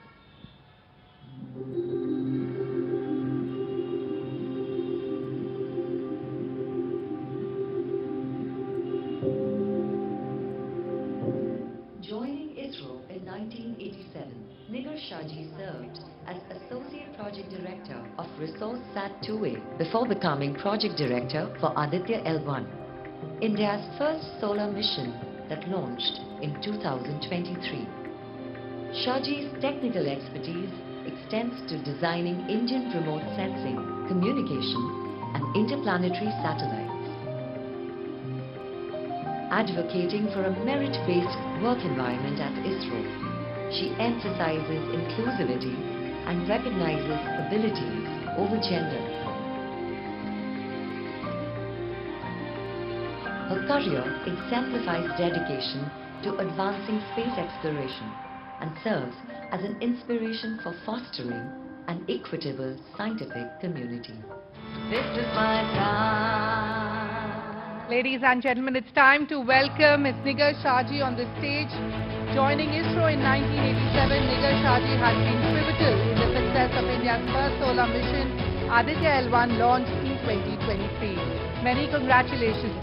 E: Joining ISRO in 1987, Nigar Shaji served as Associate Project Director of Resource Sat 2A before becoming Project Director for Aditya L1, India's first solar mission that launched in 2023. Shaji's technical expertise extends to designing Indian remote sensing, communication and interplanetary satellites. Advocating for a merit-based work environment at ISRO, she emphasizes inclusivity and recognizes abilities over gender. Her career exemplifies dedication to advancing space exploration and serves as an inspiration for fostering an equitable scientific community. This is my time.
A: Ladies and gentlemen, it's time to welcome Ms. Nigar Shaji on the stage. Joining ISRO in 1987, Nigar Shaji has been pivotal in the success of India's first solar mission, Aditya L1, launched in 2023. Many congratulations.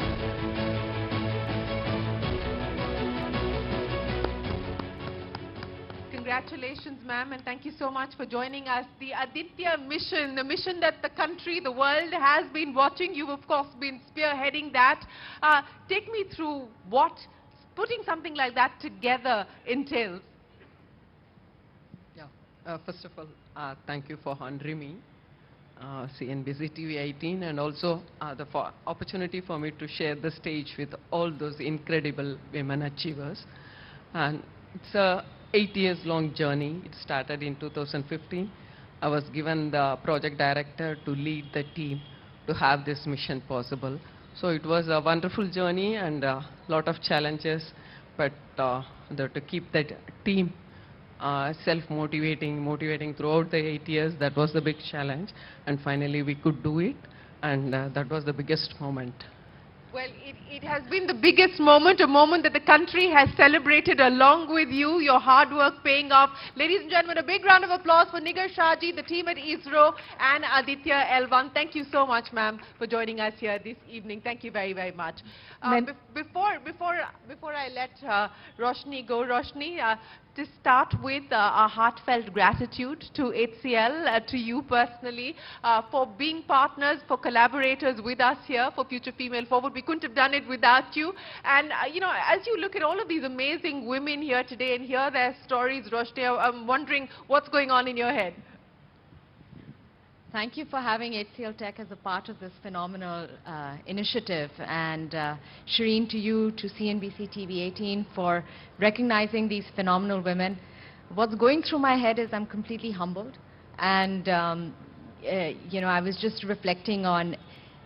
I: Congratulations, ma'am, and thank you so much for joining us. The Aditya mission, the mission that the country, the world has been watching. You've, of course, been spearheading that. Take me through what putting something like that together entails.
R: Yeah. First of all, thank you for honoring me, CNBC-TV18, and also the opportunity for me to share the stage with all those incredible women achievers. And it's a 8 years long journey. It started in 2015. I was given the project director to lead the team to have this mission possible. So it was a wonderful journey and a lot of challenges, but to keep that team motivating throughout the 8 years, that was the big challenge. And finally we could do it, and that was the biggest moment.
I: Well, it has been the biggest moment, a moment that the country has celebrated along with you, your hard work paying off. Ladies and gentlemen, a big round of applause for Nigar Shaji, the team at ISRO, and Aditya L1. Thank you so much, ma'am, for joining us here this evening. Thank you very, very much. Before I let Roshni go, Roshni, to start with a heartfelt gratitude to HCL, to you personally, for being partners, for collaborators with us here for Future Female Forward. We couldn't have done it without you. And, you know, as you look at all of these amazing women here today and hear their stories, Roshni, I'm wondering what's going on in your head.
S: Thank you for having HCL Tech as a part of this phenomenal initiative. And Shireen, to you, to CNBC-TV18 for recognizing these phenomenal women. What's going through my head is I'm completely humbled. And, you know, I was just reflecting on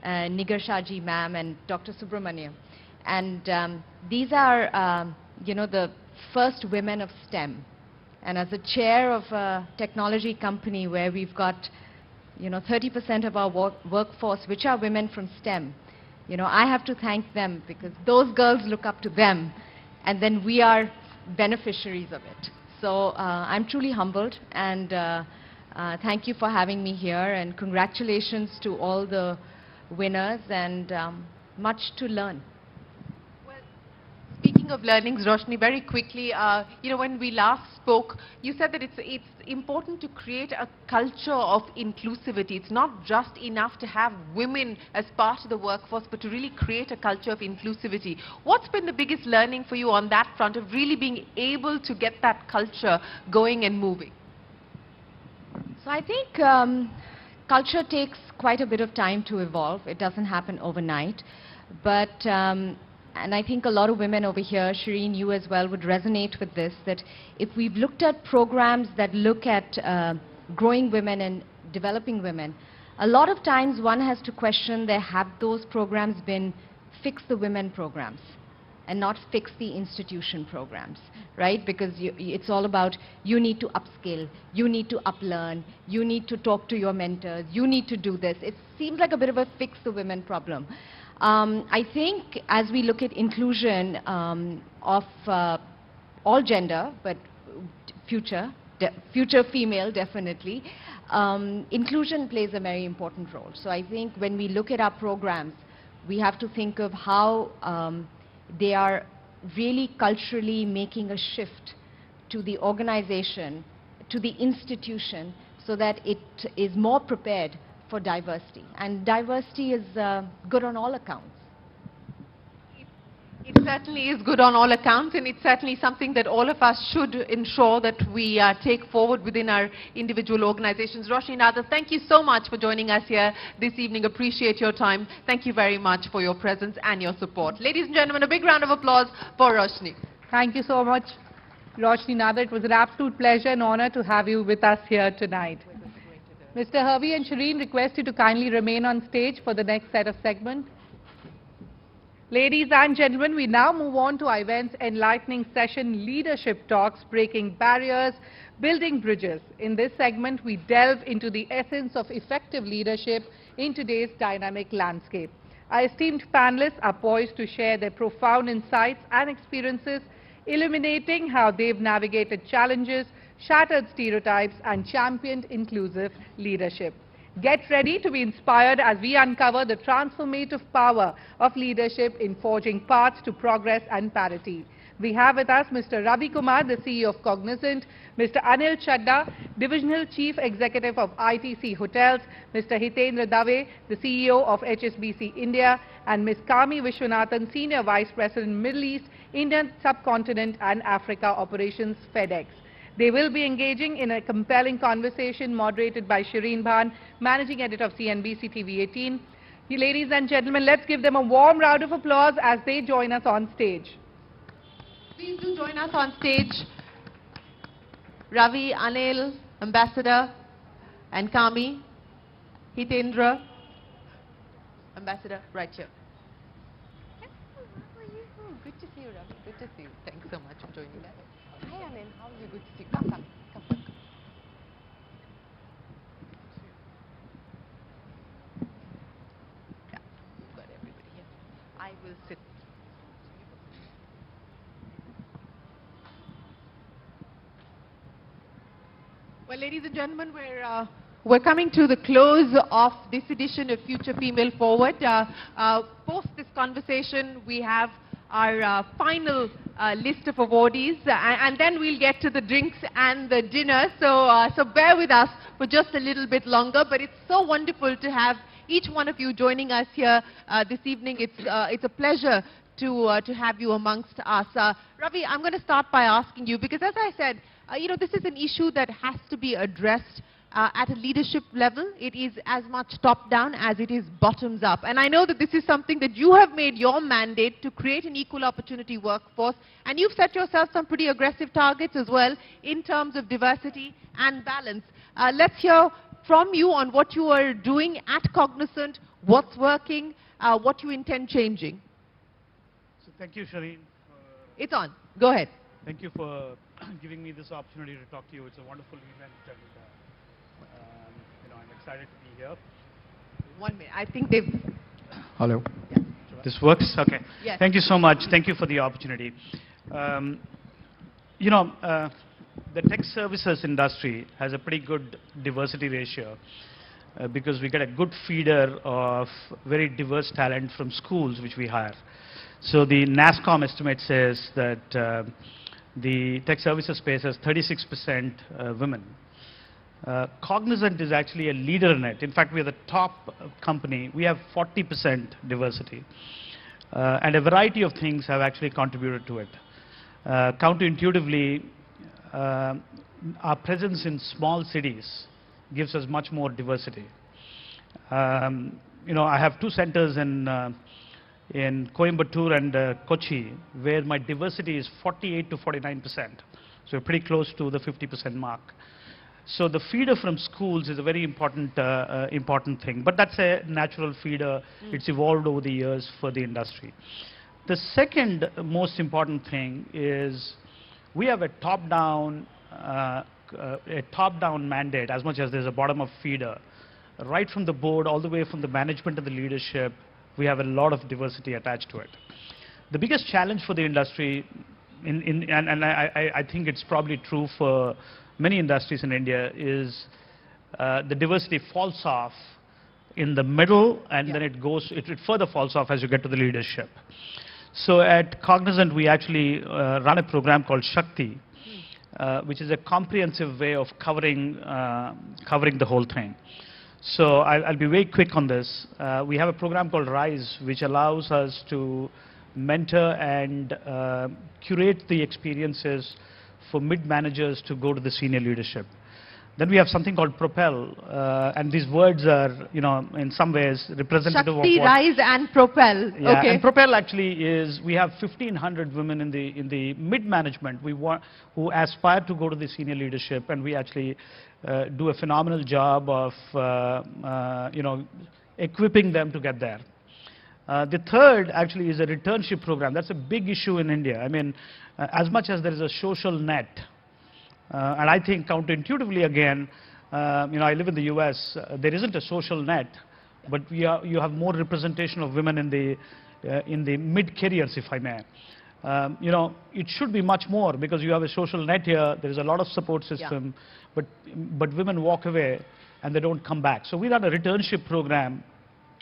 S: Nigar Shaji ma'am and Dr. Subramanyam. And these are, you know, the first women of STEM. And as a chair of a technology company where we've got, you know, 30% of our workforce, which are women from STEM, you know, I have to thank them because those girls look up to them, and then we are beneficiaries of it. So I'm truly humbled, and thank you for having me here, and congratulations to all the winners, and much to learn.
F: Speaking of learnings, Roshni, very quickly, you know, when we last spoke, you said that it's important to create a culture of inclusivity. It's not just enough to have women as part of the workforce, but to really create a culture of inclusivity. What's been the biggest learning for you on that front of really being able to get that culture going and moving?
S: So I think culture takes quite a bit of time to evolve. It doesn't happen overnight. But and I think a lot of women over here, Shireen, you as well, would resonate with this, that if we've looked at programs that look at growing women and developing women, a lot of times one has to question, have those programs been fix the women programs and not fix the institution programs, right? Because it's all about you need to upskill, you need to uplearn, you need to talk to your mentors, you need to do this. It seems like a bit of a fix the women problem. I think as we look at inclusion of all gender, but future female definitely, inclusion plays a very important role. So I think when we look at our programs, we have to think of how they are really culturally making a shift to the organization, to the institution, so that it is more prepared for diversity. And diversity is good on all accounts.
F: It certainly is good on all accounts, and it's certainly something that all of us should ensure that we take forward within our individual organizations. Roshni Nadar, thank you so much for joining us here this evening. Appreciate your time. Thank you very much for your presence and your support. Ladies and gentlemen, a big round of applause for Roshni.
A: Thank you so much, Roshni Nadar. It was an absolute pleasure and honor to have you with us here tonight. Mr. Harvey and Shireen, request you to kindly remain on stage for the next set of segments. Ladies and gentlemen, we now move on to our event's enlightening session, Leadership Talks, Breaking Barriers, Building Bridges. In this segment, we delve into the essence of effective leadership in today's dynamic landscape. Our esteemed panelists are poised to share their profound insights and experiences, illuminating how they've navigated challenges, shattered stereotypes, and championed inclusive leadership. Get ready to be inspired as we uncover the transformative power of leadership in forging paths to progress and parity. We have with us Mr. Ravi Kumar, the CEO of Cognizant, Mr. Anil Chadda, Divisional Chief Executive of ITC Hotels, Mr. Hitendra Dave, the CEO of HSBC India, and Ms. Kami Vishwanathan, Senior Vice President, Middle East, Indian Subcontinent and Africa Operations, FedEx. They will be engaging in a compelling conversation moderated by Shireen Bhan, Managing Editor of CNBC-TV18. Ladies and gentlemen, let's give them a warm round of applause as they join us on stage.
F: Please do join us on stage. Ravi, Anil, Ambassador, and Kami, Hitendra. Ambassador, right here. Good to see you, Ravi. Good to see you. Thanks so much for joining us. Hi, Anil. How are you? Good to see you. Come. Yeah, you've got everybody here. I will sit. Well, ladies and gentlemen, we're coming to the close of this edition of Future Female Forward. Post this conversation, we have our final list of awardees, and then we'll get to the drinks and the dinner. So bear with us for just a little bit longer. But it's so wonderful to have each one of you joining us here this evening. It's a pleasure to have you amongst us. Ravi, I'm going to start by asking you, because as I said, you know, this is an issue that has to be addressed
I: at a leadership level, it is as much top-down as it is bottoms-up. And I know that this is something that you have made your mandate to create an equal opportunity workforce, and you've set yourself some pretty aggressive targets as well in terms of diversity and balance. Let's hear from you on what you are doing at Cognizant, what's working, what you intend changing.
T: So thank you, Shaheen.
I: It's on. Go ahead.
T: Thank you for giving me this opportunity to talk to you. It's a wonderful event, and I'm excited to be here.
I: 1 minute. I think they've...
T: Hello. Yeah. This works? Okay.
I: Yes.
T: Thank you so much. Thank you for the opportunity. The tech services industry has a pretty good diversity ratio because we get a good feeder of very diverse talent from schools which we hire. So the NASSCOM estimate says that the tech services space has 36% women. Cognizant is actually a leader in it. In fact, we are the top company. We have 40% diversity. And a variety of things have actually contributed to it. Counterintuitively, our presence in small cities gives us much more diversity. I have 2 centers in Coimbatore and Kochi, where my diversity is 48 to 49%. So we're pretty close to the 50% mark. So the feeder from schools is a very important thing, but that's a natural feeder. It's evolved over the years for the industry. The second most important thing is we have a top-down mandate as much as there's a bottom-up feeder. Right from the board, all the way from the management and the leadership, we have a lot of diversity attached to it. The biggest challenge for the industry, and I think it's probably true for many industries in India, is the diversity falls off in the middle, and then it further falls off as you get to the leadership. So at Cognizant, we actually run a program called Shakti, which is a comprehensive way of covering the whole thing. So I'll be very quick on this. We have a program called RISE, which allows us to mentor and curate the experiences for mid-managers to go to the senior leadership. Then we have something called Propel, and these words are, in some ways representative
I: Shakti,
T: of what...
I: Rise and Propel.
T: Yeah,
I: okay.
T: And Propel actually is, we have 1,500 women in the mid-management who aspire to go to the senior leadership, and we actually do a phenomenal job of, equipping them to get there. The third actually is a returnship program. That's a big issue in India. I mean, as much as there is a social net, and I think counterintuitively again, I live in the US, there isn't a social net, but you have more representation of women in the mid-careers, if I may. It should be much more because you have a social net here, there is a lot of support system, but women walk away and they don't come back. So we run a returnship program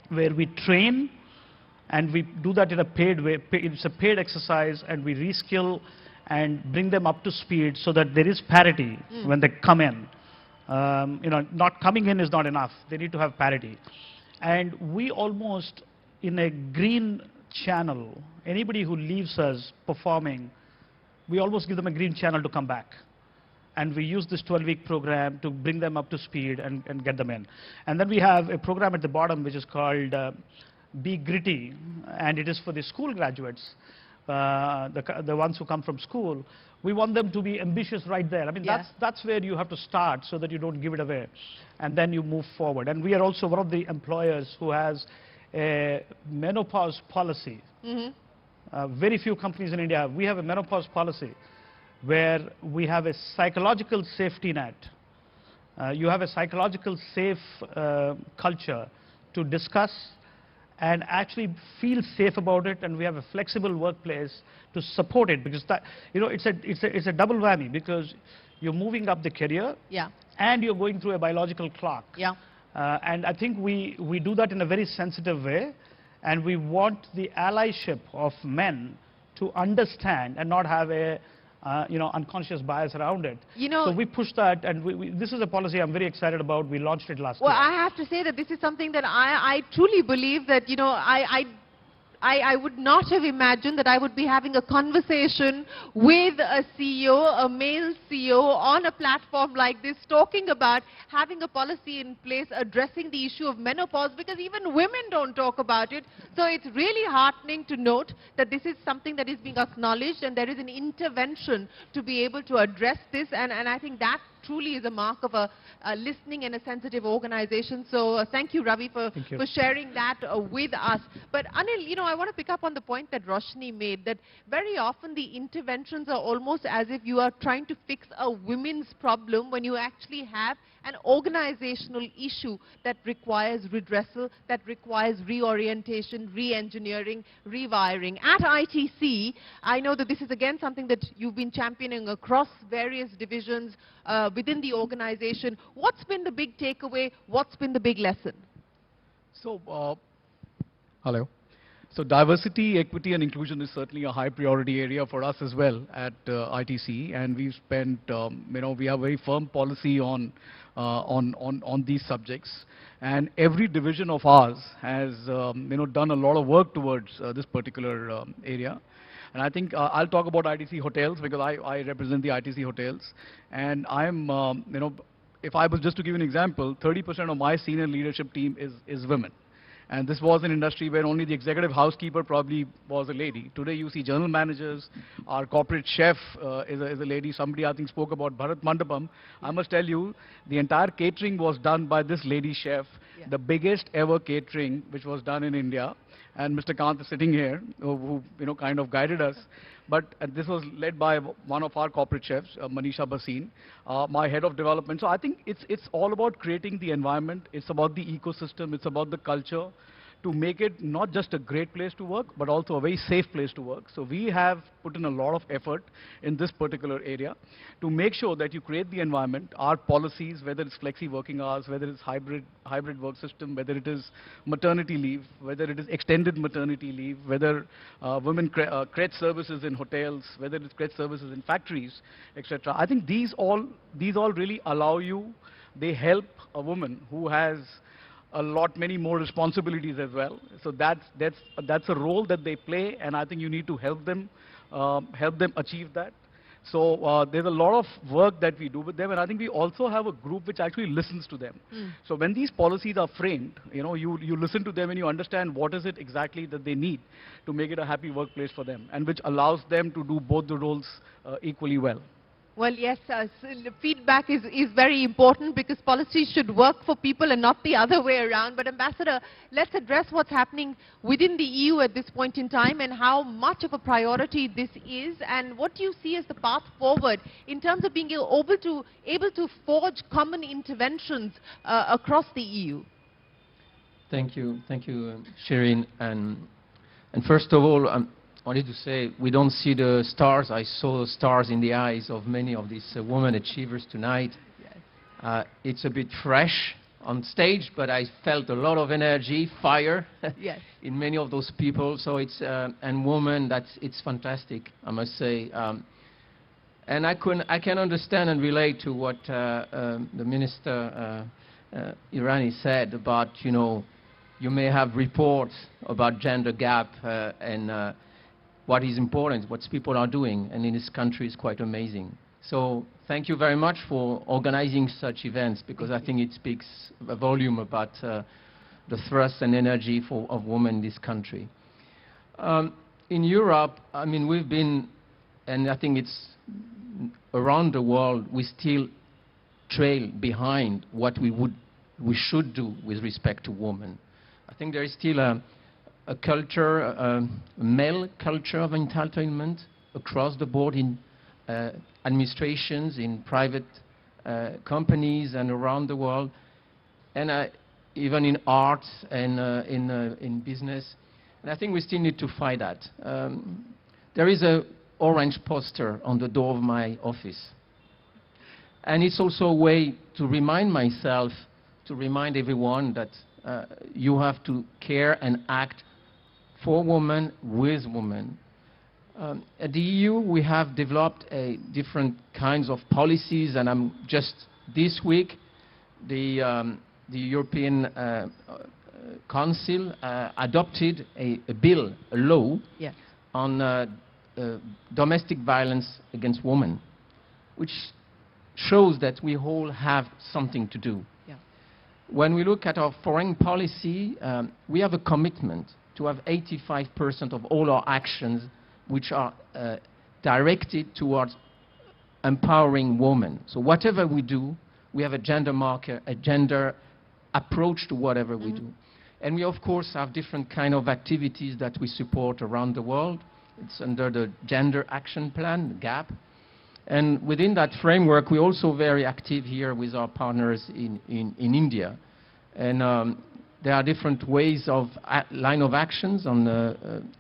T: where we train, and we do that in a paid way. It's a paid exercise, and we reskill and bring them up to speed so that there is parity when they come in. Not coming in is not enough. They need to have parity. And we almost, in a green channel, anybody who leaves us performing, we almost give them a green channel to come back. And we use this 12-week program to bring them up to speed and get them in. And then we have a program at the bottom which is called Be Gritty, and it is for the school graduates, the ones who come from school. We want them to be ambitious right there. I mean, that's where you have to start so that you don't give it away, and then you move forward. And we are also one of the employers who has a menopause policy. Very few companies in India, we have a menopause policy where we have a psychological safety net. You have a psychological safe culture to discuss and actually feel safe about it, and we have a flexible workplace to support it, because that, it's a double whammy, because you're moving up the career and you're going through a biological clock. And I think we do that in a very sensitive way, and we want the allyship of men to understand and not have a unconscious bias around it. So we push that, and this is a policy I'm very excited about. We launched it last year.
I: Well, I have to say that this is something that I truly believe that,
B: I would not have imagined that I would be having a conversation with a CEO, a male CEO, on a platform like this, talking about having a policy in place addressing the issue of menopause, because even women don't talk about it. So it's really heartening to note that this is something that is being acknowledged and there is an intervention to be able to address this, and I think that truly is a mark of a listening and a sensitive organization. So thank you, Ravi, for sharing that with us. But Anil, you know, I want to pick up on the point that Roshni made, that very often the interventions are almost as if you are trying to fix a women's problem when you actually have an organizational issue that requires redressal, that requires reorientation, re-engineering, rewiring. At ITC, I know that this is again something that you've been championing across various divisions within the organization. What's been the big takeaway? What's been the big lesson?
C: So, hello. So diversity, equity and inclusion is certainly a high priority area for us as well at ITC, and we've spent, we have a very firm policy on these subjects, and every division of ours has done a lot of work towards this particular area. And I think I'll talk about ITC hotels because I represent the ITC hotels, and I'm if I was just to give you an example, 30% of my senior leadership team is women. And this was an industry where only the executive housekeeper probably was a lady. Today you see general managers, our corporate chef is a lady. Somebody I think spoke about Bharat Mandapam. I must tell you, the entire catering was done by this lady chef, the biggest ever catering which was done in India. And Mr. Kant is sitting here, who kind of guided us. But this was led by one of our corporate chefs, Manisha Basin, my head of development. So I think it's all about creating the environment. It's about the ecosystem. It's about the culture to make it not just a great place to work, but also a very safe place to work. So we have put in a lot of effort in this particular area to make sure that you create the environment. Our policies, whether it's flexi working hours, whether it's hybrid work system, whether it is maternity leave, whether it is extended maternity leave, whether women crèche services in hotels, whether it's crèche services in factories, etc. I think these all really allow you, they help a woman who has many more responsibilities as well. So that's a role that they play, and I think you need to help them achieve that. So there's a lot of work that we do with them, and I think we also have a group which actually listens to them. So when these policies are framed, you listen to them and you understand what is it exactly that they need to make it a happy workplace for them, and which allows them to do both the roles equally well.
B: Well, yes, feedback is very important because policies should work for people and not the other way around. But Ambassador, let's address what's happening within the EU at this point in time and how much of a priority this is, and what do you see as the path forward in terms of being able to forge common interventions across the EU?
U: Thank you, Shireen. And first of all, I wanted to say, we don't see the stars. I saw stars in the eyes of many of these women achievers tonight. Yes. It's a bit fresh on stage, but I felt a lot of energy, fire yes. in many of those people. So it's, and women, it's fantastic, I must say. And I can understand and relate to what the Minister Irani said about, you may have reports about gender gap and what is important, what people are doing, and in this country is quite amazing. So thank you very much for organizing such events, because I think it speaks a volume about the thrust and energy of women in this country. In Europe, I mean, we've been, and I think it's around the world, we still trail behind what we should do with respect to women. I think there is still a culture, a male culture of entitlement across the board in administrations, in private companies and around the world, and even in arts and in business. And I think we still need to fight that. There is an orange poster on the door of my office. And it's also a way to remind myself, to remind everyone that you have to care and act for women, with women. At the EU, we have developed different kinds of policies, and I'm just this week, the European Council adopted a bill, a law,
I: Yes.
U: on domestic violence against women, which shows that we all have something to do.
I: Yeah.
U: When we look at our foreign policy, we have a commitment to have 85% of all our actions which are directed towards empowering women. So whatever we do, we have a gender marker, a gender approach to whatever we do. And we, of course, have different kind of activities that we support around the world. It's under the Gender Action Plan, the GAP. And within that framework, we're also very active here with our partners in India. And there are different ways of line of actions on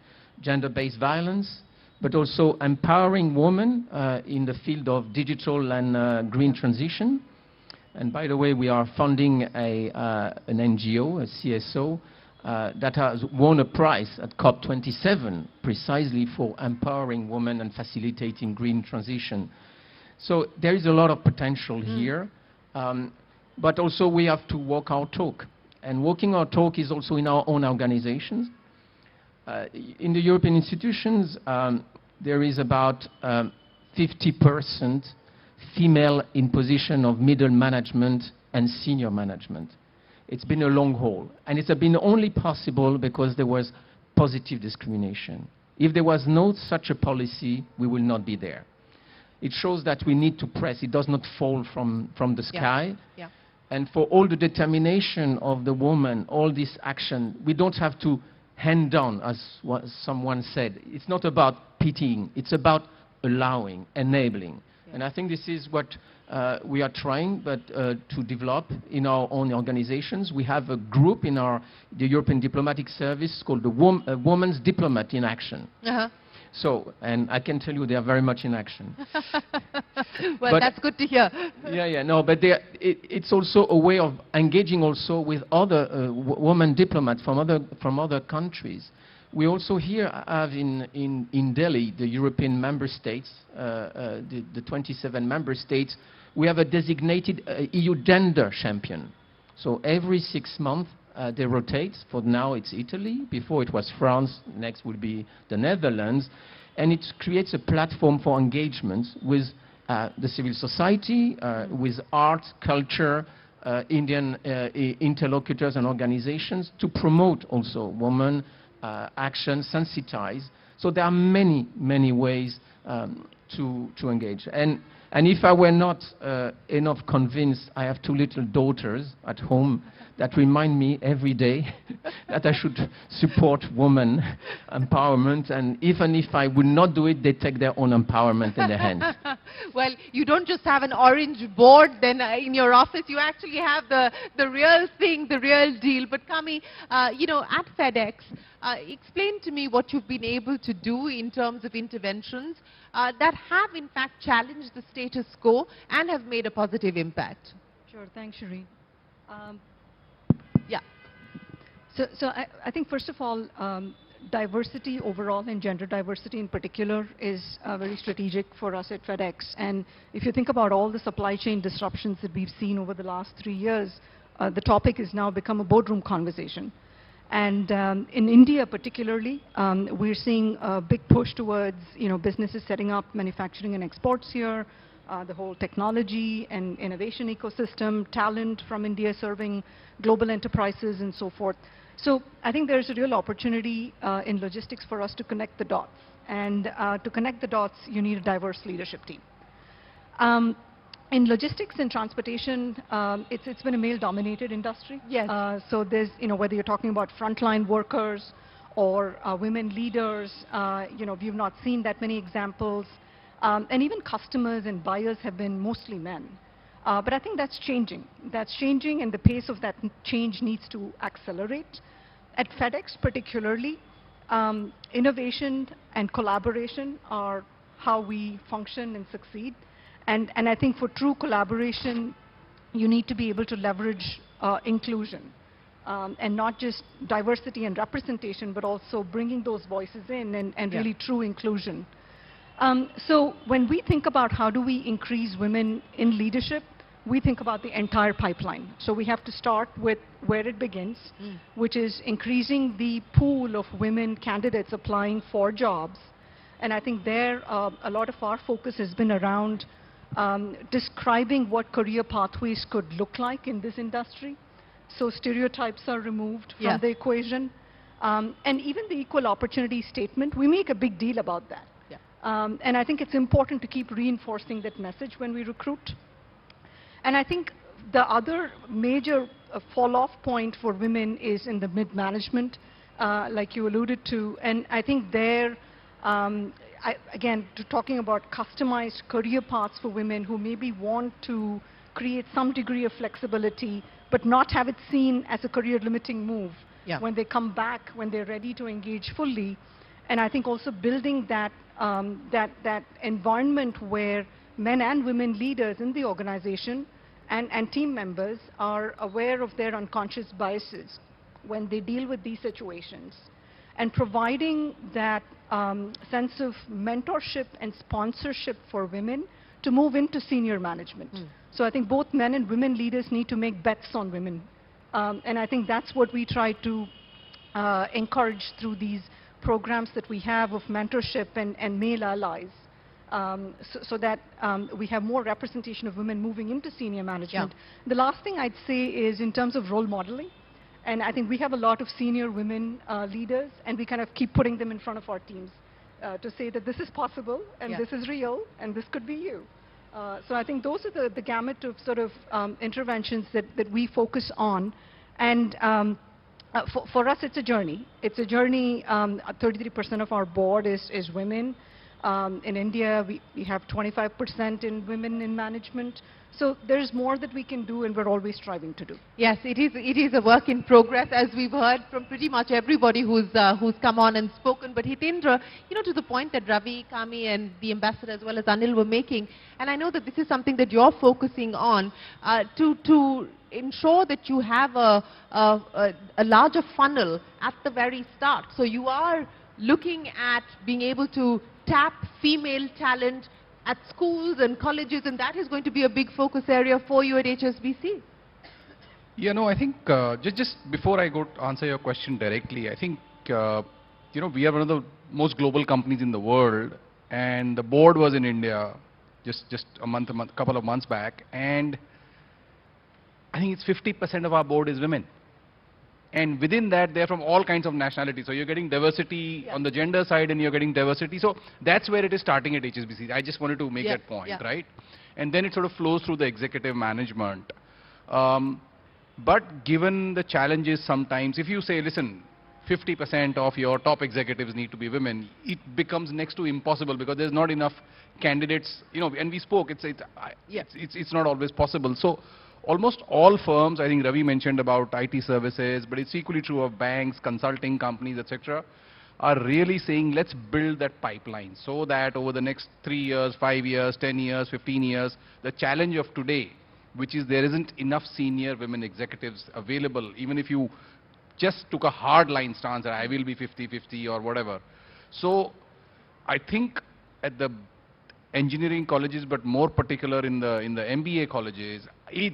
U: gender-based violence, but also empowering women in the field of digital and green transition. And by the way, we are funding an NGO, a CSO, that has won a prize at COP27 precisely for empowering women and facilitating green transition. So there is a lot of potential here, but also we have to walk our talk. And walking our talk is also in our own organizations. In the European institutions, there is about 50% female in position of middle management and senior management. It's been a long haul, and it's been only possible because there was positive discrimination. If there was no such a policy, we will not be there. It shows that we need to press. It does not fall from the sky.
I: Yeah.
U: And for all the determination of the woman, all this action, we don't have to hand down, as someone said. It's not about pitying. It's about allowing, enabling. And I think this is what we are trying to develop in our own organizations. We have a group in the European Diplomatic Service called the Women's Diplomat in Action. So, and I can tell you they are very much in action.
I: Well, that's good to hear.
U: No, but it's also a way of engaging also with other women diplomats from other countries. We also here have in Delhi, the European member states, the 27 member states, we have a designated EU gender champion. So every 6 months they rotate. For now it's Italy, before it was France, next will be the Netherlands. And it creates a platform for engagement with the civil society, with art, culture, Indian interlocutors and organizations to promote also women action, sensitize. So there are many, many ways to engage. And if I were not enough convinced, I have 2 little daughters at home that remind me every day that I should support women empowerment. And even if I would not do it, they take their own empowerment in their hands.
I: Well, you don't just have an orange board then in your office. You actually have the real thing, the real deal. But Kami, you know, at FedEx, explain to me what you've been able to do in terms of interventions that have in fact challenged the status quo and have made a positive impact.
D: Sure, thanks, Shireen.
I: Yeah.
D: So I think first of all, diversity overall and gender diversity in particular is very strategic for us at FedEx. And if you think about all the supply chain disruptions that we've seen over the last 3 years, the topic has now become a boardroom conversation. And in India particularly, we're seeing a big push towards, you know, businesses setting up manufacturing and exports here, the whole technology and innovation ecosystem, talent from India serving global enterprises and so forth. So I think there's a real opportunity in logistics for us to connect the dots. And to connect the dots, you need a diverse leadership team. In logistics and transportation, it's been a male-dominated industry.
I: Yes.
D: So there's, you know, whether you're talking about frontline workers or women leaders, you know, we've not seen that many examples. And even customers and buyers have been mostly men. But I think that's changing. That's changing, and the pace of that change needs to accelerate. At FedEx particularly, innovation and collaboration are how we function and succeed. And I think for true collaboration, you need to be able to leverage inclusion. And not just diversity and representation, but also bringing those voices in and really true inclusion. So when we think about how do we increase women in leadership, we think about the entire pipeline. So we have to start with where it begins, which is increasing the pool of women candidates applying for jobs. And I think there, a lot of our focus has been around describing what career pathways could look like in this industry. So stereotypes are removed from the equation. And even the equal opportunity statement, we make a big deal about that. And I think it's important to keep reinforcing that message when we recruit. And I think the other major fall-off point for women is in the mid-management, like you alluded to. And I think there, again, talking about customized career paths for women who maybe want to create some degree of flexibility, but not have it seen as a career-limiting move when they come back, when they're ready to engage fully. And I think also building that, that environment where men and women leaders in the organization and team members are aware of their unconscious biases when they deal with these situations. And providing that sense of mentorship and sponsorship for women to move into senior management. So I think both men and women leaders need to make bets on women. And I think that's what we try to encourage through these programs that we have of mentorship and male allies, so that we have more representation of women moving into senior management. The last thing I'd say is in terms of role modeling, and I think we have a lot of senior women leaders, and we kind of keep putting them in front of our teams to say that this is possible, and this is real, and this could be you. So I think those are the gamut of sort of interventions that we focus on. And for us, it's a journey. It's a journey. 33% of our board is women. In India, we have 25% in women in management. So there's more that we can do, and we're always striving to do.
B: Yes, it is a work in progress, as we've heard from pretty much everybody who's come on and spoken. But Hitendra, you know, to the point that Ravi, Kami, and the ambassador as well as Anil were making, and I know that this is something that you're focusing on to ensure that you have a larger funnel at the very start. So you are looking at being able to tap female talent at schools and colleges, and that is going to be a big focus area for you at HSBC.
C: Yeah, no, I think just before I go to answer your question directly, I think you know, we are one of the most global companies in the world, and the board was in India just a couple of months back, and I think it's 50% of our board is women. And within that, they're from all kinds of nationalities. So you're getting diversity on the gender side, and you're getting diversity. So that's where it is starting at HSBC. I just wanted to make that point, right? And then it sort of flows through the executive management. But given the challenges sometimes, if you say, listen, 50% of your top executives need to be women, it becomes next to impossible because there's not enough candidates. You know, and we spoke, it's not always possible. So almost all firms, I think Ravi mentioned about IT services, but it's equally true of banks, consulting companies, etc., are really saying, let's build that pipeline so that over the next 3 years, 5 years, 10 years, 15 years, the challenge of today, which is there isn't enough senior women executives available, even if you just took a hard line stance that I will be 50-50 or whatever. So I think at the engineering colleges, but more particular in the MBA colleges,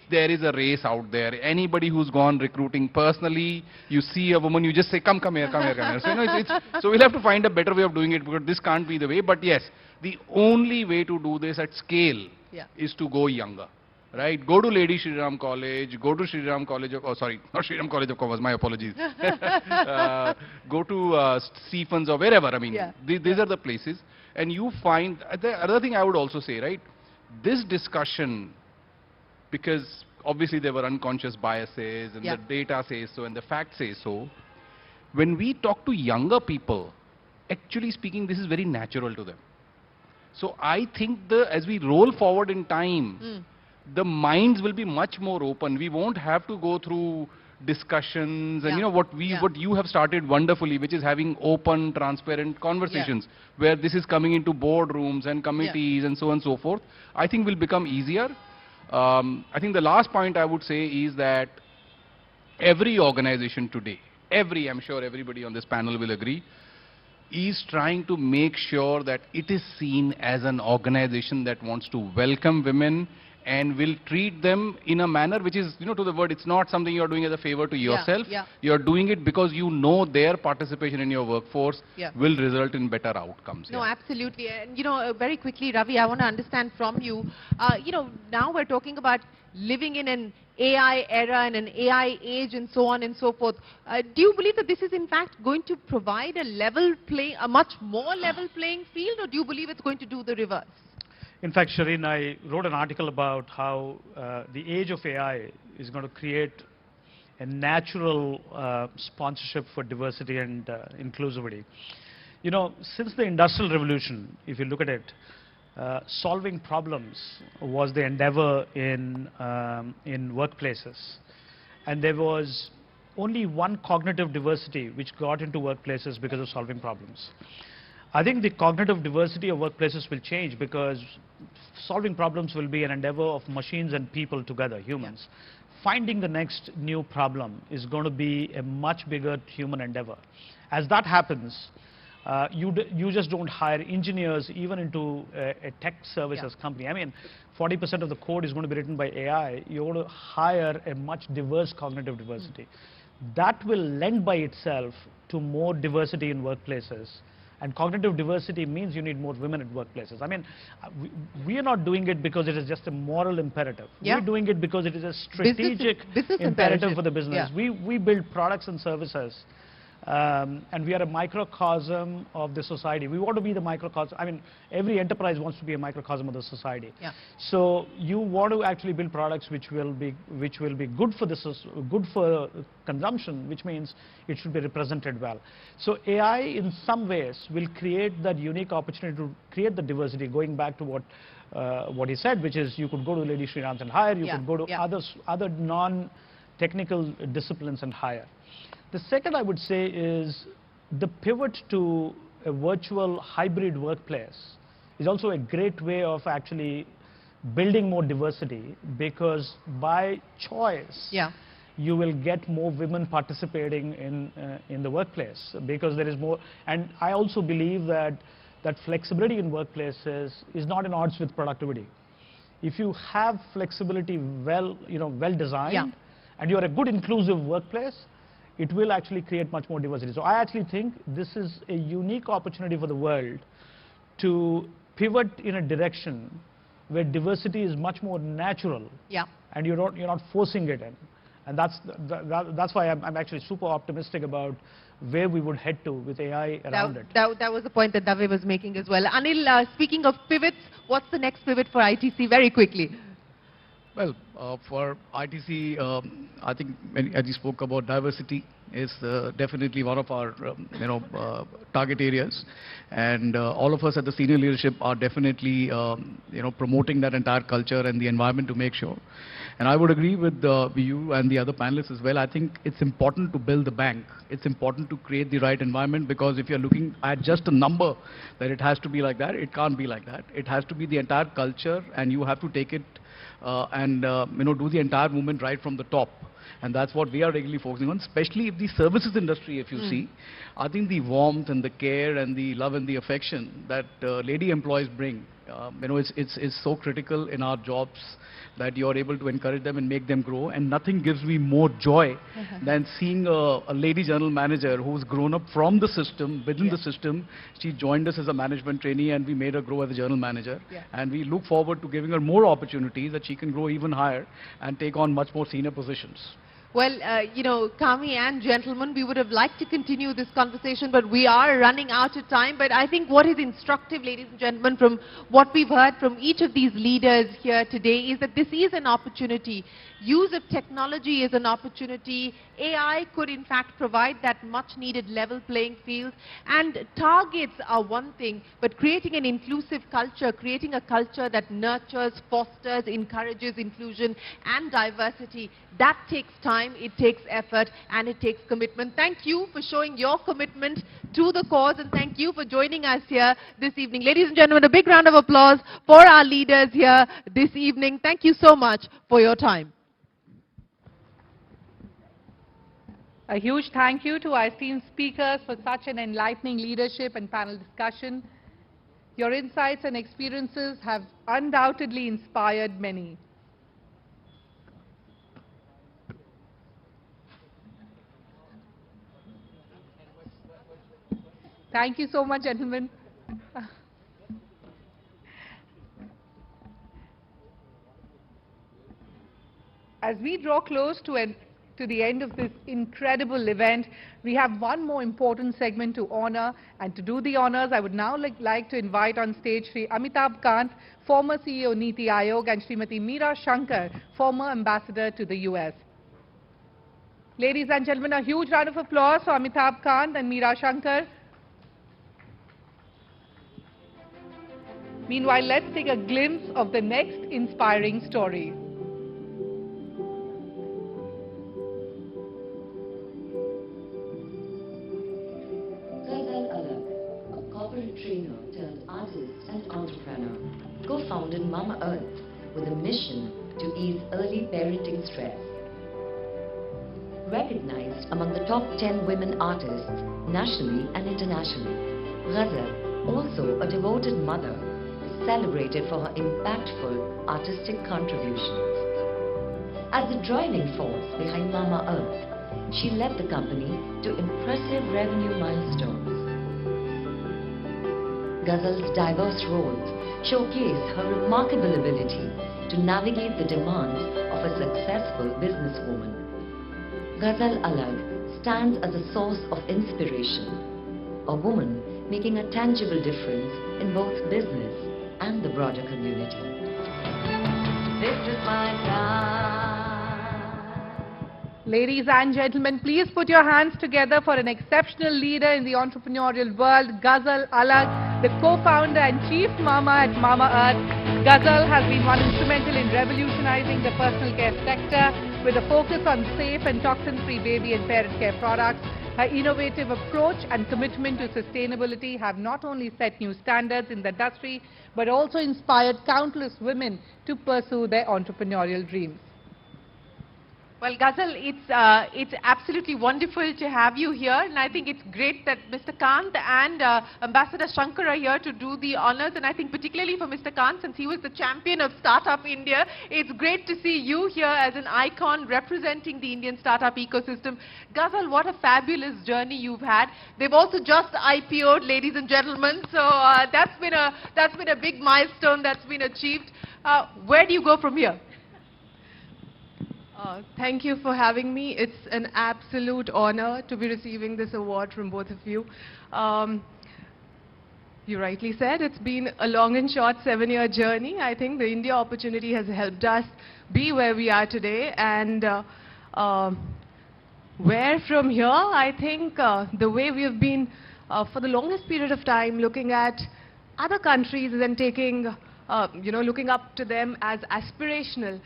C: there is a race out there. Anybody who's gone recruiting personally, you see a woman, you just say, come here, come here, come here. So, you know, so we'll have to find a better way of doing it, because this can't be the way. But yes, the only way to do this at scale is to go younger. Right? Go to Lady Shri Ram College, go to Shri Ram College of, oh sorry, not Shri Ram College of Commerce, my apologies. Go to Stephens or wherever, I mean, these are the places. And you find, the other thing I would also say, right, this discussion, because obviously there were unconscious biases and the data says so and the facts say so, when we talk to younger people, actually speaking, this is very natural to them. So I think as we roll forward in time, the minds will be much more open. We won't have to go through discussions and you know what you have started wonderfully, which is having open, transparent conversations where this is coming into boardrooms and committees and so on and so forth. I think will become easier. I think the last point I would say is that every organization today, I'm sure everybody on this panel will agree, is trying to make sure that it is seen as an organization that wants to welcome women and will treat them in a manner which is, to the word, it's not something you're doing as a favor to yourself. You're doing it because you know their participation in your workforce will result in better outcomes.
B: No, absolutely. And, very quickly, Ravi, I want to understand from you, now we're talking about living in an AI era and an AI age and so on and so forth. Do you believe that this is in fact going to provide a much more level playing field, or do you believe it's going to do the reverse?
T: In fact, Shireen, I wrote an article about how the age of AI is going to create a natural sponsorship for diversity and inclusivity. Since the Industrial Revolution, if you look at it, solving problems was the endeavor in workplaces. And there was only one cognitive diversity which got into workplaces because of solving problems. I think the cognitive diversity of workplaces will change because solving problems will be an endeavor of machines and people together, humans. Finding the next new problem is going to be a much bigger human endeavor. As that happens, you just don't hire engineers even into a tech services company. I mean, 40% of the code is going to be written by AI. You want to hire a much diverse cognitive diversity. That will lend by itself to more diversity in workplaces. And cognitive diversity means you need more women at workplaces. I mean, we are not doing it because it is just a moral imperative. We're doing it because it is a strategic business imperative for the business. We build products and services. And we are a microcosm of the society. We want to be the microcosm. I mean, every enterprise wants to be a microcosm of the society. So you want to actually build products which will be good for consumption, which means it should be represented well. So AI, in some ways, will create that unique opportunity to create the diversity. Going back to what he said, which is you could go to Lady Sriram's and hire. You could go to other non-technical disciplines and hire. The second I would say is the pivot to a virtual hybrid workplace is also a great way of actually building more diversity, because by choice you will get more women participating in the workplace, because there is more. And I also believe that flexibility in workplaces is not in odds with productivity. If you have flexibility well designed and you are a good inclusive workplace, it will actually create much more diversity. So I actually think this is a unique opportunity for the world to pivot in a direction where diversity is much more natural, and you're not forcing it in. And that's why I'm actually super optimistic about where we would head to with AI around it.
B: That was the point that Dave was making as well. Anil, speaking of pivots, what's the next pivot for ITC? Very quickly.
G: Well, for ITC, I think as you spoke about, diversity is definitely one of our target areas, and all of us at the senior leadership are definitely promoting that entire culture and the environment to make sure. And I would agree with you and the other panelists as well. I think it's important to build the bank. It's important to create the right environment, because if you're looking at just a number that it has to be like that, it can't be like that. It has to be the entire culture, and you have to take it and do the entire movement right from the top. And that's what we are regularly focusing on, especially if the services industry, if you see, I think the warmth and the care and the love and the affection that lady employees bring, it's so critical in our jobs that you're able to encourage them and make them grow. And nothing gives me more joy than seeing a lady general manager who's grown up from the system, within the system. She joined us as a management trainee, and we made her grow as a general manager. And we look forward to giving her more opportunities that she can grow even higher and take on much more senior positions.
B: Well, Kami and gentlemen, we would have liked to continue this conversation, but we are running out of time. But I think what is instructive, ladies and gentlemen, from what we've heard from each of these leaders here today, is that this is an opportunity. Use of technology is an opportunity. AI could in fact provide that much needed level playing field. And targets are one thing, but creating an inclusive culture, creating a culture that nurtures, fosters, encourages inclusion and diversity, that takes time, it takes effort, and it takes commitment. Thank you for showing your commitment to the cause, and thank you for joining us here this evening. Ladies and gentlemen, a big round of applause for our leaders here this evening. Thank you so much for your time.
A: A huge thank you to our esteemed speakers for such an enlightening leadership and panel discussion. Your insights and experiences have undoubtedly inspired many. Thank you so much, gentlemen. As we draw close to the end of this incredible event, we have one more important segment to honor. And to do the honors, I would now like to invite on stage Sri Amitabh Kant, former CEO Niti Aayog, and Srimati Meera Shankar, former ambassador to the US. Ladies and gentlemen, a huge round of applause for Amitabh Kant and Meera Shankar. Meanwhile, let's take a glimpse of the next inspiring story.
E: Gazal Alag, a corporate trainer turned artist and entrepreneur, co-founded Mama Earth with a mission to ease early parenting stress. Recognized among the top 10 women artists nationally and internationally, Gazal, also a devoted mother, is celebrated for her impactful artistic contributions. As the driving force behind Mama Earth, she led the company to impressive revenue milestones. Gazal's diverse roles showcase her remarkable ability to navigate the demands of a successful businesswoman. Gazal Alag stands as a source of inspiration, a woman making a tangible difference in both business and the broader community. This is my time.
A: Ladies and gentlemen, please put your hands together for an exceptional leader in the entrepreneurial world, Gazal Alag, the co-founder and chief mama at Mama Earth. Gazal has been one instrumental in revolutionizing the personal care sector with a focus on safe and toxin-free baby and parent care products. Her innovative approach and commitment to sustainability have not only set new standards in the industry, but also inspired countless women to pursue their entrepreneurial dreams.
B: Well, Gazal, it's absolutely wonderful to have you here, and I think it's great that Mr. Kant and Ambassador Shankar are here to do the honors, and I think particularly for Mr. Kant, since he was the champion of Startup India, it's great to see you here as an icon representing the Indian startup ecosystem. Gazal, what a fabulous journey you've had. They've also just IPO'd, ladies and gentlemen, so that's been a big milestone that's been achieved. Where do you go from here?
M: Thank you for having me. It's an absolute honor to be receiving this award from both of you. You rightly said, it's been a long and short 7-year journey. I think the India opportunity has helped us be where we are today. And where from here, I think the way we have been for the longest period of time looking at other countries and taking looking up to them as aspirational.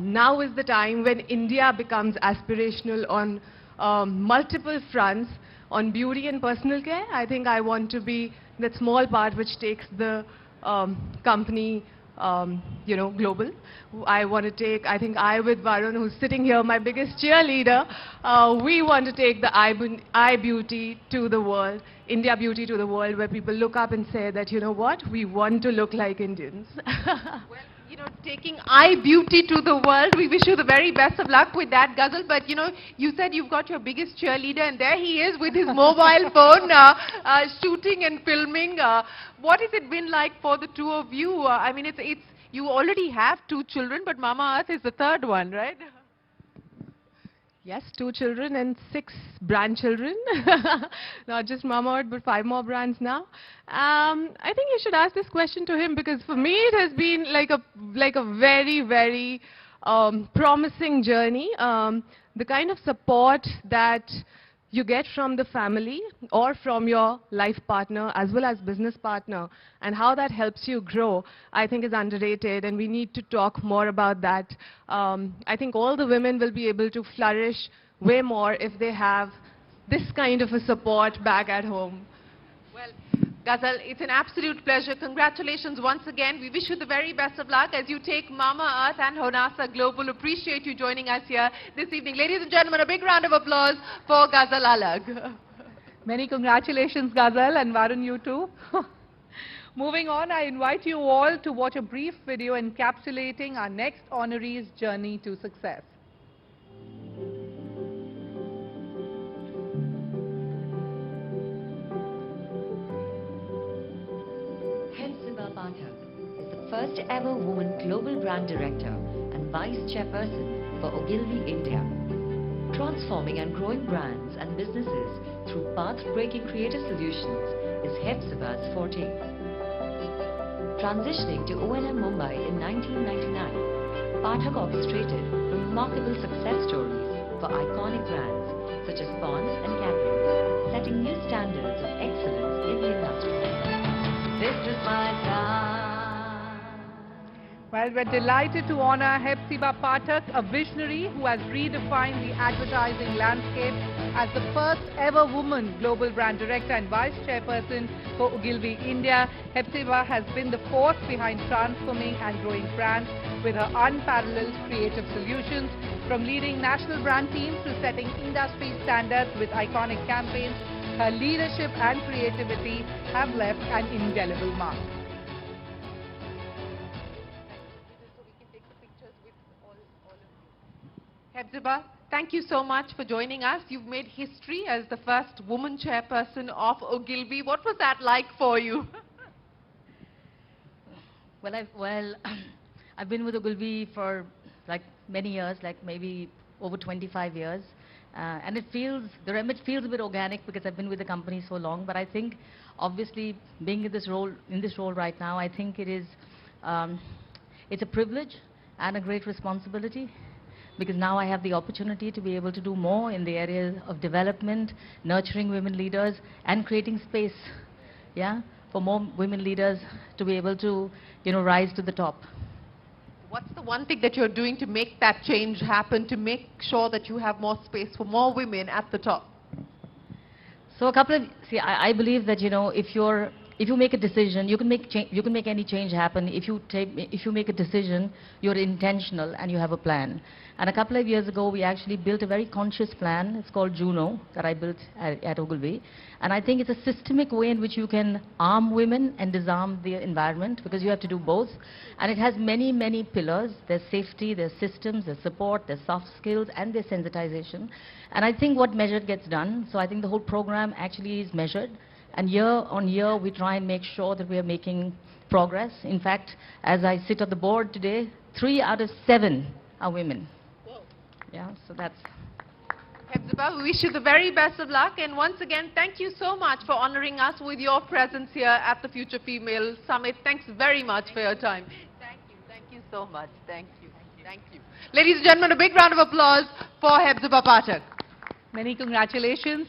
M: Now is the time when India becomes aspirational on multiple fronts, on beauty and personal care. I think I want to be that small part which takes the company global. I want to take, I think I with Varun, who's sitting here, my biggest cheerleader, we want to take the eye beauty to the world, India beauty to the world, where people look up and say that, you know what, we want to look like Indians. Well, taking eye beauty to the world, we wish you the very best of luck with that, Gazal. But, you said you've got your biggest cheerleader, and there he is with his mobile phone, shooting and filming. What has it been like for the two of you? I mean, you already have 2 children, but Mama Earth is the 3rd one, right? Yes, 2 children and 6 grandchildren. Not just Mama Earth, but 5 more brands now. I think you should ask this question to him, because for me it has been like a very, very promising journey. The kind of support that you get from the family or from your life partner as well as business partner, and how that helps you grow, I think is underrated, and we need to talk more about that. I think all the women will be able to flourish way more if they have this kind of a support back at home.
B: Well, Gazal, it's an absolute pleasure. Congratulations once again. We wish you the very best of luck as you take Mama Earth and Honasa Global. Appreciate you joining us here this evening. Ladies and gentlemen, a big round of applause for Gazal Alag.
A: Many congratulations, Gazal, and Varun, you too. Moving on, I invite you all to watch a brief video encapsulating our next honoree's journey to success.
E: Pathak is the first ever woman global brand director and vice chairperson for Ogilvy India. Transforming and growing brands and businesses through path-breaking creative solutions is Hepzibah's forte. Transitioning to O&M Mumbai in 1999, Pathak orchestrated remarkable success stories for iconic brands such as Pond's and Capt, setting new standards of excellence in the industry. This is my time.
A: Well, we're delighted to honor Hepzibah Pathak, a visionary who has redefined the advertising landscape as the first ever woman global brand director and vice chairperson for Ogilvy India. Hepzibah has been the force behind transforming and growing brands with her unparalleled creative solutions. From leading national brand teams to setting industry standards with iconic campaigns, her leadership and creativity have left an indelible mark.
B: Hepzibah, thank you so much for joining us. You've made history as the first woman chairperson of Ogilvy. What was that like for you?
H: Well, I've been with Ogilvy for like many years, like maybe over 25 years. And it feels, the remit feels a bit organic because I've been with the company so long. But I think, obviously, being in this role right now, I think it is, it's a privilege and a great responsibility, because now I have the opportunity to be able to do more in the areas of development, nurturing women leaders, and creating space, yeah, for more women leaders to be able to, rise to the top.
B: What's the one thing that you're doing to make that change happen, to make sure that you have more space for more women at the top?
H: So I believe that, if you make a decision, you can make any change happen. If you make a decision, you're intentional and you have a plan. And a couple of years ago, we actually built a very conscious plan. It's called Juno, that I built at Ogilvy. And I think it's a systemic way in which you can arm women and disarm the environment, because you have to do both. And it has many, many pillars. There's safety, there's systems, there's support, there's soft skills, and there's sensitization. And I think what measured gets done. So I think the whole program actually is measured. And year on year, we try and make sure that we are making progress. In fact, as I sit on the board today, 3 out of 7 are women. Whoa. Yeah, so that's...
B: Hepzibah, we wish you the very best of luck. And once again, thank you so much for honoring us with your presence here at the Future Female Summit. Thanks very much for your time. Thank you so much. Thank you. Thank you. Ladies and gentlemen, a big round of applause for Hepzibah Pathak.
A: Many congratulations.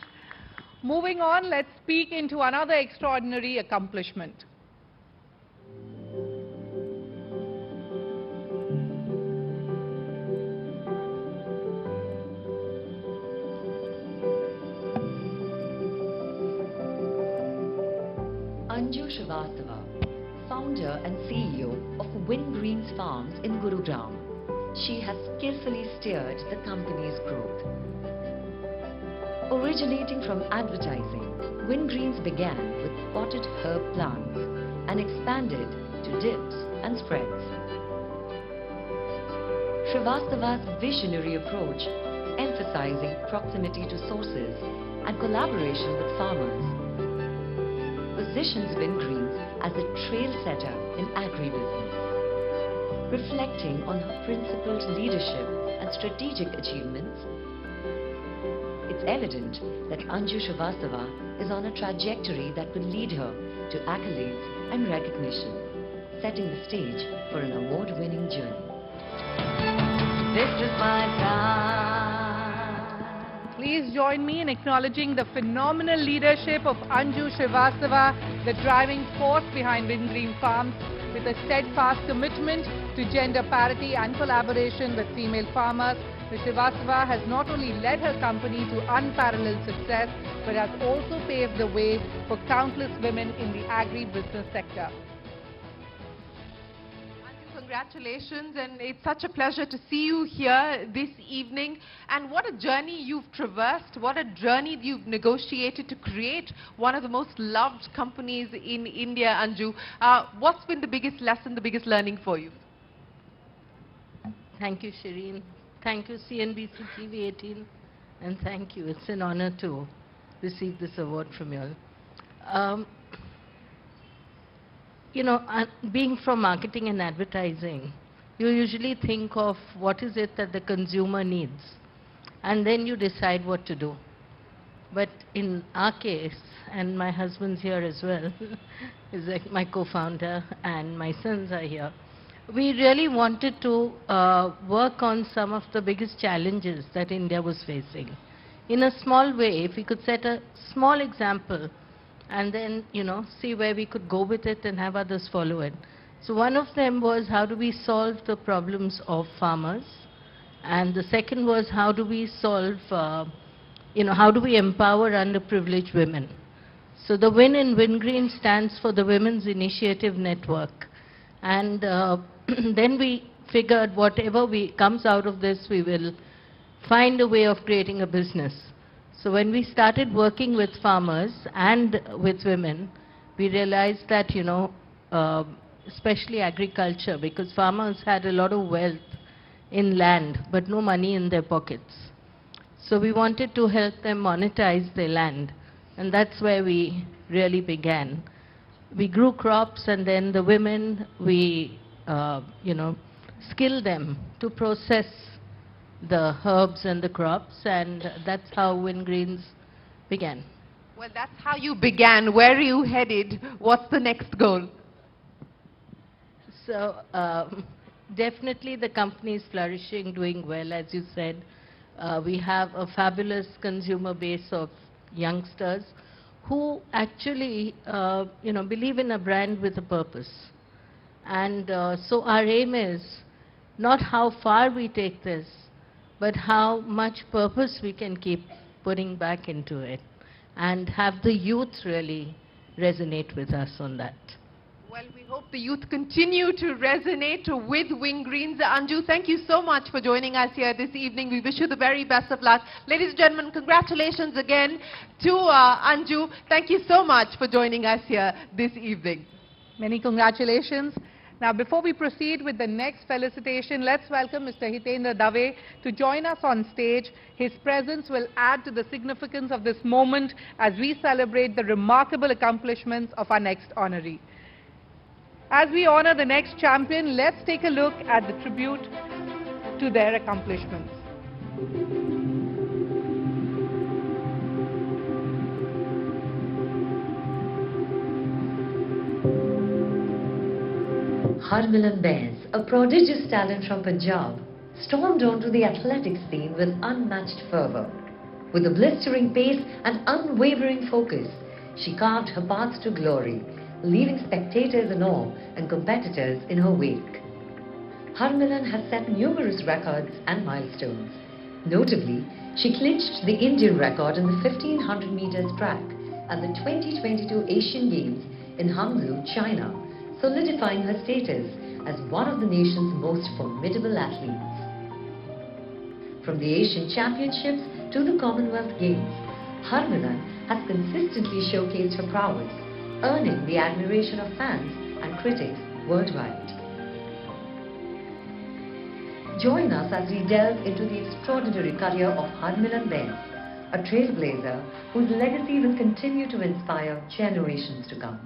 A: Moving on, let's speak into another extraordinary accomplishment.
E: Anju Shrivastava, founder and CEO of Windgreens Farms in Gurugram. She has skillfully steered the company's growth. Originating from advertising, Windgreens began with potted herb plants and expanded to dips and spreads. Shrivastava's visionary approach, emphasizing proximity to sources and collaboration with farmers, positions Windgreens as a trailsetter in agribusiness. Reflecting on her principled leadership and strategic achievements, it's evident that Anju Shrivastava is on a trajectory that will lead her to accolades and recognition, setting the stage for an award-winning journey. This is my time.
A: Please join me in acknowledging the phenomenal leadership of Anju Shrivastava, the driving force behind Windgreen Farms, with a steadfast commitment to gender parity and collaboration with female farmers. Ms. Shrivastava has not only led her company to unparalleled success, but has also paved the way for countless women in the agri-business sector.
B: Congratulations, and it's such a pleasure to see you here this evening. And what a journey you've traversed, what a journey you've negotiated to create one of the most loved companies in India, Anju. What's been the biggest lesson, the biggest learning for you?
J: Thank you, Shireen. Thank you, CNBC-TV18, and thank you. It's an honor to receive this award from you all.
K: you know, being from marketing and advertising, you usually think of what is it that the consumer needs, and then you decide what to do. But in our case, and my husband's here as well, is like my co-founder, and my sons are here, we really wanted to work on some of the biggest challenges that India was facing. In a small way, if we could set a small example, and then, you know, see where we could go with it and have others follow it. So one of them was, how do we solve the problems of farmers? And the second was, how do we solve, you know, how do we empower underprivileged women? So the WIN in WinGreen stands for the Women's Initiative Network. And then we figured whatever comes out of this, we will find a way of creating a business. So when we started working with farmers and with women, we realized that, you know, especially agriculture, because farmers had a lot of wealth in land, but no money in their pockets. So we wanted to help them monetize their land, and that's where we really began. We grew crops, and then the women, we, you know, skilled them to process the herbs and the crops, and that's how WinGreens began.
B: Well, that's how you began. Where are you headed? What's the next goal?
K: So definitely the company is flourishing, doing well, as you said. We have a fabulous consumer base of youngsters who actually, you know, believe in a brand with a purpose. And so our aim is not how far we take this, but how much purpose we can keep putting back into it and have the youth really resonate with us on that.
B: Well, we hope the youth continue to resonate with WinGreens. Anju, thank you so much for joining us here this evening. We wish you the very best of luck. Ladies and gentlemen, congratulations again to Anju. Thank you so much for joining us here this evening.
A: Many congratulations. Now, before we proceed with the next felicitation, let's welcome Mr. Hitendra Dave to join us on stage. His presence will add to the significance of this moment as we celebrate the remarkable accomplishments of our next honoree. As we honor the next champion, let's take a look at the tribute to their accomplishments.
E: Haralan B, a prodigious talent from Punjab, stormed onto the athletics scene with unmatched fervor. With a blistering pace and unwavering focus, she carved her path to glory, leaving spectators in awe and competitors in her wake. Haralan has set numerous records and milestones. Notably, she clinched the Indian record in the 1500 meters track at the 2022 Asian Games in Hangzhou, China, solidifying her status as one of the nation's most formidable athletes. From the Asian Championships to the Commonwealth Games, Haralan has consistently showcased her prowess, earning the admiration of fans and critics worldwide. Join us as we delve into the extraordinary career of Haralan B, a trailblazer whose legacy will continue to inspire generations to come.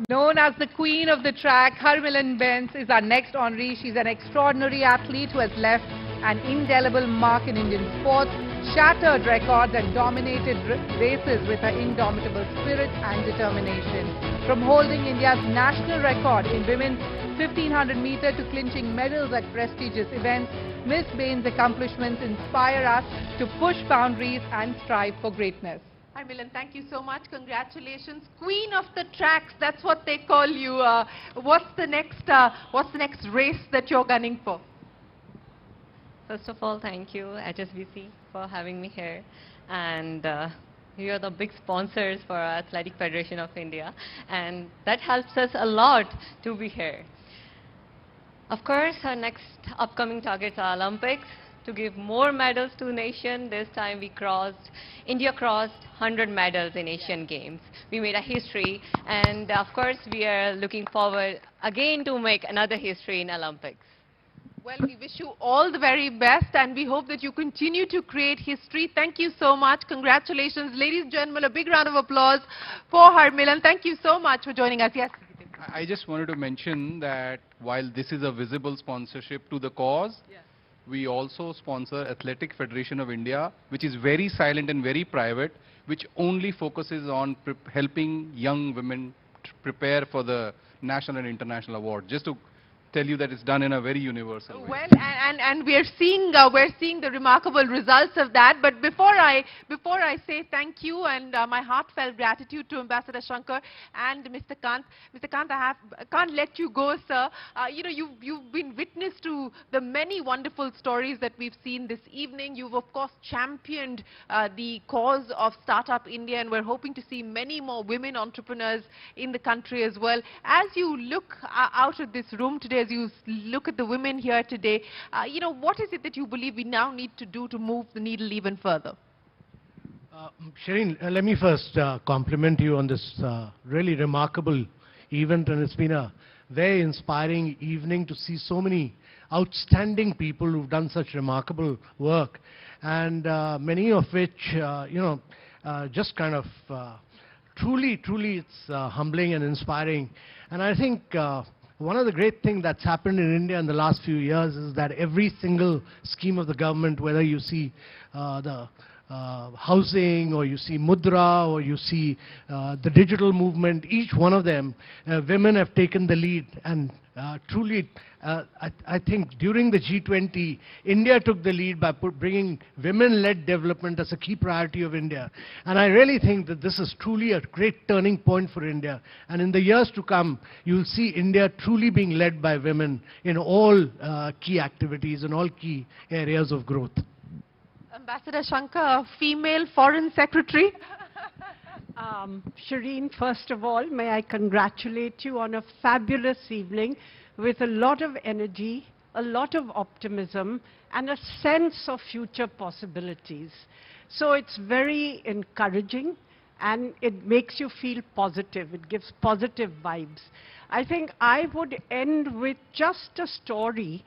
A: Known as the queen of the track, Haralan B is our next honoree. She's an extraordinary athlete who has left an indelible mark in Indian sports, shattered records and dominated races with her indomitable spirit and determination. From holding India's national record in women's 1500 meter to clinching medals at prestigious events, Miss Bain's accomplishments inspire us to push boundaries and strive for greatness.
B: Haralan, thank you so much. Congratulations. Queen of the tracks, that's what they call you. What's the next race that you're gunning for?
J: First of all, thank you, HSBC, for having me here. And you are the big sponsors for our Athletic Federation of India. And that helps us a lot to be here. Of course, our next upcoming targets are Olympics. To give more medals to the nation, this time India crossed 100 medals in Asian Games. We made a history, and of course we are looking forward again to make another history in Olympics.
B: Well, we wish you all the very best and we hope that you continue to create history. Thank you so much. Congratulations. Ladies and gentlemen, a big round of applause for Harmilan. Thank you so much for joining us. Yes.
C: I just wanted to mention that while this is a visible sponsorship to the cause, we also sponsor Athletic Federation of India, which is very silent and very private, which only focuses on helping young women prepare for the national and international award. Just to tell you that it's done in a very universal way.
B: Well, and we're seeing the remarkable results of that. But before I say thank you and my heartfelt gratitude to Ambassador Shankar and Mr. Kant. Mr. Kant, I can't let you go, sir. You know, you've been witness to the many wonderful stories that we've seen this evening. You've of course championed the cause of Startup India, and we're hoping to see many more women entrepreneurs in the country as well. As you look out of this room today, as you look at the women here today, you know, what is it that you believe we now need to do to move the needle even further?
L: Shireen, let me first compliment you on this really remarkable event, and it's been a very inspiring evening to see so many outstanding people who've done such remarkable work, and many of which, you know, just kind of truly it's humbling and inspiring. And I think one of the great things that's happened in India in the last few years is that every single scheme of the government, whether you see the housing, or you see Mudra, or you see the digital movement, each one of them, women have taken the lead. And truly, I think during the G20, India took the lead by bringing women-led development as a key priority of India. And I really think that this is truly a great turning point for India. And in the years to come, you'll see India truly being led by women in all key activities and all key areas of growth.
B: Ambassador Shankar, female foreign secretary.
V: Shireen, first of all, may I congratulate you on a fabulous evening with a lot of energy, a lot of optimism, and a sense of future possibilities. So it's very encouraging, and it makes you feel positive. It gives positive vibes. I think I would end with just a story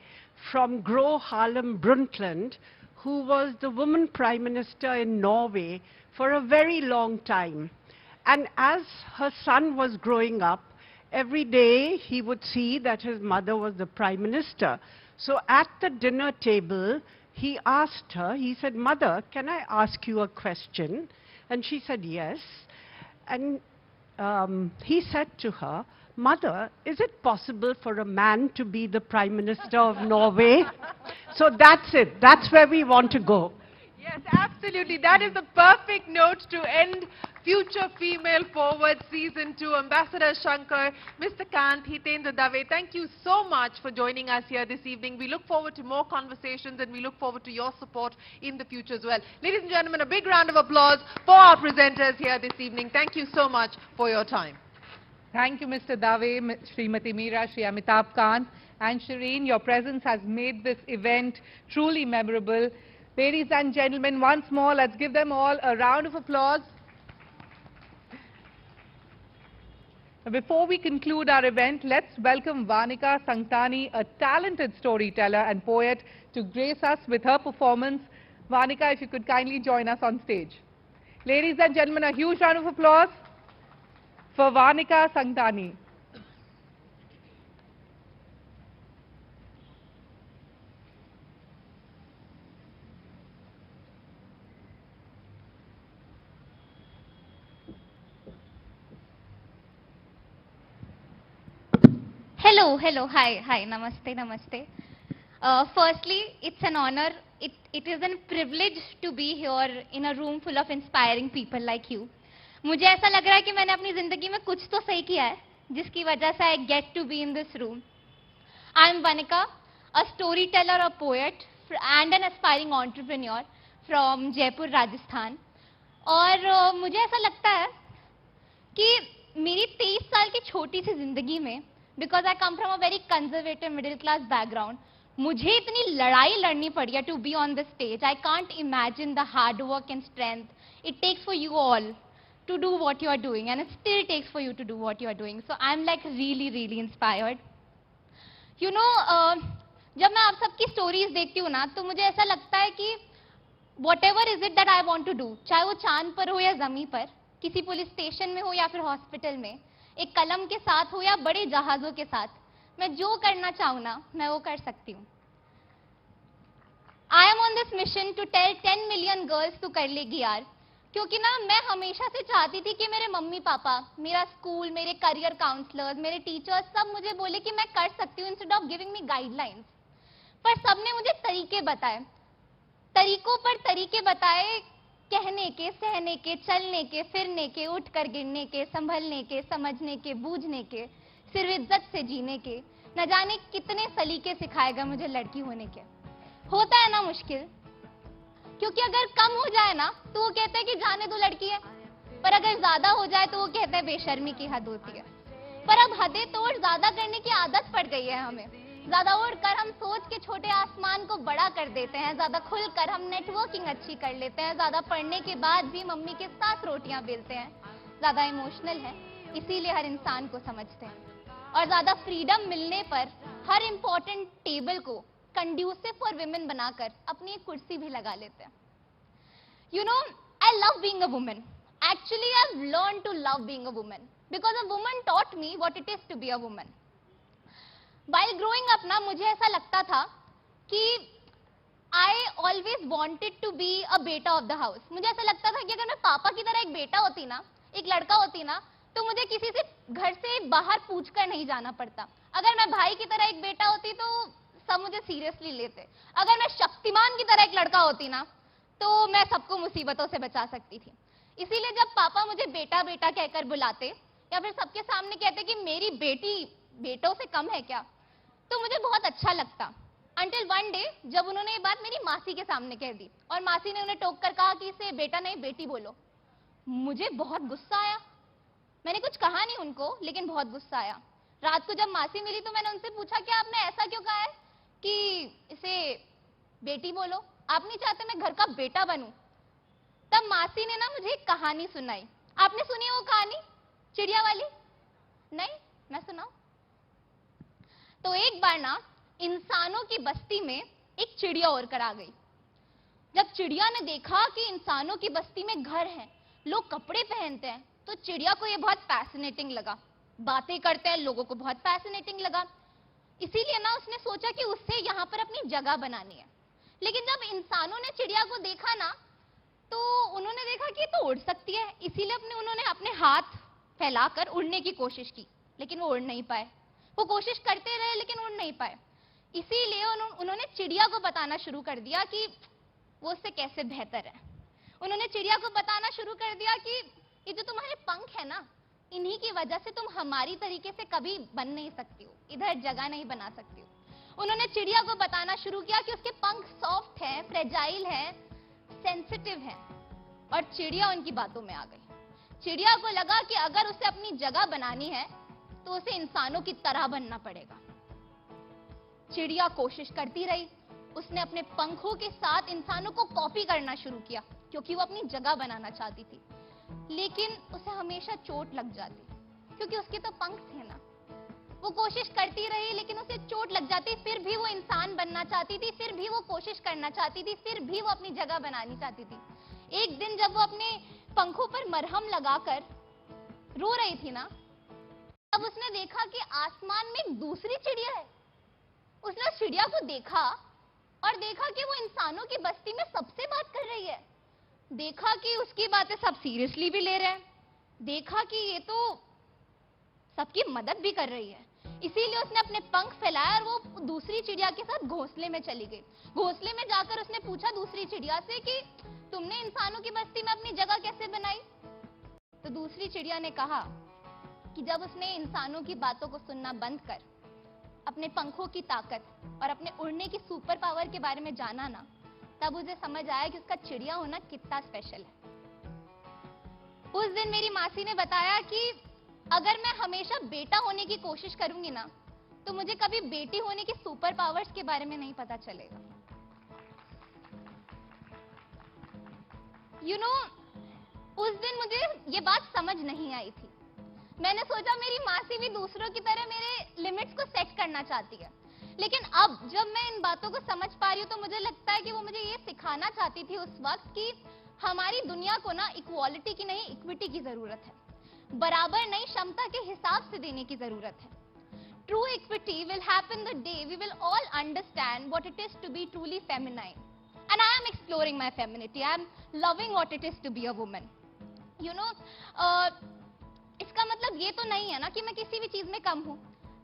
V: from Gro Harlem Brundtland, who was the woman Prime Minister in Norway for a very long time. And as her son was growing up, every day he would see that his mother was the Prime Minister. So at the dinner table, he asked her, he said, "Mother, can I ask you a question?" And she said, "Yes." And he said to her, "Mother, is it possible for a man to be the Prime Minister of Norway?" So that's it. That's where we want to go.
B: Yes, absolutely. That is the perfect note to end Future Female Forward Season 2. Ambassador Shankar, Mr. Kant, Hitendra Dave, thank you so much for joining us here this evening. We look forward to more conversations, and we look forward to your support in the future as well. Ladies and gentlemen, a big round of applause for our presenters here this evening. Thank you so much for your time.
A: Thank you, Mr. Dave, Srimati Meera, Shri Amitabh Kant, and Shireen. Your presence has made this event truly memorable. Ladies and gentlemen, once more, let's give them all a round of applause. Before we conclude our event, let's welcome Vanika Sangtani, a talented storyteller and poet, to grace us with her performance. Vanika, if you could kindly join us on stage. Ladies and gentlemen, a huge round of applause for Vanika Sangtani.
W: Hello, hi, namaste. Firstly, it's an honor. It is a privilege to be here in a room full of inspiring people like you. मुझे ऐसा लग रहा है कि मैंने अपनी जिंदगी में कुछ तो सही किया है, जिसकी वजह से I get to be in this room. I'm Vanika, a storyteller, a poet, and an aspiring entrepreneur from Jaipur, Rajasthan. और मुझे ऐसा लगता है कि मेरी 23 साल की छोटी सी जिंदगी में, because I come from a very conservative middle class background, मुझे इतनी लड़ाई लड़नी पड़ी है to be on this stage. I can't imagine the hard work and strength it takes for you all to do what you are doing, and it still takes for you to do what you are doing. So I'm like really inspired. You know, जब मैं आप सबकी stories देखती हूँ ना, तो मुझे ऐसा लगता है कि whatever is it that I want to do, चाहे वो चांद पर हो या जमीन पर, किसी पुलिस स्टेशन में हो या फिर हॉस्पिटल में, एक कलम के साथ हो या बड़े जहाजों के साथ, मैं जो करना चाहूँ ना, मैं वो कर सकती हूँ। I am on this mission to tell 10 million girls to कर लेगी यार, क्योंकि ना मैं हमेशा से चाहती थी कि मेरे मम्मी पापा, मेरा स्कूल, मेरे करियर काउंसलर्स, मेरे टीचर्स सब मुझे बोले कि मैं कर सकती हूँ instead of giving me guidelines. पर सबने मुझे तरीके बताए, तरीकों पर तरीके बताए, कहने के, सहने के, चलने के, फिरने के, उठकर गिरने के, संभलने के, समझने के, बूझने के, सिर्फ इज्जत से जीने के, न जाने कितने सलीके सिखाएगा मुझे लड़की होने के। होता है ना मुश्किल, क्योंकि अगर कम हो जाए ना तो वो कहते हैं कि जाने दो लड़की है, पर अगर ज्यादा हो जाए तो वो कहते हैं बेशर्मी की हद होती है। पर अब हदें तोड़ ज्यादा करने की आदत पड़ गई है हमें। ज्यादा उड़कर हम सोच के छोटे आसमान को बड़ा कर देते हैं, ज्यादा खुलकर हम नेटवर्किंग अच्छी कर लेते हैं, ज्यादा पढ़ने के बाद भी मम्मी के साथ रोटियां बेलते हैं, ज्यादा इमोशनल है इसीलिए हर इंसान को समझते हैं, और ज्यादा फ्रीडम मिलने पर हर इंपॉर्टेंट टेबल को कंड्यूसिव फॉर विमेन बनाकर अपनी एक कुर्सी भी लगा लेते हैं। You know, I love being a woman. Actually, I've learned to love being a woman because a woman taught me what it is to be a woman. While growing up ना, मुझे ऐसा लगता था कि I always wanted to be a beta of the house. मुझे ऐसा लगता था कि अगर मैं पापा की तरह एक बेटा होती ना, एक लड़का होती ना, तो मुझे किसी से घर से बाहर पूछकर नहीं जाना पड़ता। अगर मैं भाई की तरह एक बेटा होती तो सब मुझे सीरियसली लेते। अगर मैं शक्तिमान की तरह एक लड़का होती ना, तो मैं सबको मुसीबतों से बचा सकती थी। इसीलिए जब पापा मुझे बेटा बेटा कहकर बुलाते या फिर सबके सामने कहते कि मेरी बेटी बेटों से कम है क्या, तो मुझे बहुत अच्छा लगता। Until one day, जब उन्होंने ये बात मेरी मासी के सामने कह दी और मासी ने उन्हें टोक कर कहा कि इसे बेटा नहीं बेटी बोलो। मुझे बहुत गुस्सा आया। मैंने कुछ कहा नहीं उनको, लेकिन बहुत गुस्सा आया। रात को जब मासी मिली तो मैंने उनसे पूछा कि आपने ऐसा क्यों कहा है कि इसे बेटी बोलो, आप नहीं चाहते मैं घर का बेटा बनूं? तब मासी ने ना मुझे एक कहानी सुनाई। आपने सुनी है वो कहानी चिड़िया वाली? नहीं, मैं सुनाऊं? तो एक बार ना इंसानों की बस्ती में एक चिड़िया और कर आ गई। जब चिड़िया ने देखा कि इंसानों की बस्ती में घर है, लोग कपड़े पहनते हैं, तो चिड़िया को ये बहुत फैसिनेटिंग लगा। बातें करते हैं, लोगों को बहुत फैसिनेटिंग लगा। इसीलिए ना उसने सोचा कि उससे यहाँ पर अपनी जगह बनानी है। लेकिन जब इंसानों ने चिड़िया को देखा ना, तो उन्होंने देखा कि तो उड़ सकती है, इसीलिए उन्होंने अपने हाथ फैलाकर उड़ने की कोशिश की, लेकिन वो उड़ नहीं पाए। वो कोशिश करते रहे लेकिन उड़ नहीं पाए। इसीलिए उन्होंने चिड़िया को बताना शुरू कर दिया कि वो उससे कैसे बेहतर है। उन्होंने चिड़िया को बताना शुरू कर दिया कि ये जो तुम्हारे पंख है ना, इन्हीं की वजह से तुम हमारी तरीके से कभी बन नहीं सकती हो, इधर जगह नहीं बना सकती हो। उन्होंने चिड़िया को बताना शुरू किया कि उसके पंख सॉफ्ट हैं, फ्रेजाइल हैं, सेंसिटिव हैं, और चिड़िया उनकी बातों में आ गई। चिड़िया को लगा कि अगर उसे अपनी जगह बनानी है तो उसे इंसानों की तरह बनना पड़ेगा। चिड़िया कोशिश करती रही। उसने अपने पंखों के साथ इंसानों को कॉपी करना शुरू किया, क्योंकि वो अपनी जगह बनाना चाहती थी। लेकिन उसे हमेशा चोट लग जाती, क्योंकि उसके तो पंख थे ना। वो कोशिश करती रही लेकिन उसे चोट लग जाती, फिर भी वो इंसान बनना चाहती थी, फिर भी वो कोशिश करना चाहती थी, फिर भी वो अपनी जगह बनानी चाहती थी। एक दिन जब वो अपने पंखों पर मरहम लगाकर रो रही थी ना, तब उसने देखा कि आसमान में एक दूसरी चिड़िया है। उसने उस चिड़िया को देखा और देखा कि वो इंसानों की बस्ती में सबसे बात कर रही है। देखा कि उसकी बातें सब सीरियसली भी ले रहे हैं। देखा कि ये तो सबकी मदद भी कर रही है। इसीलिए उसने अपने पंख फैलाए और वो दूसरी चिड़िया के साथ घोंसले में चली गई। घोंसले में जाकर उसने पूछा दूसरी चिड़िया से कि तुमने इंसानों की बस्ती में अपनी जगह कैसे बनाई? तो दूसरी चिड़िया ने कहा कि जब उसने इंसानों की बातों को सुनना बंद कर अपने पंखों की ताकत और अपने उड़ने की सुपर पावर के बारे में जाना ना, तब उसे समझ आया कि उसका चिड़िया होना कितना स्पेशल है। उस दिन मेरी मासी ने बताया कि अगर मैं हमेशा बेटा होने की कोशिश करूंगी ना, तो मुझे कभी बेटी होने की सुपर पावर्स के बारे में नहीं पता चलेगा। You know, उस दिन मुझे ये बात समझ नहीं आई थी। मैंने सोचा मेरी मासी भी दूसरों की तरह मेरे लिमिट्स को सेट करना चाहती है, लेकिन अब जब मैं इन बातों को समझ पा रही हूँ तो मुझे लगता है कि वो मुझे ये सिखाना चाहती थी उस वक्त कि हमारी दुनिया को ना इक्वालिटी की नहीं, इक्विटी की जरूरत है. बराबर नहीं, क्षमता के हिसाब से देने की जरूरत है. True equity will happen the day we will all understand what it is to be truly feminine. And I am exploring my femininity. I am loving what it is to be a woman. You know, इसका मतलब ये तो नहीं है ना कि मैं किसी भी चीज में कम हूँ.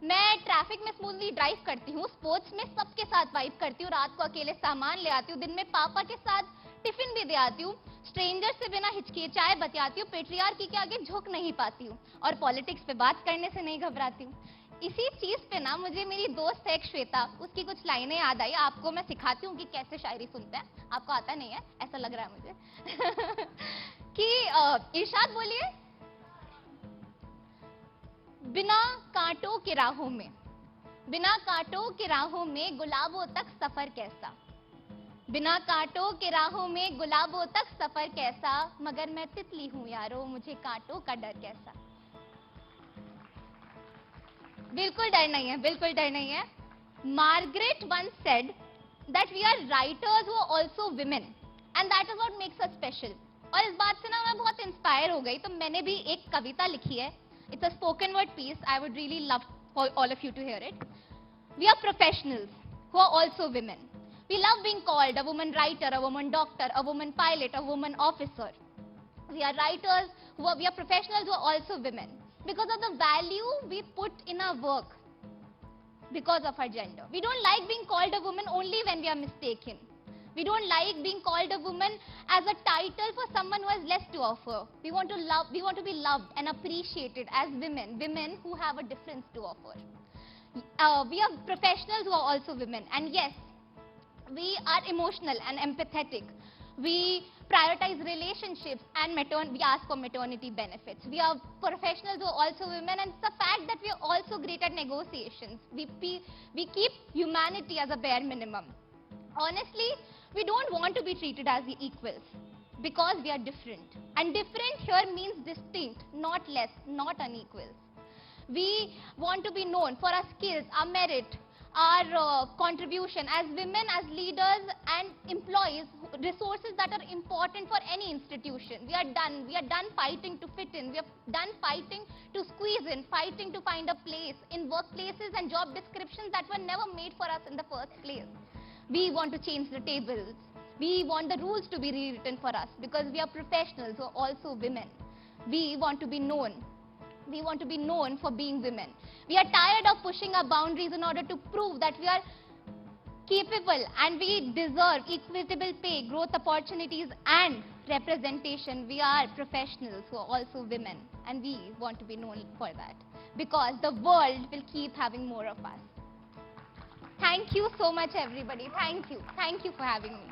W: मैं ट्रैफिक में स्मूथली ड्राइव करती हूँ, स्पोर्ट्स में सबके साथ वाइब करती हूँ, रात को अकेले सामान ले आती हूँ, दिन में पापा के साथ टिफिन भी दे आती हूँ, स्ट्रेंजर से बिना हिचकिचाए बतियाती हूँ, पेट्रियार्की के आगे झुक नहीं पाती हूँ और पॉलिटिक्स पे बात करने से नहीं घबराती हूँ. इसी चीज पे ना मुझे मेरी दोस्त है श्वेता, उसकी कुछ लाइनें याद आई. आपको मैं सिखाती हूँ कि कैसे शायरी सुनते हैं. आपको आता नहीं है ऐसा लग रहा है मुझे. कि इरशाद बोलिए. बिना कांटों के राहों में, बिना कांटों के राहों में गुलाबों तक सफर कैसा. बिना कांटों के राहों में गुलाबों तक सफर कैसा, मगर मैं तितली हूँ यारो, मुझे कांटों का डर कैसा. बिल्कुल डर नहीं है, बिल्कुल डर नहीं है. Margaret once said that we are writers who are also women and that is what makes us special. और इस बात से ना मैं बहुत इंस्पायर हो गई, तो मैंने भी एक कविता लिखी है. It's a spoken word piece. I would really love for all of you to hear it. We are professionals who are also women. We love being called a woman writer, a woman doctor, a woman pilot, a woman officer. We are writers, we are professionals who are also women. Because of the value we put in our work, because of our gender. We don't like being called a woman only when we are mistaken. We don't like being called a woman as a title for someone who has less to offer. We want to be loved and appreciated as women, women who have a difference to offer. We are professionals who are also women. And yes, we are emotional and empathetic. We prioritize relationships and we ask for maternity benefits. We are professionals who are also women, and it's the fact that we are also great at negotiations. We keep humanity as a bare minimum. Honestly, we don't want to be treated as equals because we are different. And different here means distinct, not less, not unequals. We want to be known for our skills, our merit, our contribution as women, as leaders and employees, resources that are important for any institution. We are done fighting to fit in. We are done fighting to squeeze in, fighting to find a place in workplaces and job descriptions that were never made for us in the first place. We want to change the tables. We want the rules to be rewritten for us because we are professionals who are also women. We want to be known. We want to be known for being women. We are tired of pushing our boundaries in order to prove that we are capable and we deserve equitable pay, growth opportunities and representation. We are professionals who are also women, and we want to be known for that because the world will keep having more of us. Thank you so much, everybody. Thank you. Thank you for having me.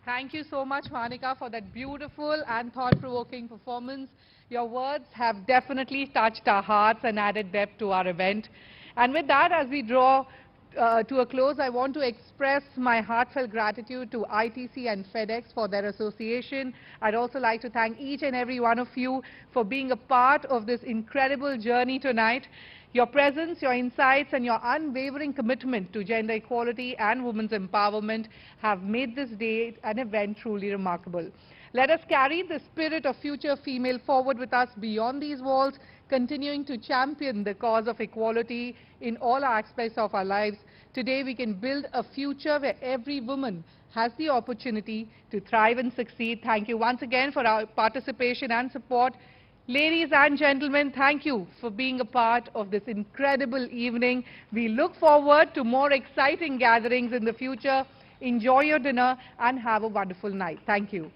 A: Thank you so much, Monica, for that beautiful and thought-provoking performance. Your words have definitely touched our hearts and added depth to our event. And with that, as we draw to a close, I want to express my heartfelt gratitude to ITC and FedEx for their association. I'd also like to thank each and every one of you for being a part of this incredible journey tonight. Your presence, your insights and your unwavering commitment to gender equality and women's empowerment have made this day an event truly remarkable. Let us carry the spirit of future female forward with us beyond these walls, continuing to champion the cause of equality in all aspects of our lives. Today we can build a future where every woman has the opportunity to thrive and succeed. Thank you once again for our participation and support. Ladies and gentlemen, thank you for being a part of this incredible evening. We look forward to more exciting gatherings in the future. Enjoy your dinner and have a wonderful night. Thank you.